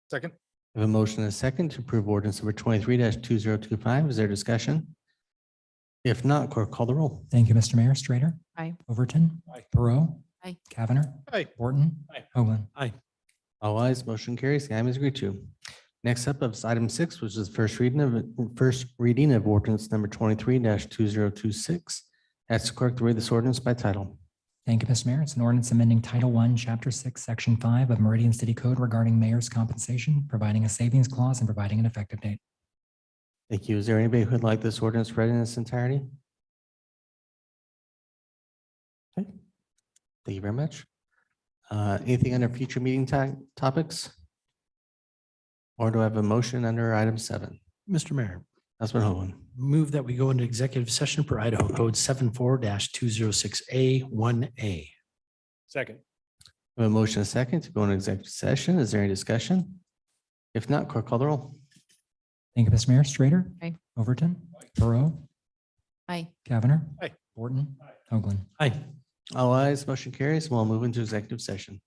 Second. I have a motion and a second to approve ordinance number 23-2025. Is there discussion? If not, clerk call the roll. Thank you, Mr. Mayor. Strater. Aye. Overton. Aye. Perot. Aye. Cavanagh. Aye. Borton. Aye. Hoagland. All ayes, motion carries. The item is agreed to. Next up is item 6, which is first reading of ordinance number 23-2026. Ask the clerk to read this ordinance by title. Thank you, Mr. Mayor. It's an ordinance amending Title I, Chapter 6, Section 5 of Meridian City Code regarding mayor's compensation, providing a savings clause and providing an effective date. Thank you. Is there anybody who would like this ordinance read in its entirety? Okay. Thank you very much. Anything under future meeting topics? Or do I have a motion under item 7? Mr. Mayor, Councilman Hoagland. move that we go into executive session per Idaho Code 74-206A1A. Second. I have a motion and a second to go into executive session. Is there any discussion? If not, clerk call the roll. Thank you, Mr. Mayor. Strater. Aye. Overton. Perot. Aye. Cavanagh. Aye. Borton. Hoagland. Aye. All ayes, motion carries. We'll move into executive session.